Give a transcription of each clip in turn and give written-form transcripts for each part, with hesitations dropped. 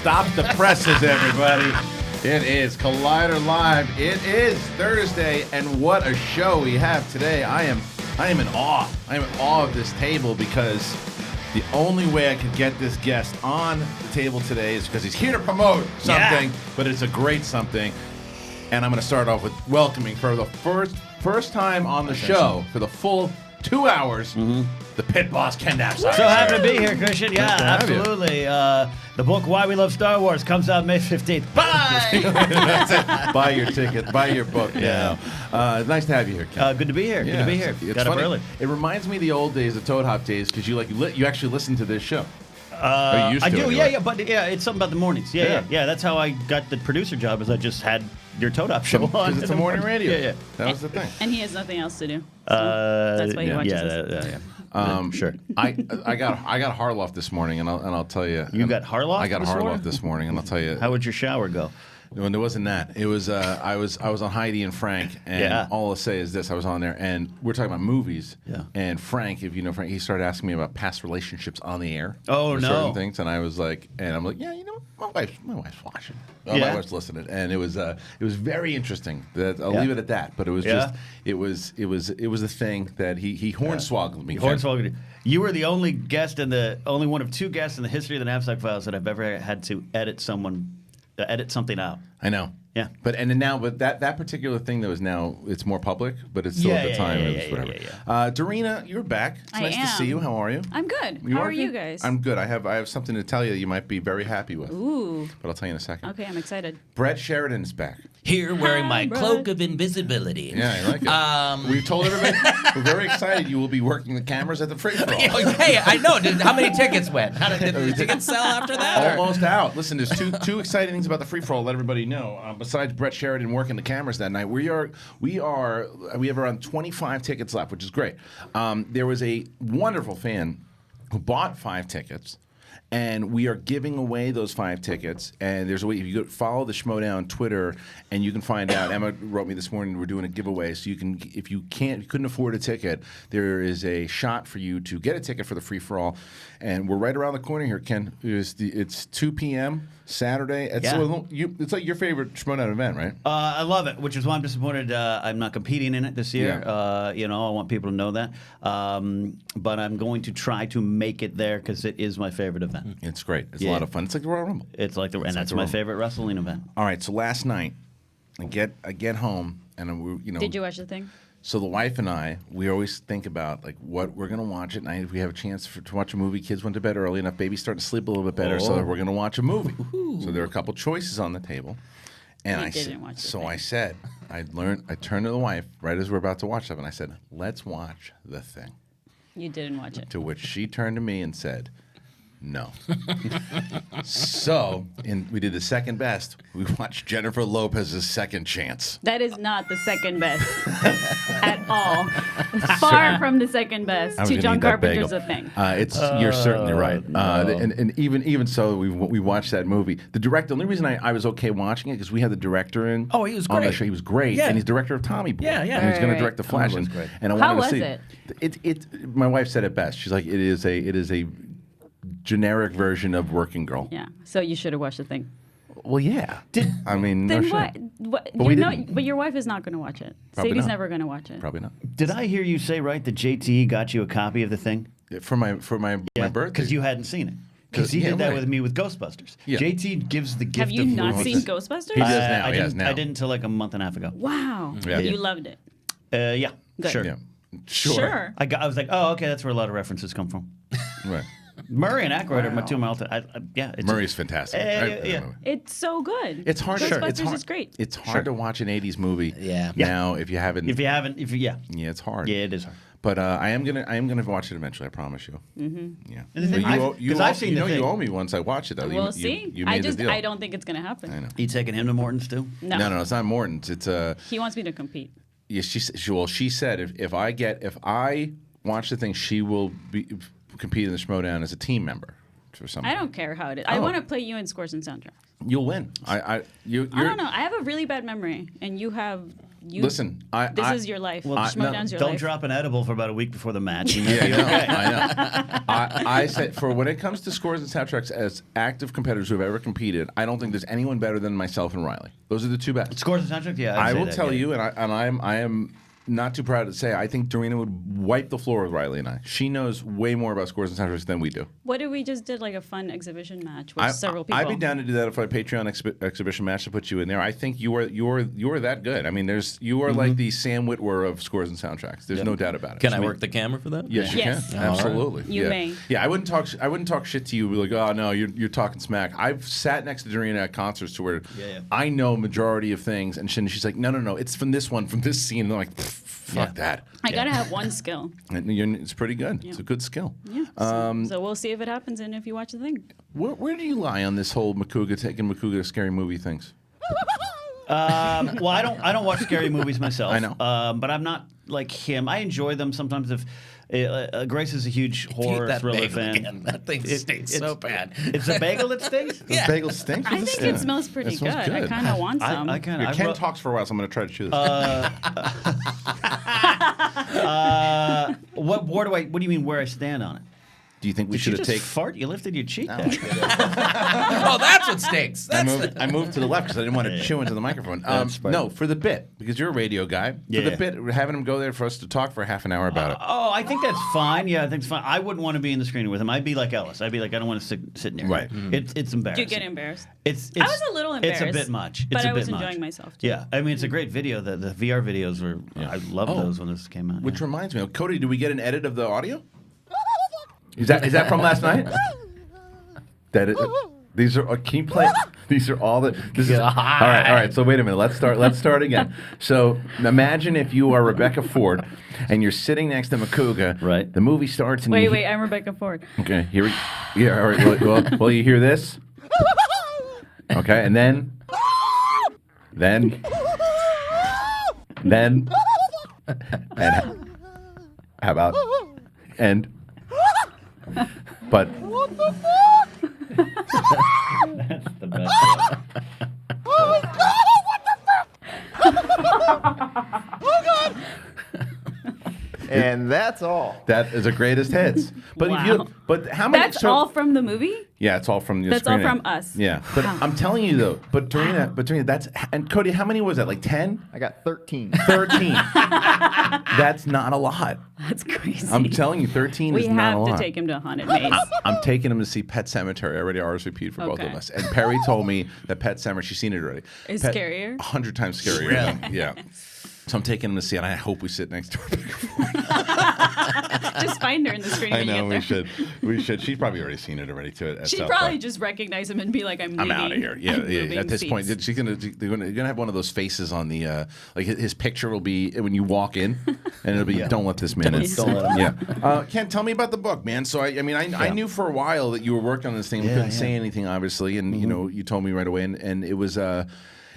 Stop the presses, everybody. It is Collider Live. It is Thursday, and what a show we have today. I am in awe. I am in awe of this table because the only way I could get this guest on the table today is because he's here to promote something, but it's a great something. And I'm going to start off with welcoming for the first time on the show for the full 2 hours, the pit boss, Ken Napzok. So happy to be here, Christian. Yeah, Nice to have you. absolutely. The book Why We Love Star Wars comes out May 15th. Bye! That's it. Buy your ticket. Buy your book. Yeah. Nice to have you here, Ken. Good to be here. Good to be here. It's Got up funny. early. It reminds me of the old days, the Toad Hop days, because you actually listen to this show. Or you used I to do, anyway. but it's something about the mornings. Yeah. That's how I got the producer job. Is I just had your Toad Hop show on Because it's a morning radio. Yeah. That was the thing. And he has nothing else to do. So that's why he watches us. Sure. I got Harloff this morning, and I'll tell you. You got Harloff I got this Harloff morning? this morning, and I'll tell you. How would your shower go? When it wasn't that, it was I was on Heidi and Frank, and all I'll say is this: I was on there, and we're talking about movies. Yeah. And Frank, if you know Frank, he started asking me about past relationships on the air. Oh, for no. certain things, and I was like, I'm like, yeah, you know, my wife's watching. Oh, Yeah. my wife's listening, and it was very interesing. I'll Yeah. leave it at that. But it was Yeah. it was a thing that he hornswoggled me. Hornswoggled. You were the only only one of two guests in the history of the Napzok Files that I've ever had to edit something out. I know. Yeah. But that particular thing that was now it's more public, but it's still at the time it was whatever. Dorina, you're back. It's nice to see you. How are you? I'm good. How are you guys? I'm good. I have something to tell you that you might be very happy with. Ooh. But I'll tell you in a second. Okay, I'm excited. Brett Sheridan's back. Here wearing my Brett. cloak of invisibility. Yeah, I like it. We've told everybody we're very excited you will be working the cameras at the free for all. Hey, I know. How many tickets went? Did the tickets sell after that? or- Almost out. Listen, there's two exciting things about the free for all. Let everybody know. Besides Brett Sheridan working the cameras that night, we have around 25 tickets left, which is great. There was a wonderful fan who bought 5 tickets. And we are giving away those 5 tickets. And there's a way, if you go follow the Schmodown Twitter, and you can find out. Emma wrote me this morning, we're doing a giveaway. So you can, if you couldn't afford a ticket, there is a shot for you to get a ticket for the free-for-all. And we're right around the corner here, Ken. It's 2 p.m. Saturday. It's like your favorite Schmodown event, right? I love it, which is why I'm disappointed I'm not competing in it this year. Yeah. I want people to know that. But I'm going to try to make it there because it is my favorite event. It's great. It's a lot of fun. It's like the Royal Rumble. And that's my favorite wrestling event. All right. So last night, I get home, and Did you watch the thing? So the wife and I, we always think about like what we're gonna watch at night if we have a chance to watch a movie. Kids went to bed early enough, baby's starting to sleep a little bit better, so we're gonna watch a movie. So there are a couple choices on the table, and I said, I turned to the wife right as we're about to watch something. I said, "Let's watch The Thing." You didn't watch it. To which she turned to me and said, "No." So, we did the second best. We watched Jennifer Lopez's Second Chance. That is not the second best at all. Far from the second best I was to gonna John eat that Carpenter's bagel. The Thing. You're certainly right. No. And even so, we watched that movie. The director. The only reason I was okay watching it because we had the director in. Oh, he was on the great. show. He was great, Yeah. and he's director of Tommy Boy. Yeah. And he's going to Right. direct The Flash. Tommy Boy's great. And I How wanted to was see it. My wife said it best. She's like, it is a generic version of Working Girl. Yeah. So you should have watched the thing. Well, yeah. I mean, no Then shit. what? we You're not, didn't. but your wife is not going to watch it. Probably Sadie's not. never going to watch it. Probably not. Did I hear you say right that JT got you a copy of the thing? For my birthday. Because you hadn't seen it. Because he Yeah, did that right. with me with Ghostbusters. Yeah. JT gives the gift Have you of not movies. seen Ghostbusters? He does now. I He has didn't, now. I didn't until like a month and a half ago. Wow. Yeah. You loved it. Yeah. Good. Sure. Yeah. Sure. I was like, oh, okay, that's where a lot of references come from. Right. Murray and Aykroyd are my two it's Murray's fantastic. yeah. It's so good. It's hard. Ghostbusters is great. It's hard to watch an '80s movie. Yeah. Now, if you haven't. Yeah, Yeah, it's hard. it is hard. But I am gonna watch it eventually. I promise you. Mm-hmm. Yeah. And the thing- But I've- 'cause I've seen you the know you thing. owe me once I watch it though. We'll You see. made I the deal. I don't think it's going to happen. I know. You taking him to Morton's too? No, it's not Morton's. It's He wants me to compete. Yeah, she said if I watch the thing, she will compete in the Schmodown as a team member or something. I don't care how it is. I want to play you in scores and soundtracks. You'll win. I don't know. I have a really bad memory, and you have Listen, This is your life. Well, Schmoedown's your don't life. drop an edible for about a week before the match. You may Yeah, be I know. okay. I know. I said for when it comes to scores and soundtracks as active competitors who have ever competed, I don't think there's anyone better than myself and Reilly. Those are the two best. Scores and soundtrack, yeah. I will tell you, and I am not too proud to say, I think Dorina would wipe the floor with Reilly and I. She knows way more about scores and soundtracks than we do. What if we just did like a fun exhibition match with several people? I'd be down to do that if I Patreon exhibition match to put you in there. I think you are that good. I mean, you are like the Sam Witwer of scores and soundtracks. There's no doubt about it. Can I work the camera for that? Yes, you Yes. can. Absolutely. You yeah. may. Yeah, I wouldn't talk shit to you. Be like, oh no, you're talking smack. I've sat next to Dorina at concerts to where I know majority of things, and she's like, no, it's from this scene. And I'm like, fuck that. I gotta have one skill. And it's pretty good. It's a good skill. Yeah. So we'll see if it happens and if you watch the thing. Where do you lie on this whole taking Macuga to scary movie things? Well, I don't watch scary movies myself. I know. But I'm not like him. I enjoy them sometimes. If Grace is a huge horror Eat that thriller bagel fan. again. That thing stinks so bad. It's a bagel that stinks. This bagel stinks. I think it smells pretty It smells good. I kind of want some. Ken talks for a while, so I'm going to try to chew this. What do you mean where I stand on it? Do you think we Did should you have just taken? fart? You lifted your cheek. No. Oh, that's what stinks. I moved to the left because I didn't want to chew into the microphone. No, for the bit, because you're a radio guy. Yeah. For the bit, we're having him go there for us to talk for half an hour about it. Oh, I think that's fine. Yeah, I think it's fine. I wouldn't want to be in the screening with him. I'd be like Ellis. I'd be like, I don't want to sit near him. Right. It's embarrassing. Do you get embarrassed? It's I was a little embarrassed. It's a bit much. It's but a I was bit enjoying much. myself too. Yeah, I mean, it's a great video. The VR videos were. Yeah. I loved those when this came out. Which reminds me, Cody, did we get an edit of the audio? Is that from last night? These are. Can you play? These are all the. This is all right. So wait a minute. Let's start again. So imagine if you are Rebecca Ford, and you're sitting next to Macuga. Right. The movie starts and Wait, I'm Rebecca Ford. Okay. Here we. Yeah. All right. Well, you hear this? Okay, and then. And how about and. But That's the best. And that's all. that is the greatest hits. But Wow. how many? That's all from the movie? Yeah, it's all from your That's all screening. from us. Yeah, but I'm telling you though. But Dorina, that's and Cody. How many was that? Like 10? I got 13. 13. That's not a lot. That's crazy. I'm telling you, 13 we is not a have lot. to take him to Haunted Maze. I'm taking him to see Pet Sematary. I already RSVP'd for both of Okay. us. And Perry told me that Pet Sematary, she's seen it already. Is scarier? 100 times scarier. Really? Yeah. So I'm taking him to see it, and I hope we sit next to her. Just find her in the screen I when you know, get there. we should. She's probably already seen it already, too. She'd probably just recognize him and be like, I'm leaving. I'm out of here. Yeah, I'm yeah. moving At this point, seats. they're gonna have one of those faces on the like his picture will be when you walk in, and it'll be don't let this man in. Don't let him in. Yeah. Ken, tell me about the book, man. So I mean, I knew for a while that you were working on this thing. We couldn't say anything, obviously, and you told me right away, and it was.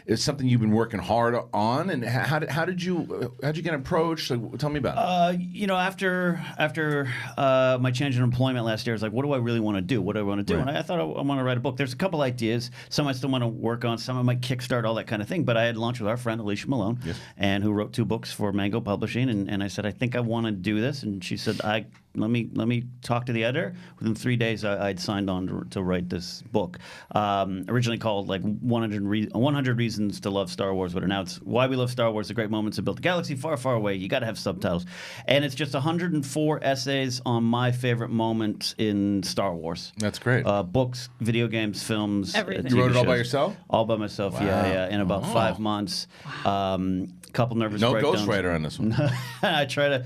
It's something you've been working hard on, and how did you get approached? Like, tell me about it. After my change in employment last year, I was like, what do I really want to do? What do I want to do? Right. And I thought I want to write a book. There's a couple ideas. Some I still want to work on. Some I might kickstart, all that kind of thing. But I had lunch with our friend Alicia Malone, and who wrote 2 books for Mango Publishing. And I said, I think I want to do this. And she said, let me talk to the editor. Within 3 days, I'd signed on to write this book. Originally called like 100 Reasons to Love Star Wars, but now it's Why We Love Star Wars, the great moments that built a galaxy far, far away. You got to have subtitles. And it's just 104 essays on my favorite moments in Star Wars. That's great. Books, video games, films. Everything. You wrote it all TV by shows. yourself? All by myself, yeah, in about 5 months. Couple nervous No breakdowns. ghostwriter on this one. I try to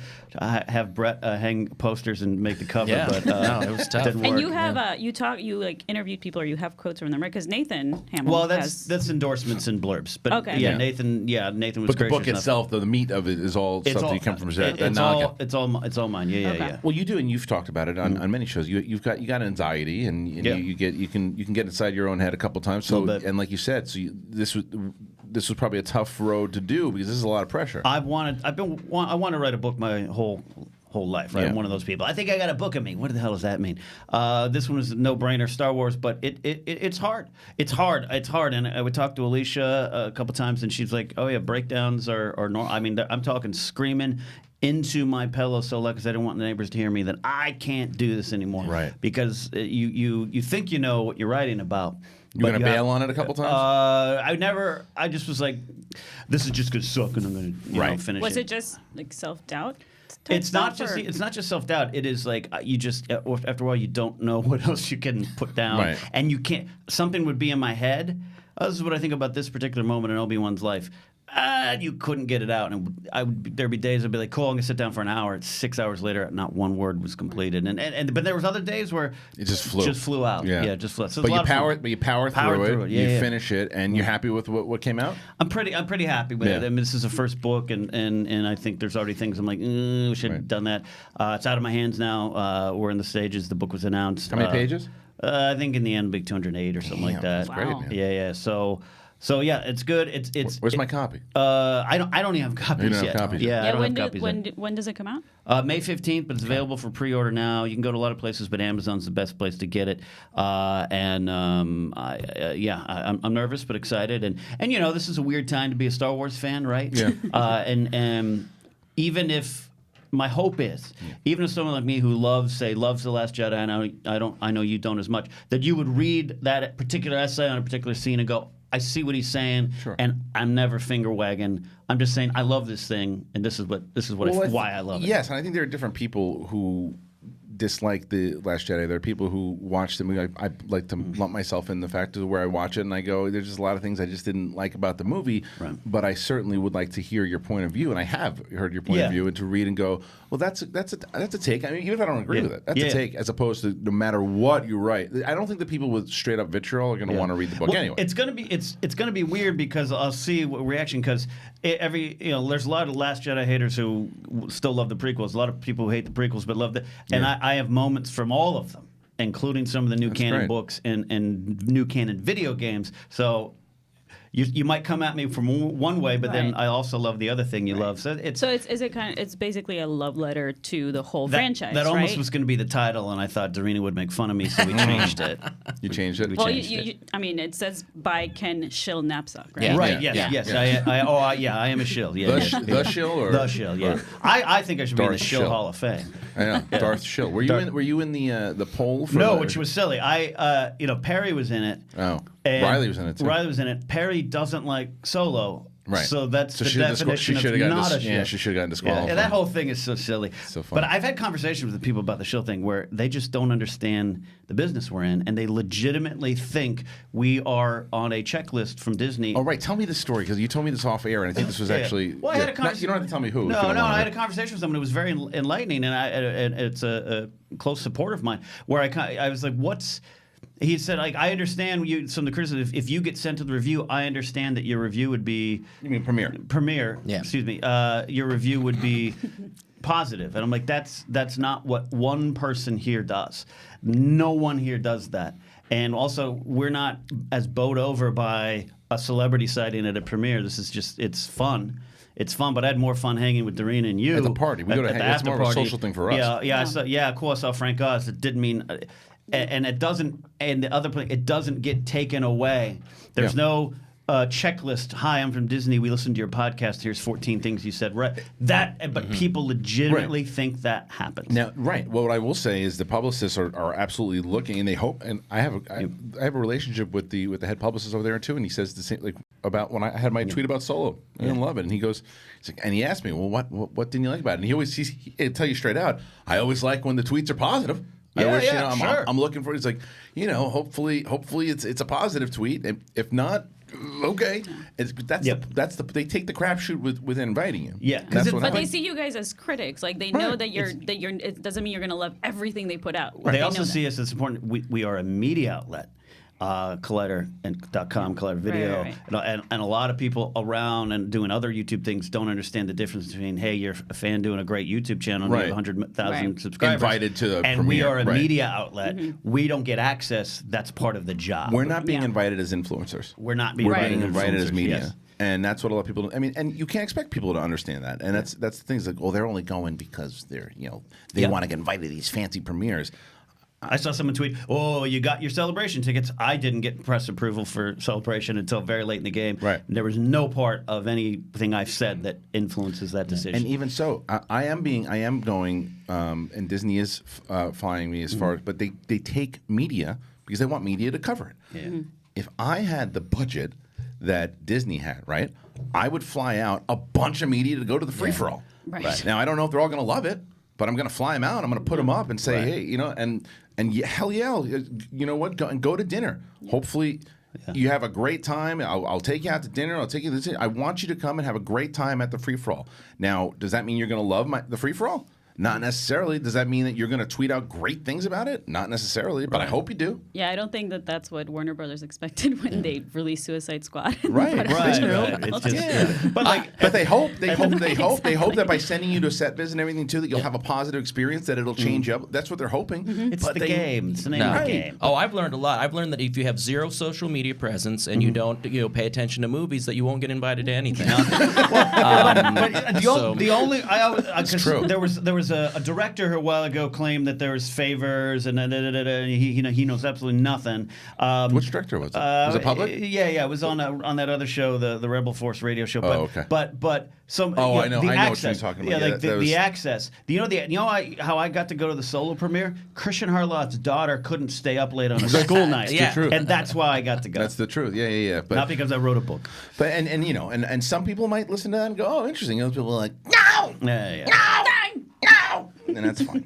have Brett hang posters and make the cover, Yeah. but No, it was tough. didn't And work. you have you like interviewed people or you have quotes from them, right? Because Nathan Hamill Well, has. that's endorsements and blurbs, but Okay. yeah, Yeah. Nathan was But the gracious book enough. itself, though, the meat of it is all stuff that you come from Zed. it's all mine. Yeah, Okay. yeah. Well, you do, and you've talked about it on many shows. You got anxiety, and you can get inside your own head a couple times. So, Little bit. and like you said, this was probably a tough road to do because this is a lot of pressure. I want to write a book my whole whole life, right? Yeah. I'm one of those people. I think I got a book in me. What the hell does that mean? This one was a no-brainer, Star Wars, but it's hard. It's hard. And I would talk to Alicia a couple times, and she's like, "Oh yeah, breakdowns are normal." I mean, I'm talking screaming into my pillow so loud because I don't want the neighbors to hear me that I can't do this anymore. Right. Because you think you know what you're writing about. You gonna bail on it a couple times? I just was like, this is just gonna suck, and I'm gonna finish it. Was it just like self-doubt? It's not just self-doubt. It is like you just after a while you don't know what else you can put down, Right. and you can't. Something would be in my head. This is what I think about this particular moment in Obi-Wan's life. You couldn't get it out, and there'd be days I'd be like, "Cool, I'm gonna sit down for an hour." 6 hours later, not one word was completed, but there was other days where It just flew out. Yeah, just flew. So but you power through it. Yeah, you yeah. finish it, and you're happy with what came out. I'm pretty happy with it. I mean, this is the first book, and I think there's already things I'm like, we should have done that. It's out of my hands now. We're in the stages. The book was announced. How many pages? I think in the end, it'll be 208 or something like that. That's great, Wow. man. Yeah. So yeah, it's good. It's. Where's my copy? I don't even have copies You don't have yet. copies yet? Yeah, I Yeah, don't when, have copies when does it come out? yet. May 15th, but it's available for pre-order now. You can go to a lot of places, but Amazon's the best place to get it. I'm nervous but excited, and this is a weird time to be a Star Wars fan, right? Yeah. And even if my hope is, even if someone like me who loves The Last Jedi, I know you don't as much, that you would read that particular essay on a particular scene and go, I see what he's saying, Sure. and I'm never finger wagging. I'm just saying I love this thing, and this is why I love it. Yes, and I think there are different people who dislike The Last Jedi. There are people who watch the movie. I like to lump myself in the fact of where I watch it, and I go, there's just a lot of things I just didn't like about the movie. Right. But I certainly would like to hear your point of view, and I have heard your point of view, and to read and go, well, that's a take. I mean, even if I don't agree with it, that's a take, as opposed to no matter what you write. I don't think the people with straight up vitriol are going to want to read the book anyway. It's gonna be weird because I'll see what reaction, because there's a lot of Last Jedi haters who still love the prequels. A lot of people who hate the prequels but love the. And I have moments from all of them, including some of the new canon great. books and new canon video games. So. You might come at me from one way, but then I also love the other thing you love. So it's basically a love letter to the whole franchise. That almost right? was going to be the title, and I thought Dorina would make fun of me, so we changed it. You changed it? Well, I mean, it says by Ken Napzok, right? Yeah. Right? Yeah. Yes. I am a shill. Yeah. The shill or The shill. Yeah. I think I should be in the Darth shill Shill. Hall of Fame. I know, Darth Shill. Were you in the poll for No, the, which was silly. Perry was in it. Oh, and Reilly was in it too. Riley was in it. Perry doesn't like Solo. Right. So that's the she definition should of have not a gotten shill. yeah, she should have gotten disqualified. Yeah, that whole thing is so silly. So funny. But I've had conversations with people about the shill thing where they just don't understand the business we're in, and they legitimately think we are on a checklist from Disney. Oh, right. Tell me the story, because you told me this off air, and I think this was actually. Well, I had a conversation. You don't have to tell me who. if you No, don't want I to. had a conversation with someone who was very enlightening, and it's a close supporter of mine. Where I was like, "What's?" He said, "Like, I understand you. Some of the criticism. If you get sent to the review, I understand that your review would be You mean premiere? premiere. Yeah. Excuse me. Your review would be positive." And I'm like, "That's not what one person here does. No one here does that. And also, we're not as bowed over by a celebrity sighting at a premiere. This is just it's fun." It's fun, but I had more fun hanging with Dorina and you At the party. We go to at hang. the It's more of a after party. social thing for us. Of course, I saw Frank Oz. It didn't mean, and it doesn't. And the other place, it doesn't get taken away. There's no checklist. Hi, I'm from Disney. We listened to your podcast. Here's 14 things you said right. But people legitimately think that happens. Now, right. Well, what I will say is the publicists are absolutely looking, and they hope. And I have a relationship with the head publicist over there too, and he says the same about when I had my tweet about Solo. I didn't love it, and he's like, and he asked me, well, what didn't you like about it? And he'll tell you straight out. I always like when the tweets are positive. Sure. I'm looking for it. It's like, hopefully it's a positive tweet. If not, okay. They take the crapshoot with inviting you. Yeah. That's what But they happens. see you guys as critics. Like they know Right. that you're. It doesn't mean you're going to love everything they put out. They also know see that. us as important. We are a media outlet. Collider.com, Collider Video, Right. And a lot of people around and doing other YouTube things don't understand the difference between, hey, you're a fan doing a great YouTube channel and you have 100,000 Right. subscribers. Invited to the and we premiere, are a right. media outlet. We don't get access. That's part of the job. We're not being invited as influencers. We're not being We're invited being invited as influencers, media. yes. And that's what a lot of people. I mean, and you can't expect people to understand that. And that's the things like, well, they're only going because they want to get invited to these fancy premieres. I saw someone tweet, "Oh, you got your Celebration tickets." I didn't get press approval for Celebration until very late in the game. Right. There was no part of anything I've said that influences that decision. And even so, I am going, and Disney is flying me as far, but they take media because they want media to cover it. Yeah. Mm-hmm. If I had the budget that Disney had, right, I would fly out a bunch of media to go to the free for all. Right. Now I don't know if they're all going to love it, but I'm going to fly them out. I'm going to put them up and say, hey, and hell yeah, you know what? Go to dinner. Hopefully. You have a great time. I'll take you out to dinner. I'll take you to dinner. I want you to come and have a great time at the free for all. Now, does that mean you're going to love the free for all? Not necessarily. Does that mean that you're going to tweet out great things about it? Not necessarily, but I hope you do. Yeah, I don't think that's what Warner Brothers expected when they released Suicide Squad. Right. It's just, But they hope that by sending you to set visit and everything too, that you'll have a positive experience, that it'll change up. That's what they're hoping. it's the game. It's the name No. of the game. Oh, I've learned a lot. I've learned that if you have zero social media presence and you don't, pay attention to movies, that you won't get invited to anything. The only It's true. There was a director who a while ago claimed that there was favors and he knows absolutely nothing. Which director was it? Was it public? Yeah, it was on that other show, the Rebel Force radio show. But, okay. But some. Oh, you know, I know the what access, you're talking about. Yeah, Yeah, like that was- the access. How I got to go to the solo premiere? Christian Harlott's daughter couldn't stay up late on a school night. the truth. And that's why I got to go. That's the truth. Yeah. But Not because I wrote a book. But and some people might listen to that and go, oh, interesting. Other people are like, no, Yeah. no, and that's fine.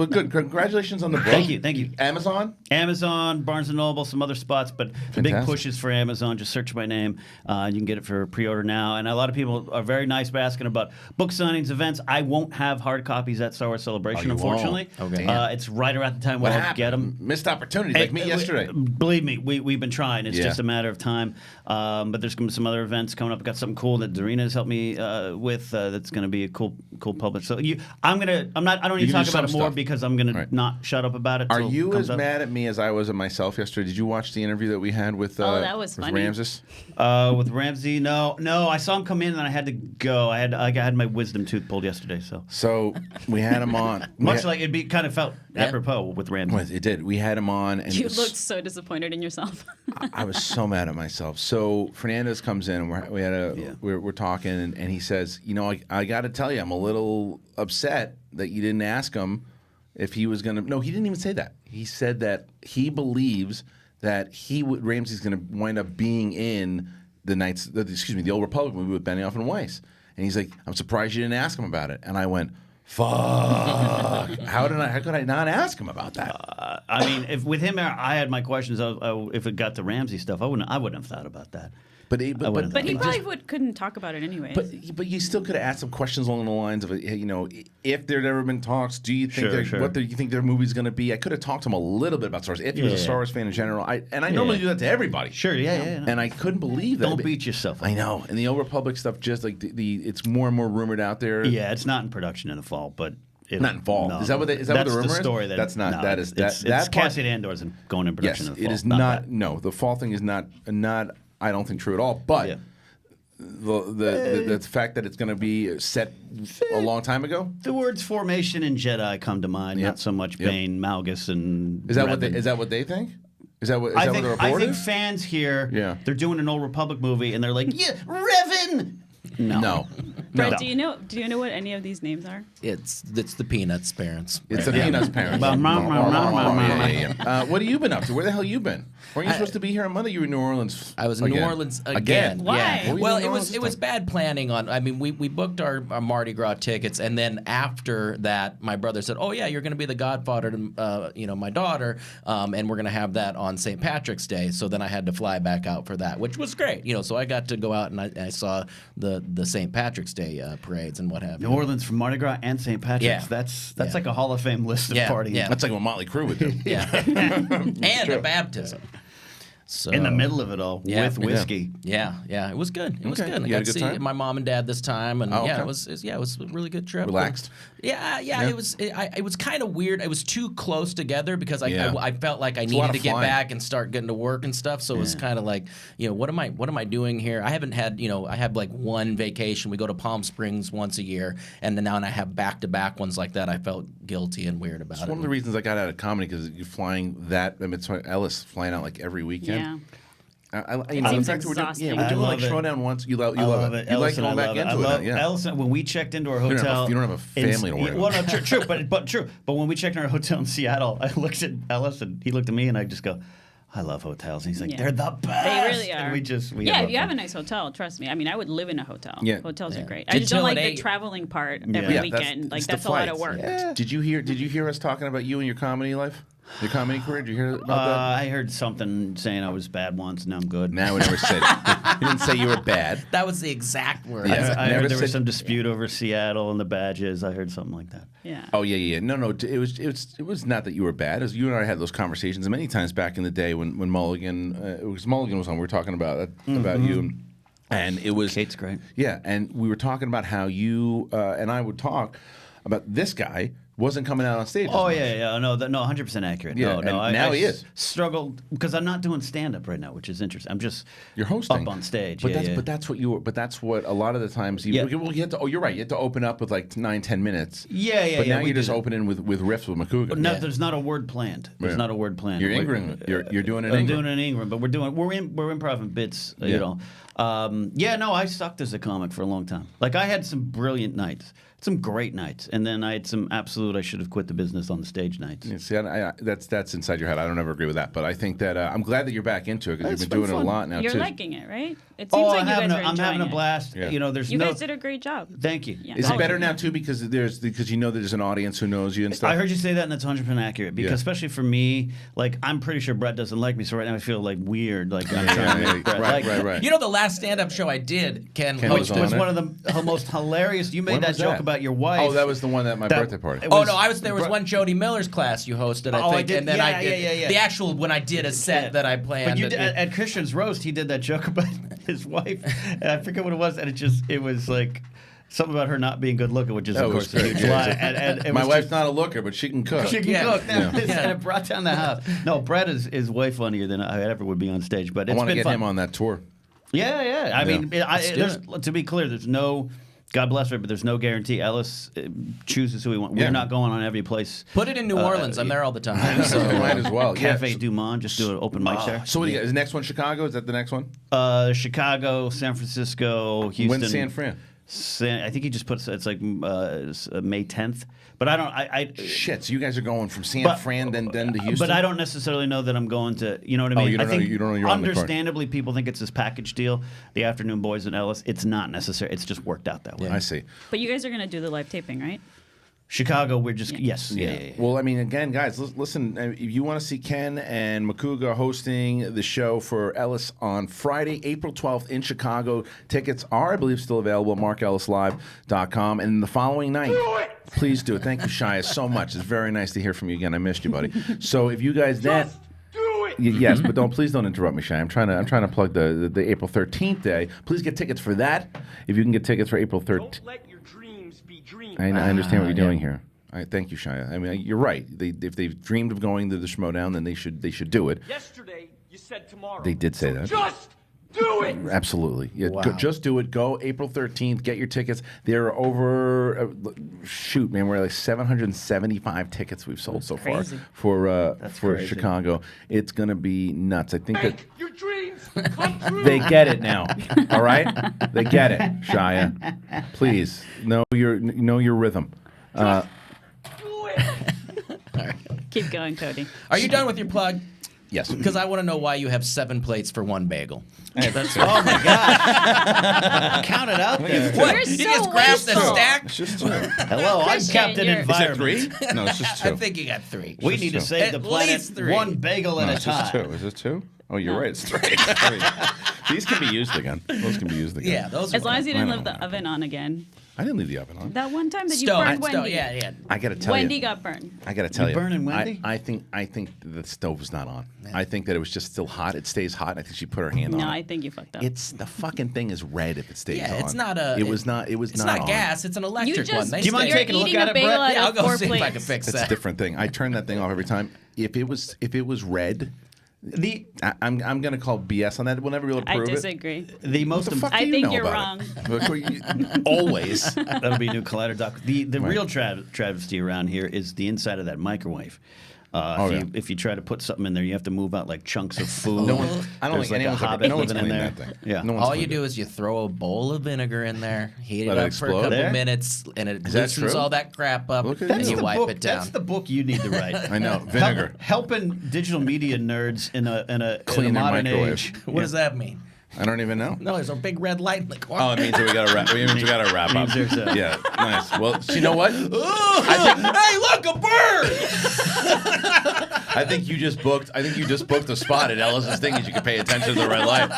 Good. Congratulations on the book. Thank you. Amazon, Barnes & Noble, some other spots, but the big push is for Amazon. Just search my name. You can get it for pre-order now. And a lot of people are very nice by asking about book signings, events. I won't have hard copies at Star Wars Celebration, you unfortunately. won't? Oh, damn. It's right around the time what where I'll happened? get them. Missed opportunities like me yesterday. Believe me, we've been trying. It's Yeah. just a matter of time. But there's going to be some other events coming up. I've got something cool that Dorina has helped me with. That's going to be a cool publish. So I don't need to can talk do about it some more stuff. because I'm going Right. to not shut up about it. Are till it you comes as up. mad at me as I was at myself yesterday? Did you watch the interview that we had with that was with funny. Ramses? With Ramsey? No. I saw him come in and I had to go. I had my wisdom tooth pulled yesterday. So We had him on. like it'd kind of felt apropos with Ramsey. It did. We had him on, and You it was- looked so disappointed in yourself. I was so mad at myself. So Fernandez comes in, and we're talking, and he says, I got to tell you, I'm a little upset that you didn't ask him if he was going to. No, he didn't even say that. He said that he believes that Ramsey's going to wind up being in the Old Republic movie with Benioff and Weiss. And he's like, I'm surprised you didn't ask him about it. And I went, fuck. How could I not ask him about that? I mean, if with him, I had my questions. If it got to Ramsey stuff, I wouldn't have thought about that. But wouldn't. But he it probably just- couldn't talk about it anyway. But you still could have asked some questions along the lines of, if there'd ever been talks, do you think what do you think their movie's going to be? I could have talked to him a little bit about Star Wars if he was a Star Wars fan in general. I normally do that to everybody. Sure, yeah. And I couldn't believe that. Don't beat yourself. I know. And the Old Republic stuff, just like it's more and more rumored out there. Yeah, it's not in production in the fall, but. Not involved. No, is that what the rumor the is? story That's not. No, that is it's that part- Cassian Andor's going in Yes, production in the fall. it is not. not. that. No, the fall thing is not. I don't think true at all. But Yeah. the fact that it's going to be set a long time ago. The words formation and Jedi come to mind, Yep. not so much Yep. Bane, Malgus, and Is that what Revan. they think? Is that what I the think report is? fans here, Yeah. they're doing an Old Republic movie, and they're like, yeah, Revan. No. Brett, No. do you know what any of these names are? It's the Peanuts parents. It's the Peanuts parents. What have you been up to? Where the hell you been? Weren't you supposed to be here on Monday? You were in New Orleans. I was in New Orleans again. Why? Yeah. What were you Well, doing in New Orleans it was bad planning on. I mean, we booked our Mardi Gras tickets, and then after that, my brother said, "Oh yeah, you're going to be the godfather to my daughter, and we're going to have that on St. Patrick's Day." So then I had to fly back out for that, which was great. So I got to go out and I saw the St. Patrick's Day parades and what have you. New Orleans from Mardi Gras and St. Patrick's. Yeah. That's Yeah. like a Hall of Fame list of Yeah, parties. yeah. That's like what Motley Crue would do. Yeah, and a baptism. So, In the middle of it all, Yeah. with whiskey. Yeah, it was good. It was Okay. good. I You got had a to good see time? my mom and dad this time, and Oh, okay. it was a really good trip. Relaxed? Yeah. It was kind of weird. It was too close together because Yeah. I felt like I a lot needed of to get flying. back and start getting to work and stuff. So it was kind of like, what am I doing here? I haven't had, I had like one vacation. We go to Palm Springs once a year, and then now I have back-to-back ones like that. I felt guilty and weird about It's it. one of the reasons I got out of comedy because you're flying that. I mean, it's Ellis flying out like every weekend. Yeah. You know, seems the fact that exhausting. we're I doing like love it. Showdown once. You love I love it. it. You like Ellison, going I back love it. into I it. love Yeah. Ellison, when we checked into our don't have a- hotel, you don't have a family to worry well, about. no, true, but when we checked in our hotel in Seattle, I looked at Ellis and he looked at me and I just go, I love hotels. And he's like, Yeah. they're the best. They really are. And we yeah, love if you have a them. nice hotel, trust me. I mean, I would live in a hotel. Yeah. Hotels are great. I Did just don't till like at the 8. traveling part every Yeah, weekend. Like it's the that's a lot of flights. work. Did you hear us talking about you and your comedy life? Your comedy career? Did you hear about I heard something saying I was bad once and I'm good. that? No, we never said it. You didn't say you were bad. That was the exact word. Yeah. I Never heard there was said- some dispute over Seattle and the badges. I heard something like that. Yeah. Oh yeah. No. It was not that you were bad. It was you and I had those conversations many times back in the day when Mulligan, Mulligan was on. We were talking about you, and it was Kate's great. Yeah, and we were talking about how you and I would talk about this guy wasn't coming out on stage. Oh as much. yeah, no, 100% accurate. Yeah, no, and now he is. Struggled because I'm not doing stand up right now, which is interesting. I'm just You're hosting up on stage. but yeah, that's yeah. but that's what you were. But that's what a lot of the times. Yeah. Well, you had to. Oh, you're right. You had to open up with like 9-10 minutes. Yeah, But now we you're just did it. opening with riffs with Macuga. No, there's not a word planned. There's Yeah. not a word planned. You're Like, Ingram. You're doing it. I'm doing it in Ingram, but we're improv bits. Yeah. You know. No, I sucked as a comic for a long time. Like I had some brilliant nights, some great nights, and then I had some absolute I should have quit the business on the stage nights. Yeah, see, that's inside your head. I don't ever agree with that, but I think that I'm glad that you're back into it because It's you've been been doing it a fun. lot now You're too. liking it, right? It seems like I'm you guys are I'm enjoying having a it. blast. Yeah. You know, there's You no. guys did a great job. Thank you. Yeah. Is it Oh, better yeah. now too because you know there's an audience who knows you and stuff? I heard you say that, and that's 100% accurate. Because Yeah. especially for me, like I'm pretty sure Brett doesn't like me, so right now I feel like weird. Like I'm Yeah, trying to yeah, make Brett right, like me. right. You know, the last stand-up show I did, Ken was Which on was it? one of the most hilarious. You made When that was joke that? about your wife. Oh, that was the one at my That- birthday party. it Oh was- no, there was one Jody Miller's class you hosted, I Oh, I think, did- and then yeah, I did yeah. the actual when I did a set that I planned. But you and- did, at Christian's roast, he did that joke about his wife, and I forget what it was, and it was like something about her not being good looking, which is That of was course a great, huge yeah. lie. And it My was wife's just- not a looker, but she can cook. She can Yeah. cook. Yeah. And it brought down the house. No, Brett is way funnier than I ever would be on stage, but I it's want to been get fun. him on that tour. Yeah. I mean, Let's do to be clear, there's no. God bless her, but there's no guarantee. Ellis chooses who we want. Yeah. We're not going on every place. Put it in New Orleans. I'm there all the time. So you might as well. Cafe Yeah. Dumont, just do an open mic there. So what do you got? Is the next one Chicago? Is that the next one? Chicago, San Francisco, Houston. When's San Fran? I think he just puts it's like May 10th. But I don't. Shit, so you guys are going from San But- Fran then to Houston? But I don't necessarily know that I'm going to. You know what I mean? you don't I think know- you don't know you're on the card. understandably, people think it's this package deal. The Afternoon Boys and Ellis. It's not necessary. It's just worked out that way. I see. But you guys are going to do the live taping, right? Chicago, we're just yes, yeah. Well, I mean, again, guys, listen. If you want to see Ken and Macuga hosting the show for Ellis on Friday, April 12th in Chicago, tickets are, I believe, still available at markellislive.com. And the following night, please do it. Thank you, Shia, so much. It's very nice to hear from you again. I missed you, buddy. So if you guys then. Yes, but please don't interrupt me, Shai. I'm trying to plug the April 13th day. Please get tickets for that. If you can get tickets for April 13th. Don't let your dreams be dreams. I understand what you're doing here. Thank you, Shia. I mean, you're right. If they've dreamed of going to the Schmodown, then they should do it. Yesterday, you said tomorrow. They did say that. Just do it. Absolutely. Yeah, Wow. just do it. Go April 13th. Get your tickets. There are over, we're like 775 tickets we've sold so far crazy. for crazy. Chicago. It's going to be nuts. I think that Make your dreams come true. they get it now. All right? They get it, Shia. Please, know your rhythm. Do it. Keep going, Cody. Are you done with your plug? Yes. Because I want to know why you have 7 plates for 1 bagel. Oh my God! Count it out there. You're You so just grabbed the wasteful. stack? It's just two. Hello, I'm Christian, Captain you're- Is that Environment. 3? No, it's just I two. think you got 3. We Just need to two. save the At planet least 3. one bagel No, at a it's just time. 2. Is it 2? Oh, you're No. right. It's straight. I mean, these can be used again. Those can be used again. Yeah, those are As long as you didn't I leave know. the oven on again. I didn't leave the oven on. That one time that you stone. burned Wendy. Yeah. I got to tell Wendy you. got burned. I got to tell you. burning Wendy? I think the stove was not on. I think that it was just still hot. It stays hot. I think she put her hand on No, it. I think you fucked up. It's the fucking thing is red if it stays on. Yeah, it's not a. It was not. It was It's not not on. gas. It's an electric just- one. They Do you mind stay- You're taking a look eating at a it, bagel Brett? out Yeah, I'll of go 4 see if I plates. can fix It's a that. different thing. I turn that thing off every time. If it was red, I'm gonna call BS on that. We'll never be able to I prove it. disagree. The What most the fuck I do you think know you're about it? Always. That'll be a new Collider doc. The real travesty around here is the inside of that microwave. If you try to put something in there, you have to move out like chunks of food. No one. I don't There's think like a anyone's hobbit no one's living in cleaned there. that thing. Yeah. No one's All you cleaned do is you throw a bowl of vinegar in there, heat Let it it up for a explode? couple There? minutes, and it Is that loosens true? all that crap up, Look at and you. you wipe book, it down. That's the book you need to write. I know. Vinegar. Helping digital media nerds in a Clean their modern microwave. age. What does that mean? I don't even know. No, there's a big red light in the corner. Oh, it means that we got to wrap. It means we got to wrap up. Means there's a- Yeah, nice. Well, you know what? Hey, look, a bird! I think you just booked. A spot at Ellis's thing. You can pay attention to the red light.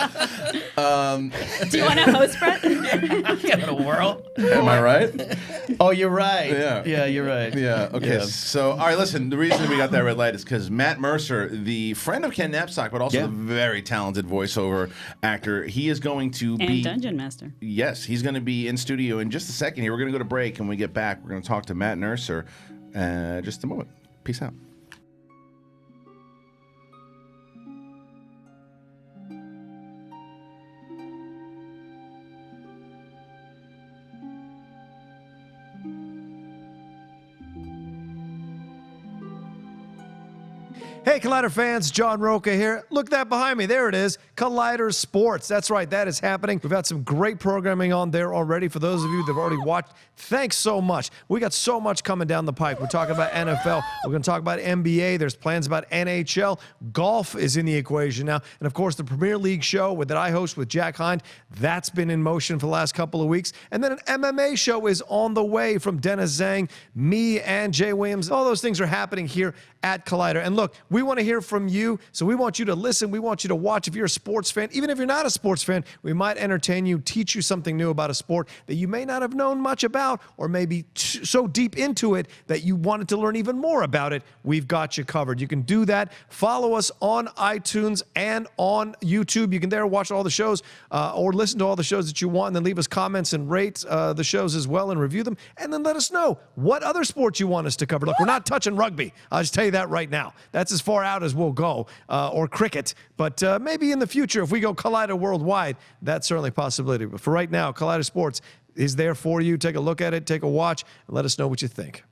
Do you want to host, Brett? Give it a whirl. Am I right? Oh, you're right. Yeah. Yeah, you're right. Yeah. Okay. Yeah. So, all right. Listen. The reason we got that red light is because Matt Mercer, the friend of Ken Napzok, but also Yeah. the very talented voiceover actor, he is going to And be. Dungeon Master. Yes, he's going to be in studio in just a second here. We're going to go to break, and when we get back, we're going to talk to Matt Mercer. Just a moment. Peace out. Hey, Collider fans, John Roca here. Look that behind me. There it is, Collider Sports. That's right, that is happening. We've got some great programming on there already. For those of you that have already watched, thanks so much. We got so much coming down the pike. We're talking about NFL. We're going to talk about NBA. There's plans about NHL. Golf is in the equation now. And, of course, the Premier League show that I host with Jack Hind, that's been in motion for the last couple of weeks. And then an MMA show is on the way from Dennis Zhang, me, and Jay Williams. All those things are happening here at Collider. And look, we want to hear from you, so we want you to listen. We want you to watch. If you're a sports fan, even if you're not a sports fan, we might entertain you, teach you something new about a sport that you may not have known much about, or maybe so deep into it that you wanted to learn even more about it. We've got you covered. You can do that. Follow us on iTunes and on YouTube. You can there watch all the shows or listen to all the shows that you want, and then leave us comments and rate the shows as well and review them, and then let us know what other sports you want us to cover. Look, we're not touching rugby. I'll just tell you that right now. That's as far out as we'll go, or cricket. But maybe in the future, if we go Collider worldwide, that's certainly a possibility. But for right now, Collider Sports is there for you. Take a look at it, take a watch, and let us know what you think.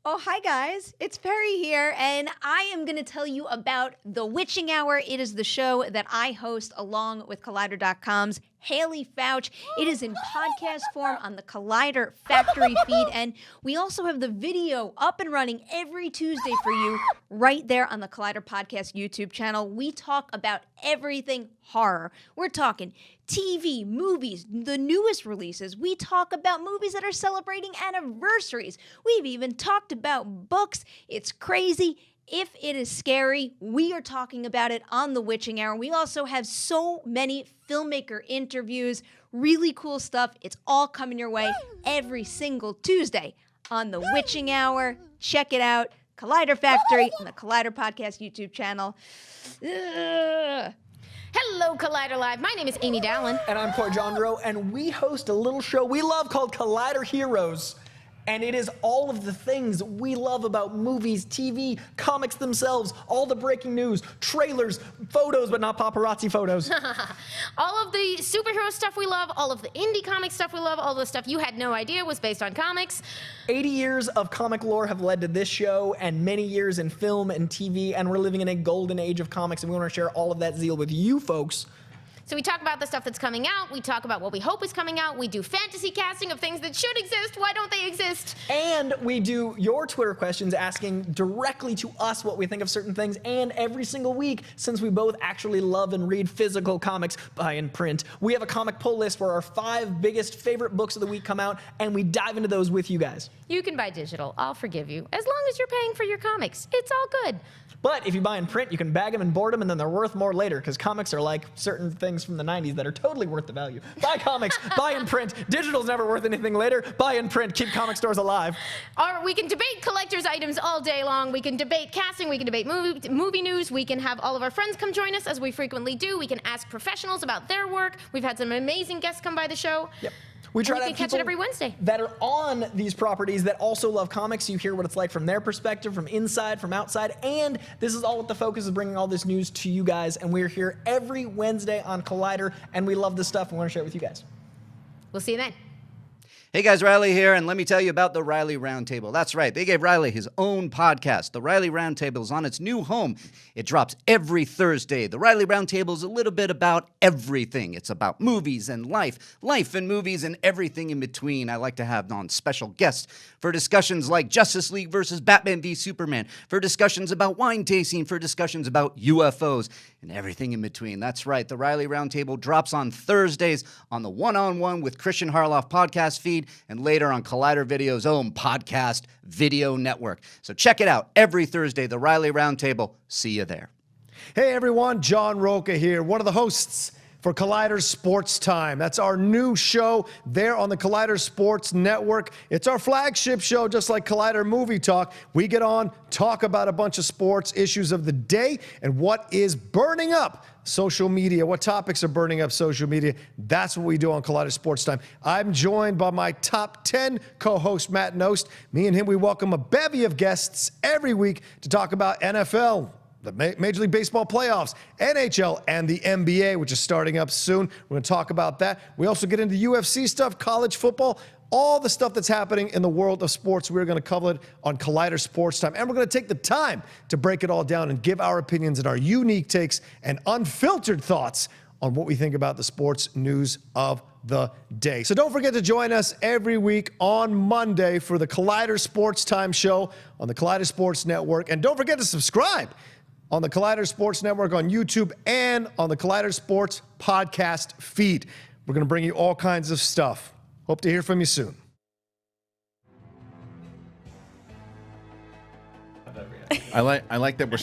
Oh, hi guys. It's Perry here, and I am going to tell you about The Witching Hour. It is the show that I host along with Collider.com's Haley Fouch. It is in podcast form on the Collider Factory feed, and we also have the video up and running every Tuesday for you right there on the Collider Podcast YouTube channel. We talk about everything horror. We're talking TV, movies, the newest releases. We talk about movies that are celebrating anniversaries. We've even talked about books. It's crazy. If it is scary, we are talking about it on The Witching Hour. We also have so many filmmaker interviews, really cool stuff. It's all coming your way every single Tuesday on The Witching Hour. Check it out. Collider Factory and the Collider Podcast YouTube channel. Ugh. Hello, Collider Live. My name is Amy Dallin. And I'm Coy Jandro, and we host a little show we love called Collider Heroes. And it is all of the things we love about movies, TV, comics themselves, all the breaking news, trailers, photos, but not paparazzi photos. All of the superhero stuff we love, all of the indie comic stuff we love, all the stuff you had no idea was based on comics. 80 years of comic lore have led to this show, and many years in film and TV, and we're living in a golden age of comics, and we want to share all of that zeal with you folks. So we talk about the stuff that's coming out. We talk about what we hope is coming out. We do fantasy casting of things that should exist. Why don't they exist? And we do your Twitter questions asking directly to us what we think of certain things. And every single week, since we both actually love and read physical comics, buy in print, we have a comic pull list where our 5 biggest favorite books of the week come out, and we dive into those with you guys. You can buy digital. I'll forgive you. As long as you're paying for your comics. It's all good. But if you buy in print, you can bag them and board them, and then they're worth more later, because comics are like certain things from the 90s that are totally worth the value. Buy comics, buy in print. Digital's never worth anything later. Buy in print. Keep comic stores alive. Or we can debate collector's items all day long. We can debate casting. We can debate movie news. We can have all of our friends come join us, as we frequently do. We can ask professionals about their work. We've had some amazing guests come by the show. Yep. We try And to you have can catch it people every Wednesday. that are on these properties that also love comics. You hear what it's like from their perspective, from inside, from outside, and this is all with the focus of bringing all this news to you guys. And we're here every Wednesday on Collider, and we love this stuff and want to share it with you guys. We'll see you then. Hey guys, Reilly here, and let me tell you about the Reilly Roundtable. That's right, they gave Reilly his own podcast. The Reilly Roundtable is on its new home. It drops every Thursday. The Reilly Roundtable is a little bit about everything. It's about movies and life and movies and everything in between. I like to have on special guests for discussions like Justice League versus Batman v Superman, for discussions about wine tasting, for discussions about UFOs, and everything in between. That's right, the Reilly Roundtable drops on Thursdays on the One-on-One with Christian Harloff podcast feed, and later on Collider Video's own podcast video network. So check it out every Thursday, the Reilly Roundtable. See you there. Hey everyone, John Roca here, one of the hosts for Collider Sports Time. That's our new show there on the Collider Sports Network. It's our flagship show, just like Collider Movie Talk. We get on, talk about a bunch of sports issues of the day and what is burning up social media, what topics are burning up social media. That's what we do on Collider Sports Time. I'm joined by my top 10 co-host, Matt Nost. Me and him, we welcome a bevy of guests every week to talk about NFL, the Major League Baseball playoffs, NHL, and the NBA, which is starting up soon. We're going to talk about that. We also get into UFC stuff, college football, all the stuff that's happening in the world of sports. We're going to cover it on Collider Sports Time. And we're going to take the time to break it all down and give our opinions and our unique takes and unfiltered thoughts on what we think about the sports news of the day. So don't forget to join us every week on Monday for the Collider Sports Time show on the Collider Sports Network. And don't forget to subscribe on the Collider Sports Network on YouTube and on the Collider Sports podcast feed. We're going to bring you all kinds of stuff. Hope to hear from you soon. I like that we're.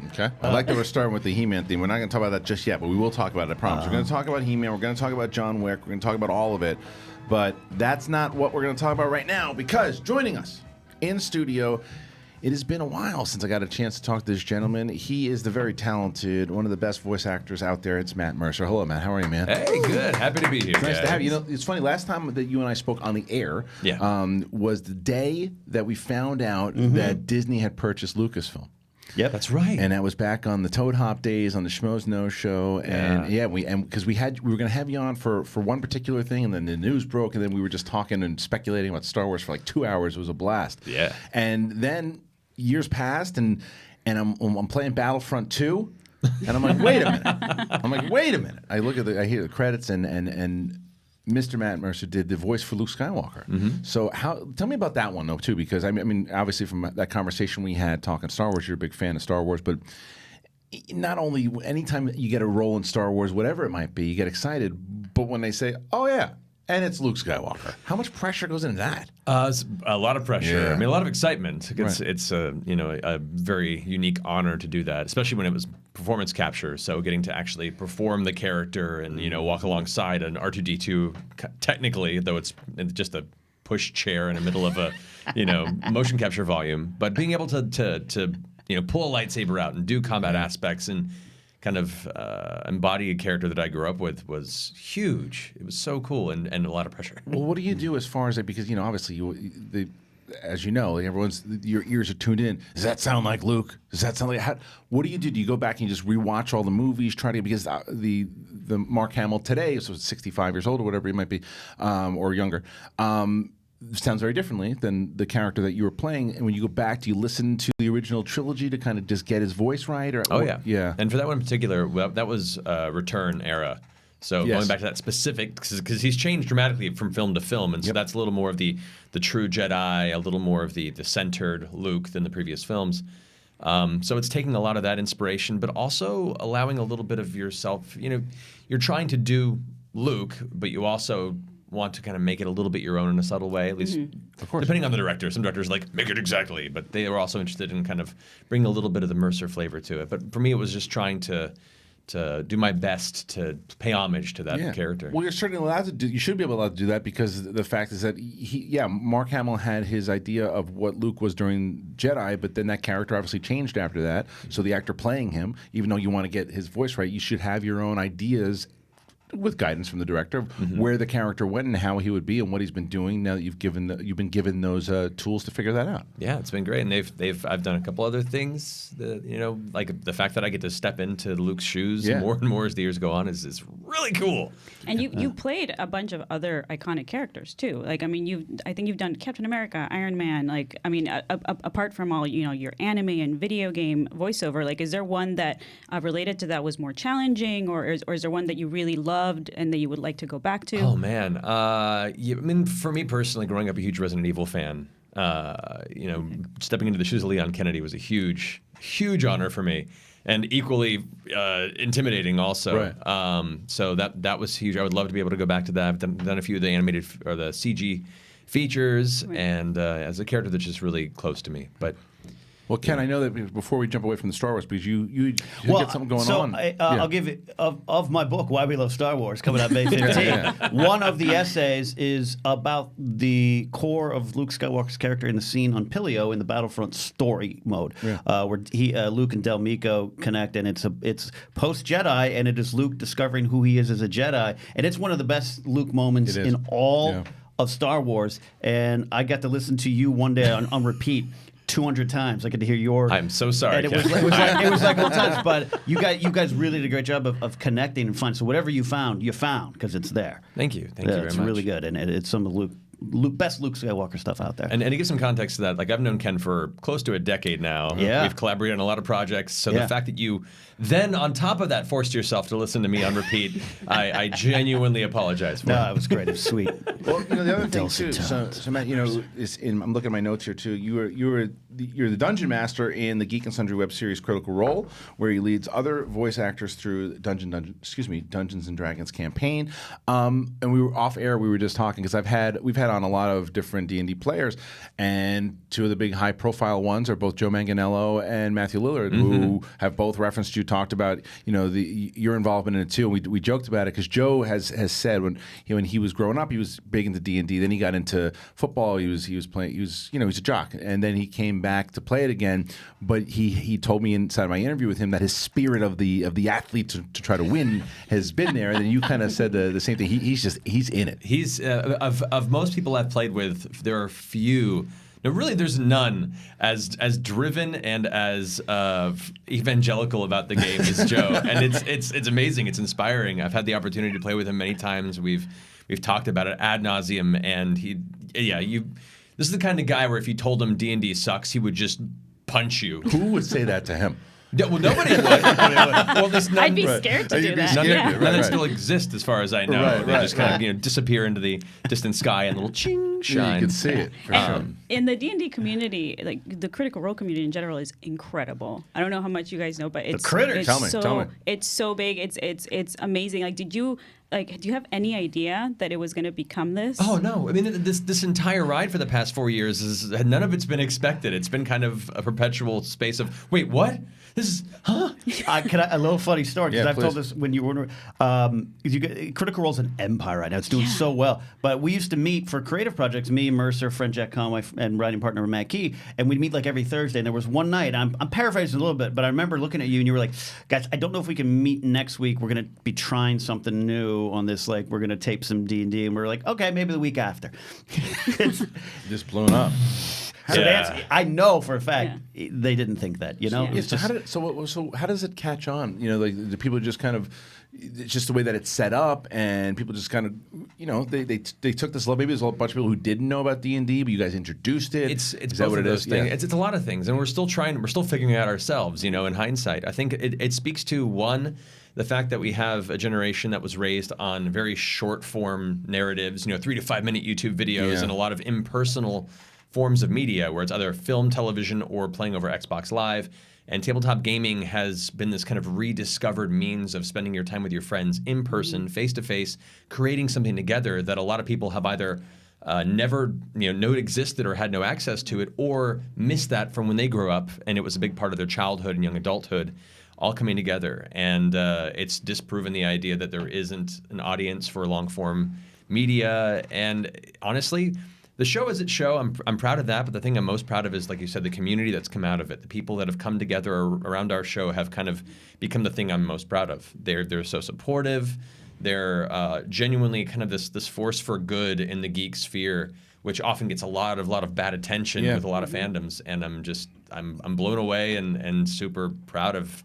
Okay. I like that we're starting with the He-Man theme. We're not going to talk about that just yet, but we will talk about it, I promise. We're going to talk about He-Man. We're going to talk about John Wick. We're going to talk about all of it. But that's not what we're going to talk about right now, because joining us in studio, it has been a while since I got a chance to talk to this gentleman. He is the very talented, one of the best voice actors out there. It's Matt Mercer. Hello, Matt. How are you, man? Hey, good. Happy to be here. It's nice to have you. You know, it's funny. Last time that you and I spoke on the air was the day that we found out that Disney had purchased Lucasfilm. Yep, that's right. And that was back on the Toad Hop days on the Schmoes No Show, and because we were going to have you on for one particular thing, and then the news broke, and then we were just talking and speculating about Star Wars for like 2 hours. It was a blast. Yeah. And then years passed, and I'm playing Battlefront 2, and I'm like, wait a minute. I hear the credits, and Mr. Matt Mercer did the voice for Luke Skywalker. So tell me about that one, though, too, because I mean, obviously from that conversation we had talking Star Wars, you're a big fan of Star Wars, but not only anytime you get a role in Star Wars, whatever it might be, you get excited, but when they say, oh, yeah, and it's Luke Skywalker, how much pressure goes into that? It's a lot of pressure. Yeah. I mean, a lot of excitement. It's Right. it's a very unique honor to do that, especially when it was performance capture. So getting to actually perform the character and walk alongside an R2D2, technically, though it's just a push chair in the middle of a motion capture volume, but being able to pull a lightsaber out and do combat aspects and kind of embody a character that I grew up with was huge. It was so cool and a lot of pressure. Well, what do you do as far as that? Because obviously as you know, your ears are tuned in. Does that sound like Luke? Does that sound like what do you do? Do you go back and you just rewatch all the movies, because the Mark Hamill today, so 65 years old or whatever he might be, or younger. sounds very differently than the character that you were playing. And when you go back, do you listen to the original trilogy to kind of just get his voice right? Yeah. And for that one in particular, well, that was Return era. So Yes. going back to that specific, because he's changed dramatically from film to film, and so that's a little more of the true Jedi, a little more of the centered Luke than the previous films. So it's taking a lot of that inspiration, but also allowing a little bit of yourself. You know, you're trying to do Luke, but you also want to kind of make it a little bit your own in a subtle way, at least Of course. depending on the director. Some directors like, make it exactly, but they were also interested in kind of bringing a little bit of the Mercer flavor to it. But for me, it was just trying to do my best to pay homage to that character. Well, you're certainly allowed to do. You should be able to do that because the fact is that Mark Hamill had his idea of what Luke was during Jedi, but then that character obviously changed after that. So the actor playing him, even though you want to get his voice right, you should have your own ideas with guidance from the director of where the character went and how he would be and what he's been doing. Now that you've been given those tools to figure that out. Yeah, it's been great, and I've done a couple other things that, you know, like the fact that I get to step into Luke's shoes more and more as the years go on is really cool. And you played a bunch of other iconic characters too. Like, I mean, I think you've done Captain America, Iron Man. Like, I mean, apart from all, you know, your anime and video game voiceover, like, is there one that related to that was more challenging, or is there one that you really loved and that you would like to go back to? Oh man, I mean, for me personally, growing up a huge Resident Evil fan, you know, stepping into the shoes of Leon Kennedy was a huge honor for me. And equally intimidating, also. Right. So that was huge. I would love to be able to go back to that. I've done a few of the animated or the CG features, and as a character that's just really close to me. But Well, Ken, I know that before we jump away from the Star Wars, because you got something going on. I'll give it of my book, Why We Love Star Wars, coming out May 15th. One of the essays is about the core of Luke Skywalker's character in the scene on Pilio in the Battlefront story mode, where Luke and Del Meeko connect, and it's post Jedi, and it is Luke discovering who he is as a Jedi, and it's one of the best Luke moments in all of Star Wars. And I got to listen to you one day on repeat 200 times. I get to hear your. I'm so sorry. And it was like all times. But you guys really did a great job of connecting and finding. So whatever you found because it's there. Thank you. Thank you very much. It's really good, and it's some of best Luke Skywalker stuff out there. And to give some context to that, like, I've known Ken for close to a decade now. Yeah. We've collaborated on a lot of projects. So the fact that you then, on top of that, forced yourself to listen to me on repeat, I genuinely apologize for. No, it was great. It was sweet. Well, you know, the other thing too. So Matt, you know, I'm looking at my notes here too. You're the dungeon master in the Geek and Sundry web series Critical Role, where he leads other voice actors through Dungeons and Dragons campaign. And we were off air. We were just talking because we've had on a lot of different D&D players, and two of the big high profile ones are both Joe Manganiello and Matthew Lillard, who have both referenced you. Talked about, you know, your involvement in it too. And we joked about it because Joe has said when he was growing up, he was big into D&D. Then he got into football. He was playing. He was a jock, and then he came back to play it again. But he told me inside my interview with him that his spirit of the athlete to try to win has been there. And then you kind of said the same thing. He's in it. He's of most people I've played with, there are few. No, really, there's none as driven and as evangelical about the game as Joe, and it's amazing. It's inspiring. I've had the opportunity to play with him many times. We've talked about it ad nauseum, and this is the kind of guy where if you told him D&D sucks, he would just punch you. Who would say that to him? Yeah, well, nobody would. Well, I'd be scared to do that. None that still exist, as far as I know. They just kind of disappear into the distant sky and little ching shine. Yeah, you can see it. For sure. In the D&D community, like the Critical Role community in general is incredible. I don't know how much you guys know, but it's Tell me. It's so big. It's amazing. Like, do you have any idea that it was going to become this? Oh no! I mean, this entire ride for the past 4 years none of it's been expected. It's been kind of a perpetual space of wait, what? This is a little funny story because I've please. told this when you were Critical Role's an empire right now. It's doing so well. But we used to meet for creative projects. Me, Mercer, friend Jack Conway, and writing partner Matt Key, and we'd meet like every Thursday. And there was one night. I'm paraphrasing a little bit, but I remember looking at you and you were like, "Guys, I don't know if we can meet next week. We're going to be trying something new on this. Like, we're going to tape some D&D." And we're like, "Okay, maybe the week after." Just blown up. So to answer, I know for a fact they didn't think that. You know, Yeah. it's just So how does it catch on? You know, like the people just kind of, it's just the way that it's set up, and people just kind of, you know, they took this. Maybe there's a bunch of people who didn't know about D&D, but you guys introduced it. It's is that both what of it those is? things. Yeah. It's a lot of things, and we're still figuring it out ourselves. You know, in hindsight, I think it speaks to one, the fact that we have a generation that was raised on very short form narratives. You know, 3 to 5 minute YouTube videos and a lot of impersonal forms of media, where it's either film, television, or playing over Xbox Live. And tabletop gaming has been this kind of rediscovered means of spending your time with your friends in person, face to face, creating something together that a lot of people have either never know it existed or had no access to it, or missed that from when they grew up, and it was a big part of their childhood and young adulthood, all coming together. And it's disproven the idea that there isn't an audience for long form media. And honestly, the show is its show. I'm proud of that, but the thing I'm most proud of is, like you said, the community that's come out of it. The people that have come together around our show have kind of become the thing I'm most proud of. They're so supportive. They're genuinely kind of this force for good in the geek sphere, which often gets a lot of bad attention with a lot of fandoms. And I'm blown away and super proud of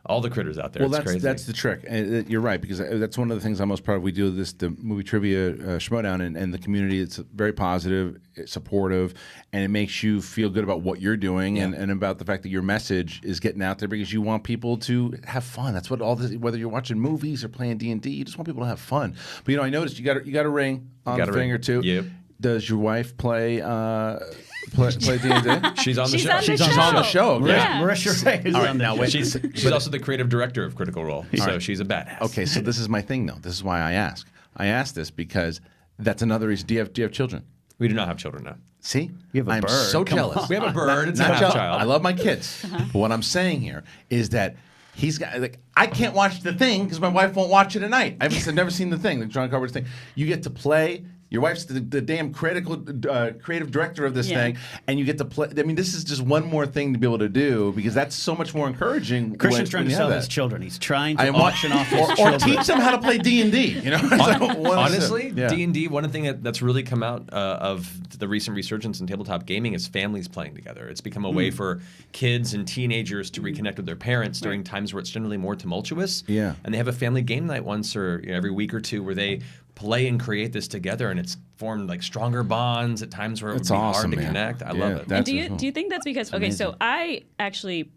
all the critters out there. Well, it's crazy. that's the trick. And you're right, because that's one of the things I'm most proud of. We do the movie trivia Schmodown, and the community. It's very positive, it's supportive, and it makes you feel good about what you're doing and about the fact that your message is getting out there, because you want people to have fun. That's what all this. Whether you're watching movies or playing D&D, you just want people to have fun. But I noticed you got a ring on the finger too. Yep. Does your wife play D&D? She's on the show. She's on the show. Yeah. Marisha Ray is on that. She's also the creative director of Critical Role, so she's a badass. Okay, so this is my thing, though. This is why I ask. I ask this because that's another reason. Do you have children? We do not have children now. See, You have a I'm bird. so Come jealous. on. We have a bird. It's Not not a jealous. child. I love my kids, but what I'm saying here is that he's got I can't watch the thing because my wife won't watch it at night. I've never seen the thing, the John Carpenter's thing. You get to play. Your wife's the damn creative director of this thing, and you get to play. I mean, this is just one more thing to be able to do, because that's so much more encouraging. Christian's trying when to you sell have his that. children. He's trying to auction off his or children. teach them how to play D&D. You know, Honestly, Yeah. D&D, one thing that's really come out of the recent resurgence in tabletop gaming is families playing together. It's become a way for kids and teenagers to reconnect with their parents during times where it's generally more tumultuous. Yeah. And they have a family game night once or every week or two where they play and create this together, and it's formed like stronger bonds at times where it would be awesome, hard to man. connect. I Yeah, love it. that's And do you think that's because so I actually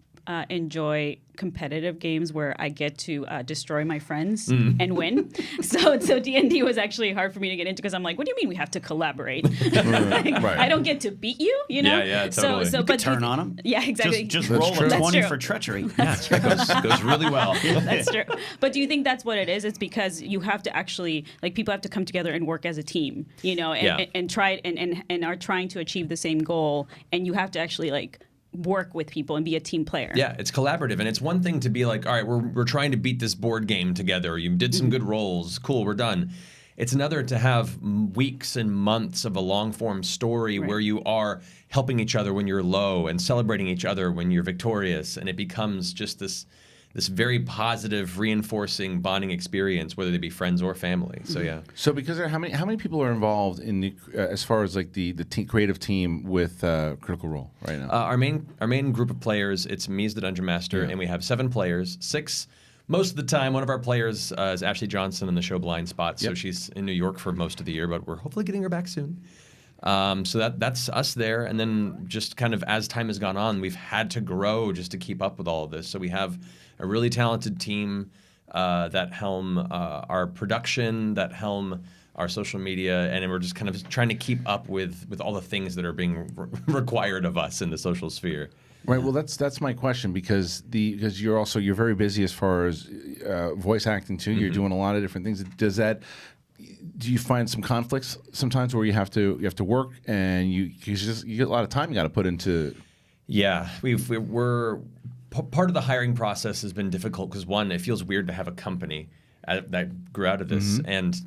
enjoy competitive games where I get to destroy my friends and win. So D&D was actually hard for me to get into, because I'm like, what do you mean we have to collaborate? Like, I don't get to beat you, you know? Yeah, totally. You could turn on them. Yeah, exactly. Just That's roll true. a That's 20 true. for treachery. Yeah, that goes really well. That's true. But do you think that's what it is? It's because you have to actually, like, people have to come together and work as a team, you know, and try and are trying to achieve the same goal, and you have to actually like work with people and be a team player. Yeah, it's collaborative, and it's one thing to be like, all right, we're trying to beat this board game together. You did some good rolls, cool, we're done. It's another to have weeks and months of a long form story where you are helping each other when you're low and celebrating each other when you're victorious, and it becomes just this very positive, reinforcing bonding experience, whether they be friends or family. So yeah. So because how many people are involved in the as far as like the creative team with Critical Role right now? Our main group of players, it's me as the Dungeon Master, and we have 7 players. 6 most of the time. One of our players is Ashley Johnson in the show Blind Spot, so she's in New York for most of the year, but we're hopefully getting her back soon. So that's us there, and then just kind of as time has gone on, we've had to grow just to keep up with all of this. So we have a really talented team that helm our production, that helm our social media, and we're just kind of trying to keep up with all the things that are being required of us in the social sphere. Right. Well, that's my question, because you're very busy as far as voice acting too. You're doing a lot of different things. Do you find some conflicts sometimes where you have to work and you get a lot of time you got to put into? Yeah, we're part of the hiring process has been difficult because, one, it feels weird to have a company that grew out of this,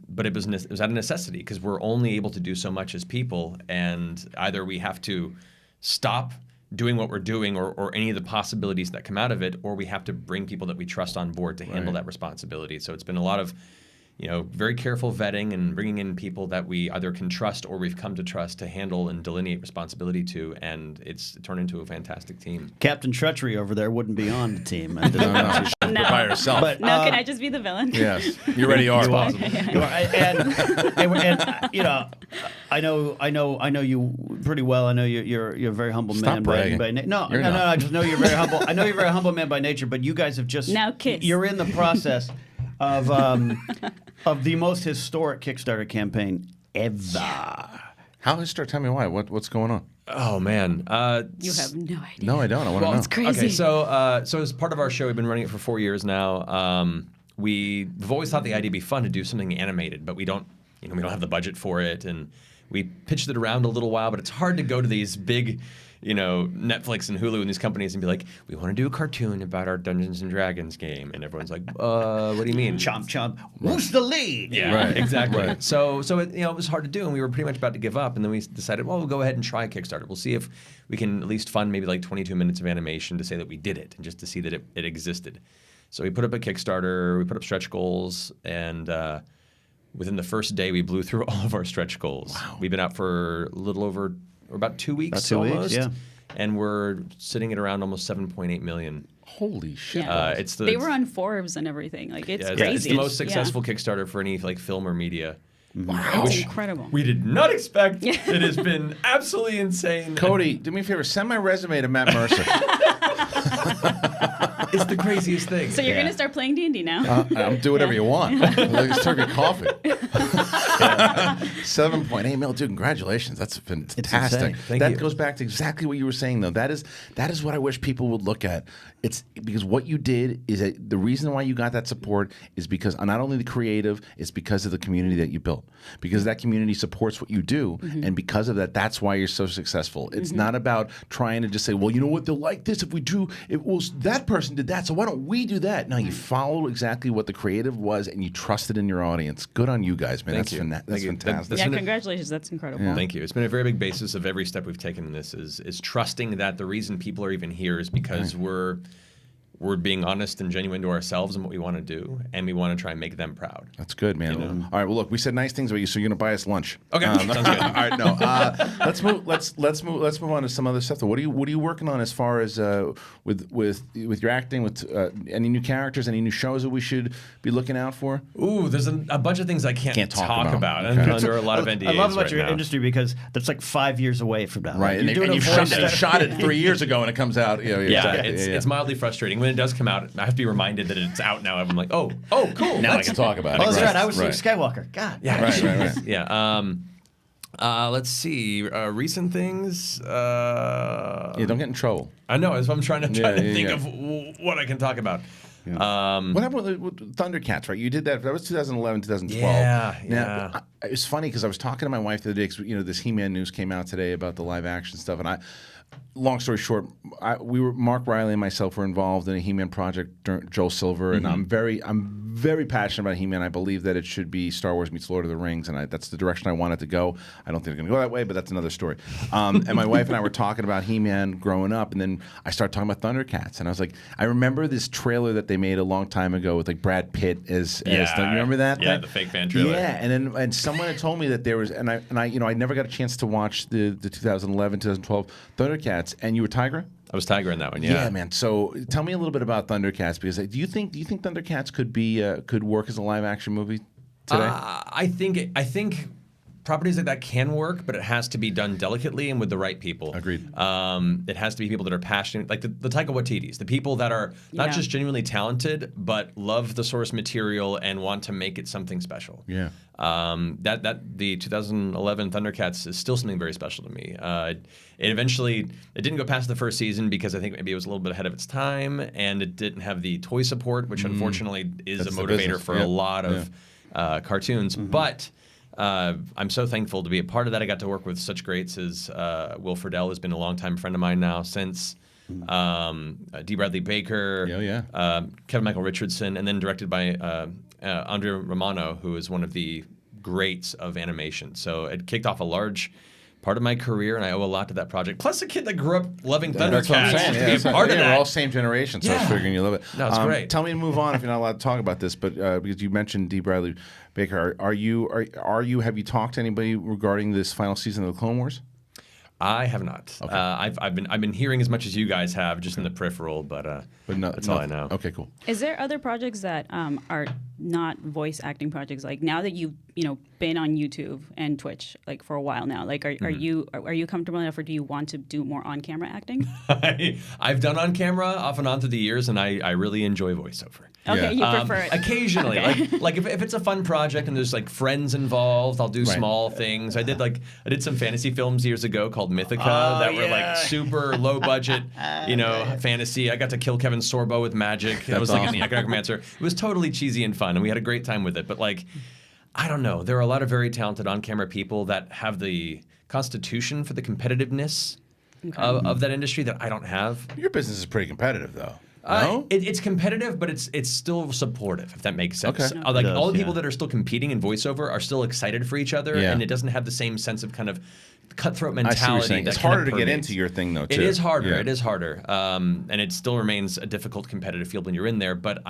but it was out of necessity because we're only able to do so much as people, and either we have to stop doing what we're doing or any of the possibilities that come out of it, or we have to bring people that we trust on board to handle that responsibility. So it's been a lot of very careful vetting and bringing in people that we either can trust or we've come to trust to handle and delineate responsibility to, and it's turned into a fantastic team. Captain Treachery over there wouldn't be on the team. No. By herself. But, No, can I just be the villain? Yes, you already are. You are. And I know you pretty well. I know you're a very humble Stop man bragging. by nature. No, You're not. I just know you're very humble. I know you're a very humble man by nature. But you guys have just Now kiss. You're in the process of the most historic Kickstarter campaign ever. How historic? Tell me why. What's going on? Oh man, You have no idea. No, I don't. I want to know. It's crazy. Okay, so as part of our show, we've been running it for 4 years now. We've always thought the idea would be fun to do something animated, but we don't have the budget for it, and we pitched it around a little while. But it's hard to go to these big, Netflix and Hulu and these companies and be like, we want to do a cartoon about our Dungeons and Dragons game, and everyone's like, what do you mean? Chomp chomp. Who's the lead? Yeah, Right. exactly. Right. So it was hard to do, and we were pretty much about to give up. And then we decided, well, we'll go ahead and try Kickstarter. We'll see if we can at least fund maybe like 22 minutes of animation to say that we did it, and just to see that it existed. So we put up a Kickstarter, we put up stretch goals, and within the first day, we blew through all of our stretch goals. Wow. We've been out for a little over, or about 2 weeks About 2 weeks, almost. yeah. And we're sitting at around almost 7.8 million. Holy shit! Yeah. They were on Forbes and everything. Like it's yeah, crazy. It's the most successful Kickstarter for any like film or media. Wow, it's incredible. We did not expect. It has been absolutely insane. Cody, do me a favor. Send my resume to Matt Mercer. It's the craziest thing. So you're gonna start playing D&D now? I'll do whatever you want. Let's turkey coffee. 7.8 mil, dude. Congratulations. That's fantastic. Thank that you. goes back to exactly what you were saying, though. That is what I wish people would look at. It's because what you did is the reason why you got that support is because not only the creative, it's because of the community that you built. Because that community supports what you do, and because of that, that's why you're so successful. It's not about trying to just say, well, you know what, they'll like this if we do. That person did that, so why don't we do that? No, you followed exactly what the creative was, and you trusted in your audience. Good on you guys, man. Thank That's you. that's Thank you. fantastic. Yeah, congratulations. That's incredible. Yeah. Thank you. It's been a very big basis of every step we've taken in this is trusting that the reason people are even here is because we're being honest and genuine to ourselves and what we want to do, and we want to try and make them proud. That's good, man. All right. Well, look, we said nice things about you, so you're gonna buy us lunch. Okay, sounds good. All right. No. Let's move. Let's move on to some other stuff. Though. What are you working on as far as with your acting? With any new characters? Any new shows that we should be looking out for? Ooh, there's a bunch of things I can't talk about. Okay. I'm under a lot of NDAs I love about right your now. industry because that's like 5 years away from now. Right. You're doing and a you voice shot it 3 years ago, and it comes out. Yeah, Exactly. it's mildly frustrating. When it does come out, I have to be reminded that it's out now. I'm like, oh, cool. Now I can talk about it. Oh, that's right. I Right. was Luke Skywalker. God. Yeah, Right. yeah. Let's see. Recent things. Yeah. Don't get in trouble. I know. That's what I'm trying to think yeah. of what I can talk about. What happened with Thundercats, right? You did that. That was 2011, 2012. Yeah, Now, it's funny because I was talking to my wife the other day because, this He-Man news came out today about the live action stuff. And long story short, Mark Reilly and myself were involved in a He-Man project during Joel Silver. And I'm very passionate about He-Man. I believe that it should be Star Wars meets Lord of the Rings. And that's the direction I want it to go. I don't think it's going to go that way, but that's another story. And my wife and I were talking about He-Man growing up. And then I started talking about Thundercats. And I was like, I remember this trailer that they made a long time ago with like Brad Pitt as you remember that? Yeah, the fake fan trailer. Yeah, and someone had told me that there was, and I I never got a chance to watch the 2011, 2012 Thundercats, and you were Tigra? I was Tiger in that one. Yeah, man. So tell me a little bit about Thundercats, because do you think Thundercats could work as a live action movie today? I think properties like that can work, but it has to be done delicately and with the right people. Agreed. It has to be people that are passionate, like the Taika Waititis, the people that are not just genuinely talented, but love the source material and want to make it something special. Yeah. That the 2011 Thundercats is still something very special to me. It didn't go past the first season because I think maybe it was a little bit ahead of its time, and it didn't have the toy support, which unfortunately is That's a the motivator business. for a lot of cartoons. But I'm so thankful to be a part of that. I got to work with such greats as Will Friedle has been a longtime friend of mine now since D. Bradley Baker, Kevin Michael Richardson, and then directed by Andrea Romano, who is one of the greats of animation. So it kicked off a large part of my career, and I owe a lot to that project. Plus, a kid that grew up loving Thundercats. That's what I'm saying. to Yeah, be a that's part yeah, of that. we're all same generation, so I was figuring you love it. No, it's great. Tell me to move on if you're not allowed to talk about this, but because you mentioned D. Bradley Baker, have you talked to anybody regarding this final season of the Clone Wars? I have not. Okay. I've been hearing as much as you guys have, just in the peripheral, but that's all I know. Okay, cool. Is there other projects that are not voice acting projects? Like now that you've been on YouTube and Twitch like for a while now, like are you comfortable enough, or do you want to do more on camera acting? I've done on camera off and on through the years, and I really enjoy voiceover. Okay, you prefer it. Occasionally, Okay. like if it's a fun project and there's like friends involved, I'll do small things. I did some fantasy films years ago called Mythica that were like super low budget, fantasy. I got to kill Kevin Sorbo with magic. I was like in the Necromancer. It was totally cheesy and fun, and we had a great time with it. But like, I don't know. There are a lot of very talented on-camera people that have the constitution for the competitiveness of that industry that I don't have. Your business is pretty competitive, though. No? It's competitive, but it's still supportive, if that makes sense. Okay. Like all the people that are still competing in voiceover are still excited for each other, and it doesn't have the same sense of kind of cutthroat mentality. I see what you're saying. It's harder to get into your thing, though, too. It is harder. Yeah. It is harder, and it still remains a difficult competitive field when you're in there. But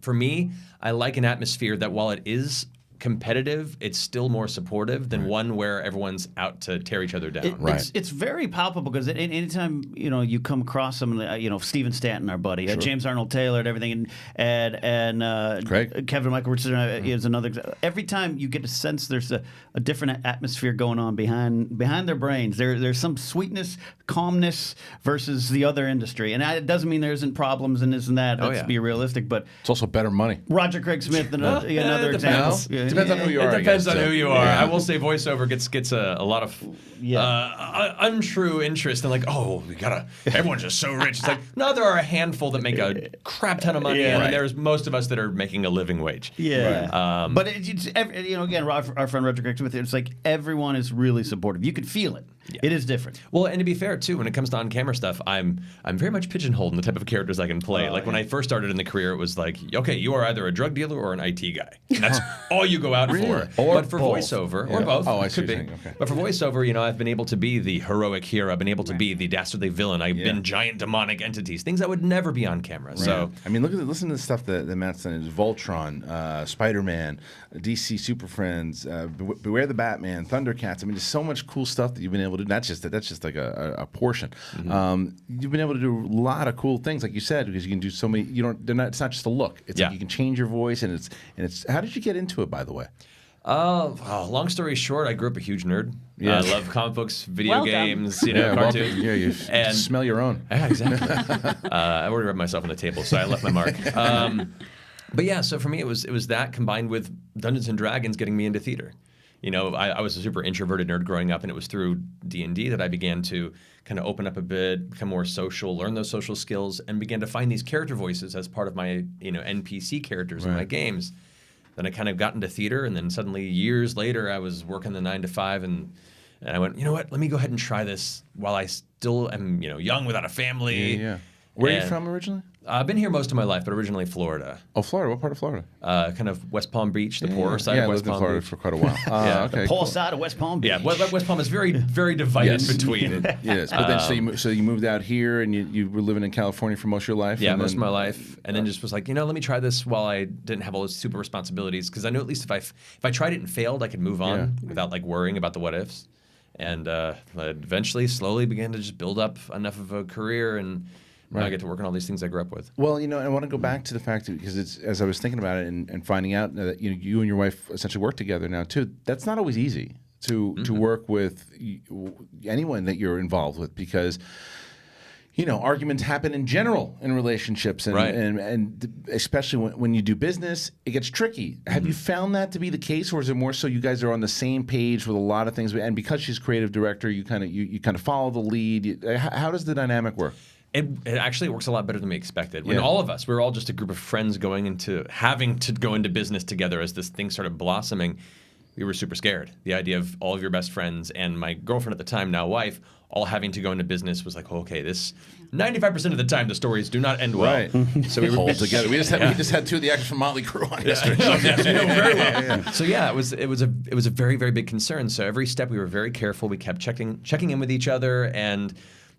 for me, I like an atmosphere that while it is competitive, it's still more supportive than one where everyone's out to tear each other down. It's very palpable because anytime you come across someone, Stephen Stanton, our buddy, James Arnold Taylor, and everything, and Craig. Kevin Michael Richardson is another. Every time you get a sense there's a different atmosphere going on behind their brains. There's some sweetness, calmness versus the other industry, and it doesn't mean there isn't problems and this and that. Let's be realistic, but it's also better money. Roger Craig Smith, another example. Depends on who you are. It depends on who you are. Yeah. I will say voiceover gets a lot of untrue interest and everyone's just so rich. It's like, no, there are a handful that make a crap ton of money, and there's most of us that are making a living wage. Yeah. But again, our friend Roger Craig Smith, it's like everyone is really supportive. You could feel it. Yeah. It is different. Well, and to be fair too, when it comes to on-camera stuff, I'm very much pigeonholed in the type of characters I can play. When I first started in the career, it was like, okay, you are either a drug dealer or an IT guy. And that's all you go out for. But for voiceover, or both, I see could be. okay. But for voiceover, I've been able to be the heroic hero. I've been able to be the dastardly villain. I've been giant demonic entities, things that would never be on camera. Right. So I mean, listen to the stuff that Matt's done. Is Voltron, Spider-Man, DC Super Friends, Beware the Batman, Thundercats. I mean, there's so much cool stuff that you've been able to do. That's just like a portion. Mm-hmm. You've been able to do a lot of cool things, like you said, because you can do so many. It's not just a look. It's like you can change your voice, and it's. How did you get into it, by the way? Long story short, I grew up a huge nerd. Yeah. I love comic books, video games, cartoons. Yeah, you and smell your own. Yeah, exactly. I already rubbed myself on the table, so I left my mark. But yeah, so for me, it was that combined with Dungeons and Dragons getting me into theater. I was a super introverted nerd growing up, and it was through D&D that I began to kind of open up a bit, become more social, learn those social skills, and began to find these character voices as part of my NPC characters in my games. Then I kind of got into theater, and then suddenly years later, I was working the 9 to 5, and I went, you know what? Let me go ahead and try this while I still am, young without a family. Yeah. Where are you from originally? I've been here most of my life, but originally Florida. Oh, Florida. What part of Florida? Kind of West Palm Beach, the poorer side of West Palm Florida Beach. for quite a while. Okay, the poor side of West Palm Beach. Yeah, West Palm is very, very divided between. Yes, but then so you moved out here, and you were living in California for most of your life. Yeah, most of my life, and then just was like, let me try this while I didn't have all those super responsibilities, because I knew at least if I tried it and failed, I could move on without worrying about the what ifs, and I eventually, slowly began to just build up enough of a career and. Now I get to work on all these things I grew up with. Well, I want to go back to the fact that, because it's, as I was thinking about it and finding out that you and your wife essentially work together now too. That's not always easy to work with anyone that you're involved with, because arguments happen in general in relationships, and especially when you do business, it gets tricky. Have you found that to be the case, or is it more so you guys are on the same page with a lot of things? And because she's creative director, you kind of follow the lead. How does the dynamic work? It actually works a lot better than we expected. When all of us, we were all just a group of friends having to go into business together as this thing started blossoming. we were super scared. The idea of all of your best friends and my girlfriend at the time, now wife, all having to go into business was like, okay, this 95% of the time the stories do not end well. Right. So we were hold together. We just had two of the actors from Motley Crue on yesterday. Yes, we know very well. So yeah, it was a very, very big concern. So every step we were very careful. We kept checking in with each other, and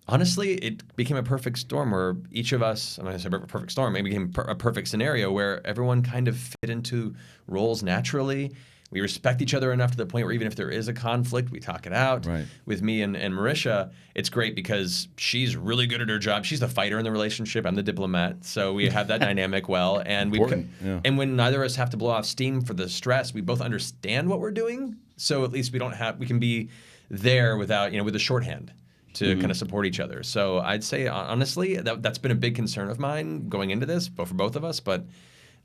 honestly, it became a perfect storm where each of us, I'm not going to say a perfect storm, it became a perfect scenario where everyone kind of fit into roles naturally. We respect each other enough to the point where even if there is a conflict, we talk it out. Right. With me and Marisha, it's great because she's really good at her job. She's the fighter in the relationship. I'm the diplomat. So we have that dynamic well. And and when neither of us have to blow off steam for the stress, we both understand what we're doing. So at least we can be there without, with a shorthand to kind of support each other. So I'd say, honestly, that's been a big concern of mine going into this, for both of us. But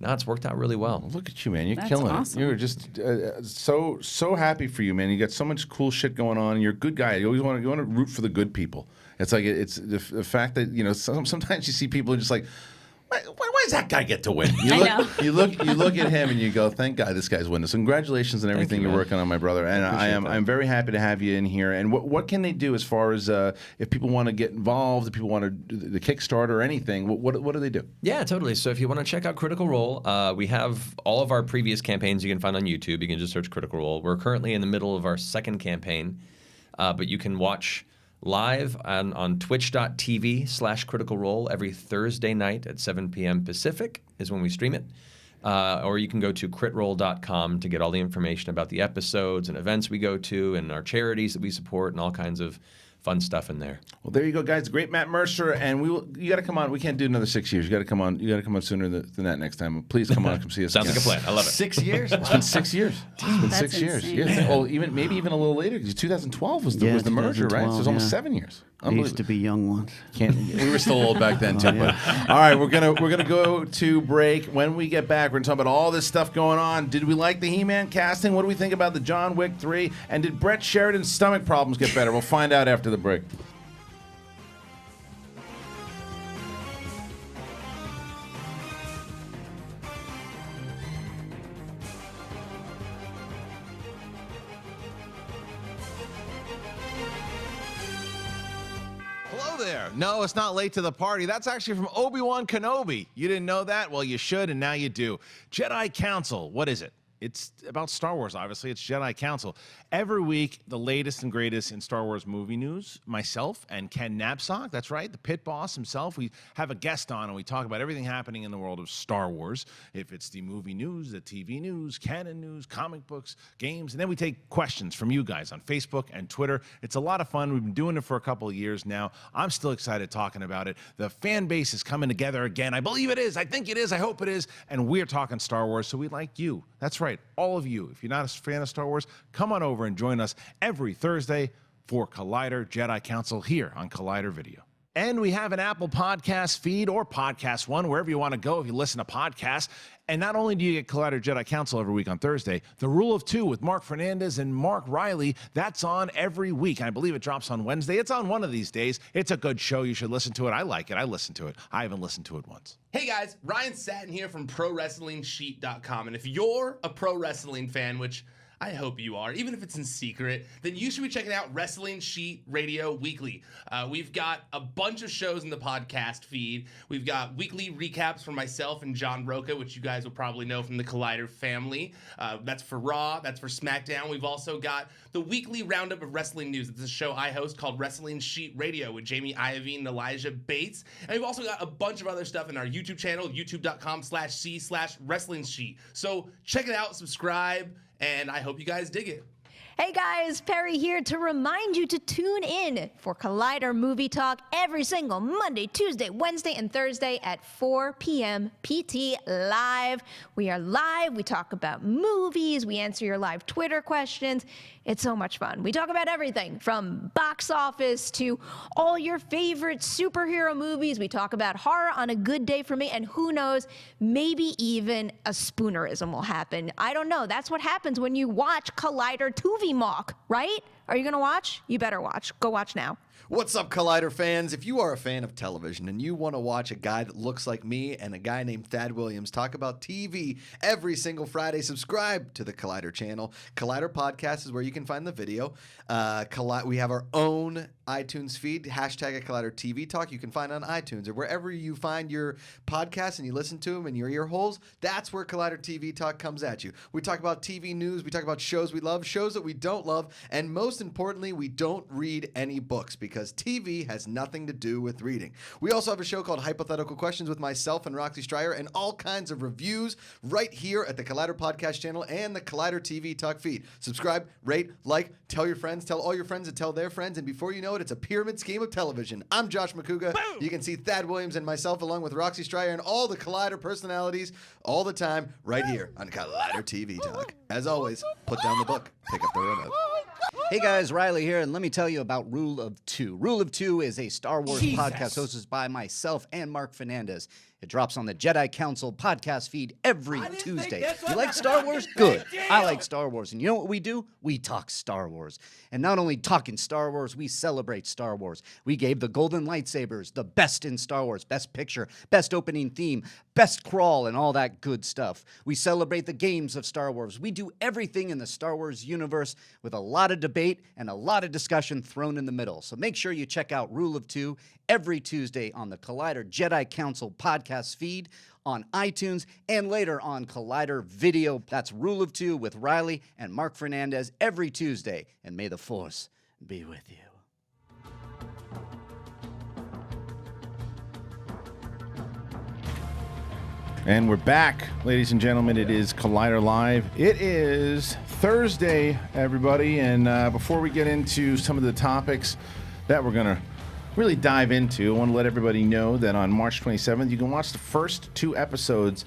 no, it's worked out really well. Look at you, man. You're That's killing awesome. it. You're just so happy for you, man. You got so much cool shit going on. You're a good guy. You always want to root for the good people. It's like it's the fact that sometimes you see people who are just like, why does that guy get to win? You look at him and you go, thank God this guy's winning. So congratulations on everything you're working on, my brother. And I'm very happy to have you in here. And what can they do as far as if people want to get involved, if people want to do the Kickstarter or anything, what do they do? Yeah, totally. So if you want to check out Critical Role, we have all of our previous campaigns you can find on YouTube. You can just search Critical Role. We're currently in the middle of our second campaign, but you can watch live on twitch.tv/Critical Role every Thursday night at 7 p.m. Pacific is when we stream it. Or you can go to critroll.com to get all the information about the episodes and events we go to and our charities that we support and all kinds of fun stuff in there. Well, there you go, guys. Great Matt Mercer, and you got to come on. We can't do another 6 years. You got to come on. You got to come on sooner than that next time. Please come on, come see us. Sounds again. like a plan. I love it. 6 years? It's been 6 years. It's been That's 6 years. insane. Yeah. Well, maybe even a little later because 2012 was the merger, right? So it's almost 7 years. They used to be young ones. We were still old back then too. But. All right, we're gonna go to break. When we get back, we're gonna talk about all this stuff going on. Did we like the He-Man casting? What do we think about the John Wick 3? And did Brett Sheridan's stomach problems get better? We'll find out after the break. Hello there. No, it's not late to the party. That's actually from Obi-Wan Kenobi. You didn't know that? Well, you should, and now you do. Jedi Council. What is it? It's about Star Wars, obviously. It's Jedi Council. Every week, the latest and greatest in Star Wars movie news. Myself and Ken Napzok, that's right, the pit boss himself. We have a guest on, and we talk about everything happening in the world of Star Wars. If it's the movie news, the TV news, canon news, comic books, games. And then we take questions from you guys on Facebook and Twitter. It's a lot of fun. We've been doing it for a couple of years now. I'm still excited talking about it. The fan base is coming together again. I believe it is. I think it is. I hope it is. And we're talking Star Wars, so we'd like you. That's right. All of you. If you're not a fan of Star Wars, come on over and join us every Thursday for Collider Jedi Council here on Collider Video. And we have an Apple Podcast feed or Podcast One, wherever you want to go if you listen to podcasts. And not only do you get Collider Jedi Council every week on Thursday, The Rule of Two with Mark Fernandez and Mark Reilly, that's on every week. I believe it drops on Wednesday. It's on one of these days. It's a good show. You should listen to it. I like it. I listen to it. I haven't listened to it once. Hey guys, Ryan Satin here from ProWrestlingSheet.com. And if you're a pro wrestling fan, which I hope you are, even if it's in secret, then you should be checking out Wrestling Sheet Radio Weekly. We've got a bunch of shows in the podcast feed. We've got weekly recaps from myself and John Roca, which you guys will probably know from the Collider family. That's for Raw, that's for SmackDown. We've also got the weekly roundup of wrestling news. It's a show I host called Wrestling Sheet Radio with Jamie Iovine and Elijah Bates. And we've also got a bunch of other stuff in our YouTube channel, youtube.com/c/wrestling sheet. So check it out, subscribe, and I hope you guys dig it. Hey guys, Perry here to remind you to tune in for Collider Movie Talk every single Monday, Tuesday, Wednesday, and Thursday at 4 p.m. PT live. We are live. We talk about movies. We answer your live Twitter questions. It's so much fun. We talk about everything from box office to all your favorite superhero movies. We talk about horror on a good day for me, and who knows, maybe even a spoonerism will happen. I don't know. That's what happens when you watch Collider TV Mock, right? Are you going to watch? You better watch. Go watch now. What's up, Collider fans? If you are a fan of television and you want to watch a guy that looks like me and a guy named Thad Williams talk about TV every single Friday, subscribe to the Collider channel. Collider Podcast is where you can find the video. We have our own iTunes feed, hashtag at Collider TV Talk. You can find on iTunes or wherever you find your podcasts and you listen to them in your ear holes. That's where Collider TV Talk comes at you. We talk about TV news. We talk about shows we love, shows that we don't love, and most importantly, we don't read any books because TV has nothing to do with reading. We also have a show called Hypothetical Questions with myself and Roxy Stryer and all kinds of reviews right here at the Collider Podcast channel and the Collider TV Talk feed. Subscribe, rate, like, tell your friends, tell all your friends and tell their friends, and before you know it, it's a pyramid scheme of television. I'm Josh Macuga. Boom! You can see Thad Williams and myself along with Roxy Stryer and all the Collider personalities all the time right here on Collider TV Talk. As always, put down the book, pick up the remote. Hey guys, Reilly here, and let me tell you about Rule of Two. Rule of Two is a Star Wars podcast hosted by myself and Mark Fernandez. It drops on the Jedi Council podcast feed every Tuesday. You like Star Wars? Good. I like Star Wars. And you know what we do? We talk Star Wars. And not only talking Star Wars, we celebrate Star Wars. We gave the Golden Lightsabers the best in Star Wars, best picture, best opening theme, best crawl, and all that good stuff. We celebrate the games of Star Wars. We do everything in the Star Wars universe with a lot of debate and a lot of discussion thrown in the middle. So make sure you check out Rule of Two every Tuesday on the Collider Jedi Council podcast feed, on iTunes, and later on Collider Video. That's Rule of Two with Reilly and Mark Fernandez every Tuesday. And may the Force be with you. And we're back, ladies and gentlemen. It is Collider Live. It is Thursday, everybody. And before we get into some of the topics that we're going to really dive into, I want to let everybody know that on March 27th, you can watch the first 2 episodes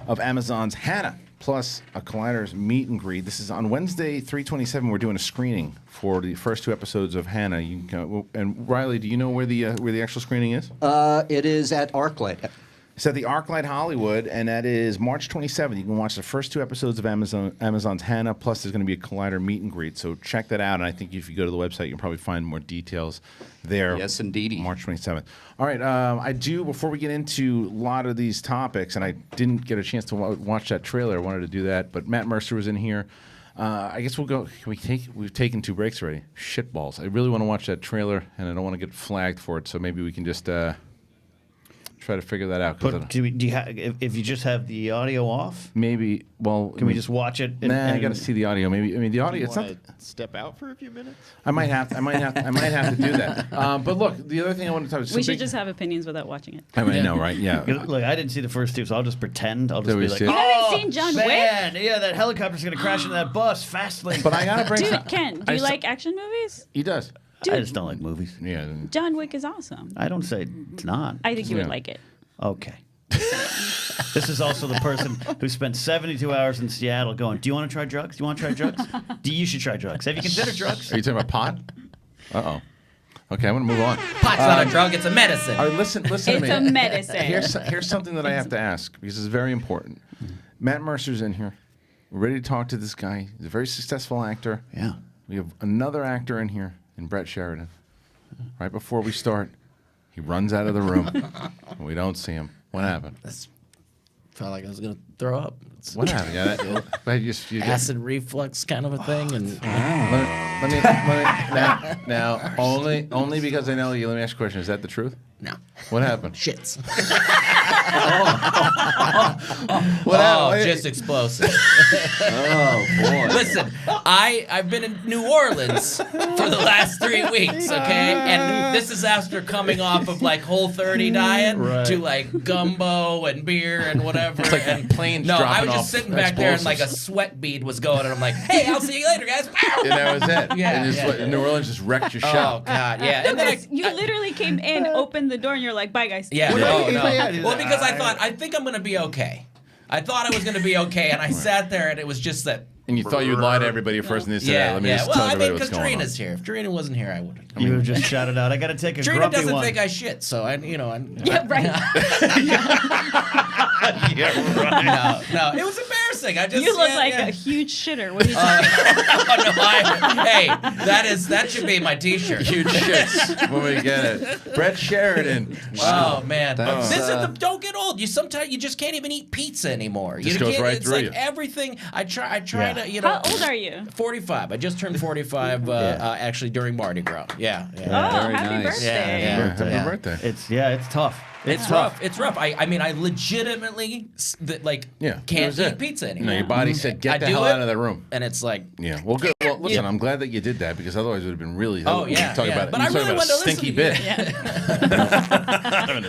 of Amazon's Hannah, plus a Collider's meet and greet. This is on Wednesday, 3/27. We're doing a screening for the first 2 episodes of Hannah. You can, and Reilly, do you know where the actual screening is? It is at ArcLight. It's at the ArcLight Hollywood, and that is March 27th. You can watch the first 2 episodes of Amazon's Hannah, plus there's going to be a Collider meet and greet. So check that out, and I think if you go to the website, you can probably find more details there. Yes, indeedy. March 27th. All right, I do, before we get into a lot of these topics, and I didn't get a chance to watch that trailer. I wanted to do that, but Matt Mercer was in here. I guess we'll go. We've taken 2 breaks already. Shitballs. I really want to watch that trailer, and I don't want to get flagged for it, so maybe we can just try to figure that out. But do you if you just have the audio off? Maybe. Well, can we just watch it? I got to see the audio. Maybe. I mean, the audio. It's not. Step out for a few minutes. I might have to do that. But look, the other thing I want to talk about. We should just have opinions without watching it. I mean, know, right? Yeah. Look, I didn't see the first 2, so I'll just pretend. I'll just be like, you haven't seen John man, Wick? Yeah, that helicopter's gonna crash into that bus. Fast lane. But I gotta bring. Dude, Ken, do you like action movies? He does. Dude. I just don't like movies. Yeah. John Wick is awesome. I don't say it's not. I think you would like it. Okay. This is also the person who spent 72 hours in Seattle going, do you want to try drugs? Do you want to try drugs? You should try drugs. Have you considered drugs? Are you talking about pot? Uh-oh. Okay, I'm going to move on. Pot's not a drug, it's a medicine. All right, listen to me. It's a medicine. Here's something that I have to ask, because it's very important. Matt Mercer's in here. We're ready to talk to this guy. He's a very successful actor. Yeah. We have another actor in here, in Brett Sheridan. Right before we start, he runs out of the room, and we don't see him. What happened? Felt like I was gonna throw up. What happened? You Acid reflux kind of a thing, and let me now only because I know you. Let me ask you a question. Is that the truth? No. What happened? Shits. What happened? Just explosive. Oh boy! Listen, I've been in New Orleans for the last 3 weeks, okay, and this is after coming off of like Whole30 diet to like gumbo and beer and whatever. It's like and planes no, dropping I was just off sitting back there and like a explosives. sweat bead was going, and I'm like, hey, I'll see you later, guys. And that was it. Yeah, And yeah. New Orleans just wrecked your Oh show. God, yeah. No, And then you literally came in, opened the door, and you're like, bye, guys. Yeah, What no, do you no. think? Well, because I think I'm gonna be okay. I thought I was gonna be okay, and I sat there, and it was just that. And you thought you'd lie to everybody first, and they said, Yeah, "Let me yeah. just Well, tell I mean, everybody what's because going on." Dorina's here. If Dorina wasn't here, I wouldn't. You would have just shouted out, I got to take a Dorina grumpy doesn't one. think I shit, so I. Yeah, right. Yeah, right. No, it was embarrassing. I just You look like a huge shitter. What are you talking hey, that should be my T-shirt. Huge shits when we get it. Brett Sheridan. Oh man, That's, this is don't get old. Sometimes you just can't even eat pizza anymore. Just You goes can't, right it's through like you. everything. I try to How old are you? 45. I just turned 45 actually during Mardi Gras. Yeah. Oh, happy birthday. Happy birthday. It's tough. It's rough. It's rough. I mean, I legitimately can't eat pizza anymore. No, your body said, get I the do hell it, out of the room. And it's like, yeah. Well, good. Well, listen, I'm glad that you did that because otherwise it would have been really. Oh, yeah, Talk yeah. about, But I really about a wanted to listen stinky to you. bit.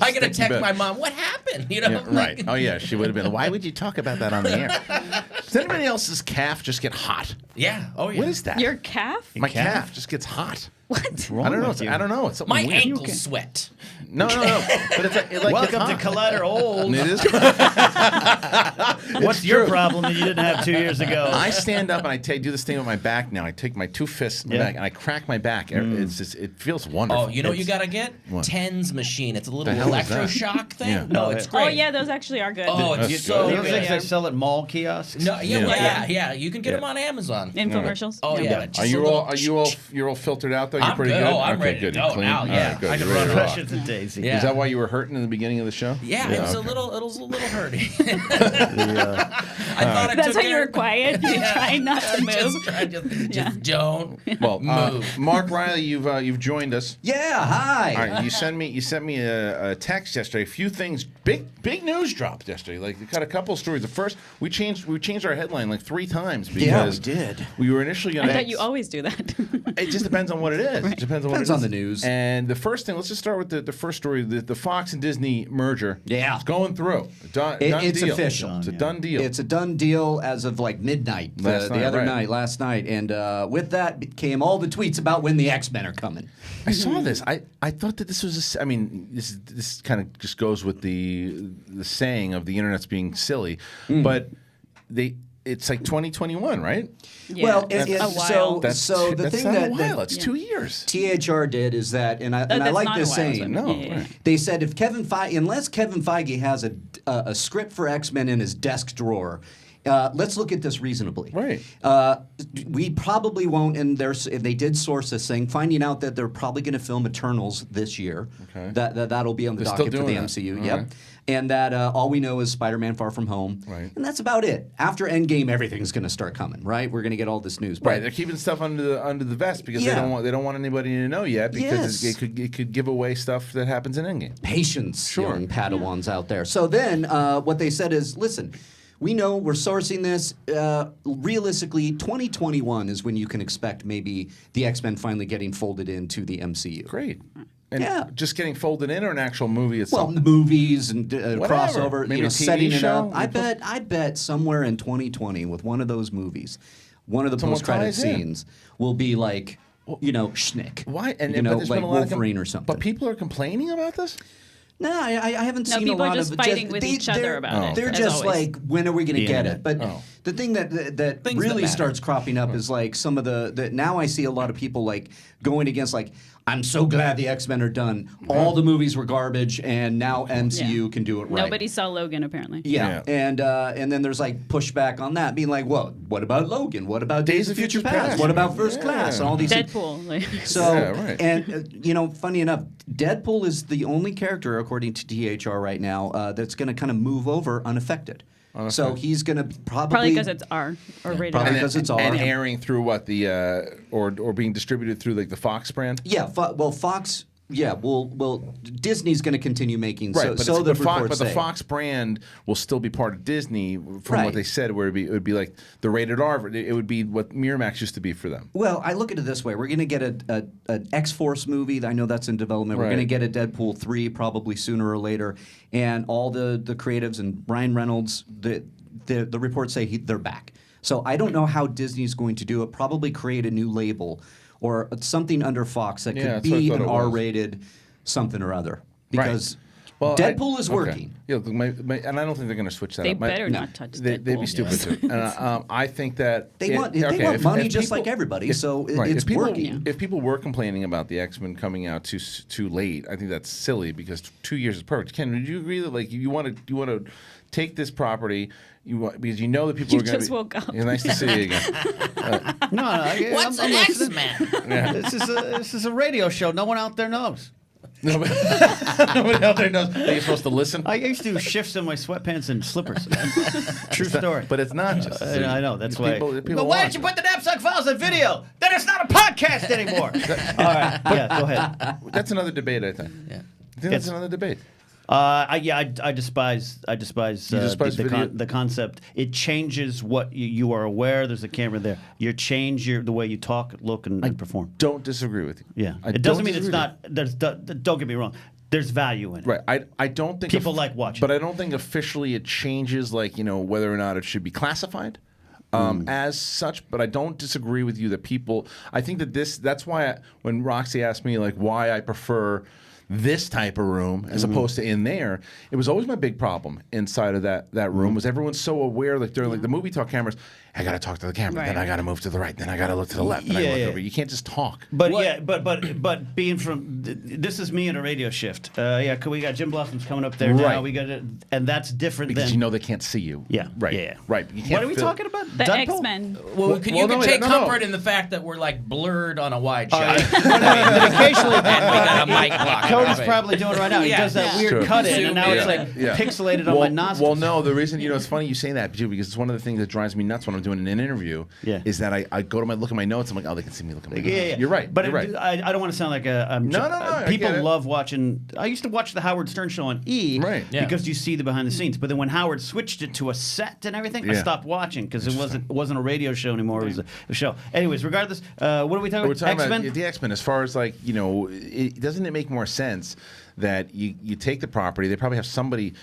I gotta text my mom. What happened? You know, right? Oh yeah, she would have been. Why would you talk about that on the air? Does anybody else's calf just get hot? Yeah. Oh yeah. What is that? Your calf? My calf just gets hot. What? I don't know. I don't know. It's something My weird. ankles sweat. No. But it's like, Welcome to Collider Old. It is. What's your problem that you didn't have 2 years ago? I stand up and I do this thing with my back now. I take my two fists in my back and I crack my back. It's just, it feels wonderful. Oh, you know what you gotta get? What? TENS machine. It's a little The hell is that? electroshock thing. Yeah. No, it's great. Oh yeah, those actually are good. Oh, it's That's so good. Those good. things they sell at mall kiosks. No, yeah. You can get them on Amazon. Infomercials. Oh yeah. Are you all filtered out though? You're I'm pretty good. good. Oh, I'm okay, ready to good. go You're clean. now, All yeah. right, good. I can You're ready run to it rock. Precious and Daisy. Yeah. Is that why you were hurting in the beginning of the show? Yeah, it was a little hurting. I thought I That's took why care you were of- quiet. You're trying not to move. Just don't Well, move. Mark Reilly, you've joined us. Yeah, hi. All right, you sent me a text yesterday. A few things, big news dropped yesterday. Like we got a couple of stories. The first, we changed our headline like 3 times because we did. We were initially going I to. thought you always do that. It just depends on what it is. It depends on what it Depends is. on the news. And the first thing, let's just start with the first story. The Fox and Disney merger. Yeah. It's going through. Done It's deal. official. It's a done deal. It's a done deal as of like midnight Last night. And with that came all the tweets about when the X-Men are coming. I saw this. I thought that this was I mean, this kind of just goes with the saying of the internet's being silly, but it's like 2021, right? Yeah, Well, it's a so while. the that's thing not that a while. It's 2 years. THR did is that, and I That's like not this a while, saying. but- No, yeah. right. They said if unless Kevin Feige has a script for X-Men in his desk drawer, let's look at this reasonably. Right. We probably won't, and they did source this thing, finding out that they're probably going to film Eternals this year. Okay. That'll be on the They're still docket for the doing that. MCU. All Yep. right. And that all we know is Spider-Man: Far From Home. Right. And that's about it. After Endgame, everything's going to start coming. Right. We're going to get all this news. But Right, they're keeping stuff under the vest because Yeah. they don't want anybody to know yet because Yes. it could give away stuff that happens in Endgame. Patience, Sure. young Padawans out there. So then, what they said is, listen, we know we're sourcing this. Realistically, 2021 is when you can expect maybe the X-Men finally getting folded into the MCU. Great. And Yeah. just getting folded in or an actual movie itself? Well, movies and Whatever. crossover, Maybe a TV setting it show? up. I bet somewhere in 2020 with one of those movies, one of the Someone post-credit ties in. scenes will be like, Schnick. Why? And you but know, there's like been a lot Wolverine of or something. But people are complaining about this. No, I haven't No, seen people a are lot just of fighting with each other about it, They're as just always. like, when are we going to The get internet. it? But Oh. the thing that Things that really matter. starts cropping up is like some of the now I see a lot of people like going against like, I'm so glad the X-Men are done. All the movies were garbage, and now MCU can do it right. Nobody saw Logan apparently. Yeah, and then there's like pushback on that, being like, well, what about Logan? What about Days of Future Past? What about First Class? And all these things. Deadpool. Like, So, Yeah, right. and funny enough, Deadpool is the only character, according to THR right now, that's going to kind of move over unaffected. So he's going to probably because it's R or rated Probably R. because it's R. And airing through what the or being distributed through like the Fox brand. Yeah, Fox. Yeah, well, Disney's going to continue making. Right, So the reports but the say. Fox brand will still be part of Disney, from Right. what they said. Where it would be like the rated R. It would be what Miramax used to be for them. Well, I look at it this way: we're going to get an X-Force movie. I know that's in development. We're Right. going to get a Deadpool 3 probably sooner or later, and all the creatives and Ryan Reynolds. The reports say they're back. So I don't know how Disney's going to do it. Probably create a new label or something under Fox that Yeah, could that's what I be thought an it was. R-rated something or other. Because Well, Deadpool is working. Yeah, and I don't think they're going to switch that They up. better not touch They'd be Deadpool. stupid to. And I think that They want money just like everybody, so it's working. If people were complaining about the X-Men coming out too late, I think that's silly because 2 years is perfect. Ken, would you agree that like you want to take this property? Because you know that people You are going to just woke up. Yeah, nice to see you again. What's an X-Men? Yeah. This is a radio show. No one out there knows. Nobody out there knows that you're supposed to listen. I used to do shifts in my sweatpants and slippers. True story. But it's not just. I know. That's why. People But why did you put the Napzok files on video? Then it's not a podcast anymore. All right. Yeah, go ahead. That's another debate, I think. Yeah. I think that's another debate. I despise video? the concept. It changes what you are aware. There's a camera there. You change the way you talk, look, and perform. Don't disagree with you. Yeah, I it don't doesn't mean it's disagree not. Don't get me wrong. There's value in it. Right. I don't think People like watching. but I don't think officially it changes like whether or not it should be classified. As such, but I don't disagree with you that people. I think that that's why when Roxy asked me like why I prefer this type of room as opposed to in there, it was always my big problem inside of that room was everyone's so aware like during like the movie talk cameras. I got to talk to the camera, then I got to move to the right, then I got to look to the left, then I look over. You can't just talk. But but being from this is me in a radio shift. We got Jim Blossom's coming up there now. We got it, and that's different because than they can't see you. Yeah, right, yeah. right. You can't What are we talking about? The X-Men. Well, you can take comfort in the fact that we're like blurred on a wide shot. Occasionally, and we got a mic block. Cody's probably doing it right now. He does that weird cut in, and now it's like pixelated on my nostrils. Well, no, the reason it's funny you say that too because it's one of the things that drives me nuts when I'm doing an interview. Is that I go to look at my notes. I'm like, oh, they can see me look at my notes. Yeah. You're right. But you're right. I don't want to sound like a. No. People love watching. I used to watch the Howard Stern show on E. Right. Yeah. Because you see the behind the scenes. But then when Howard switched it to a set and everything, I stopped watching because it wasn't a radio show anymore. It was a show. Anyways, regardless, what are we talking about? We're talking X-Men? about the X-Men. As far as like doesn't it make more sense that you take the property? They probably have somebody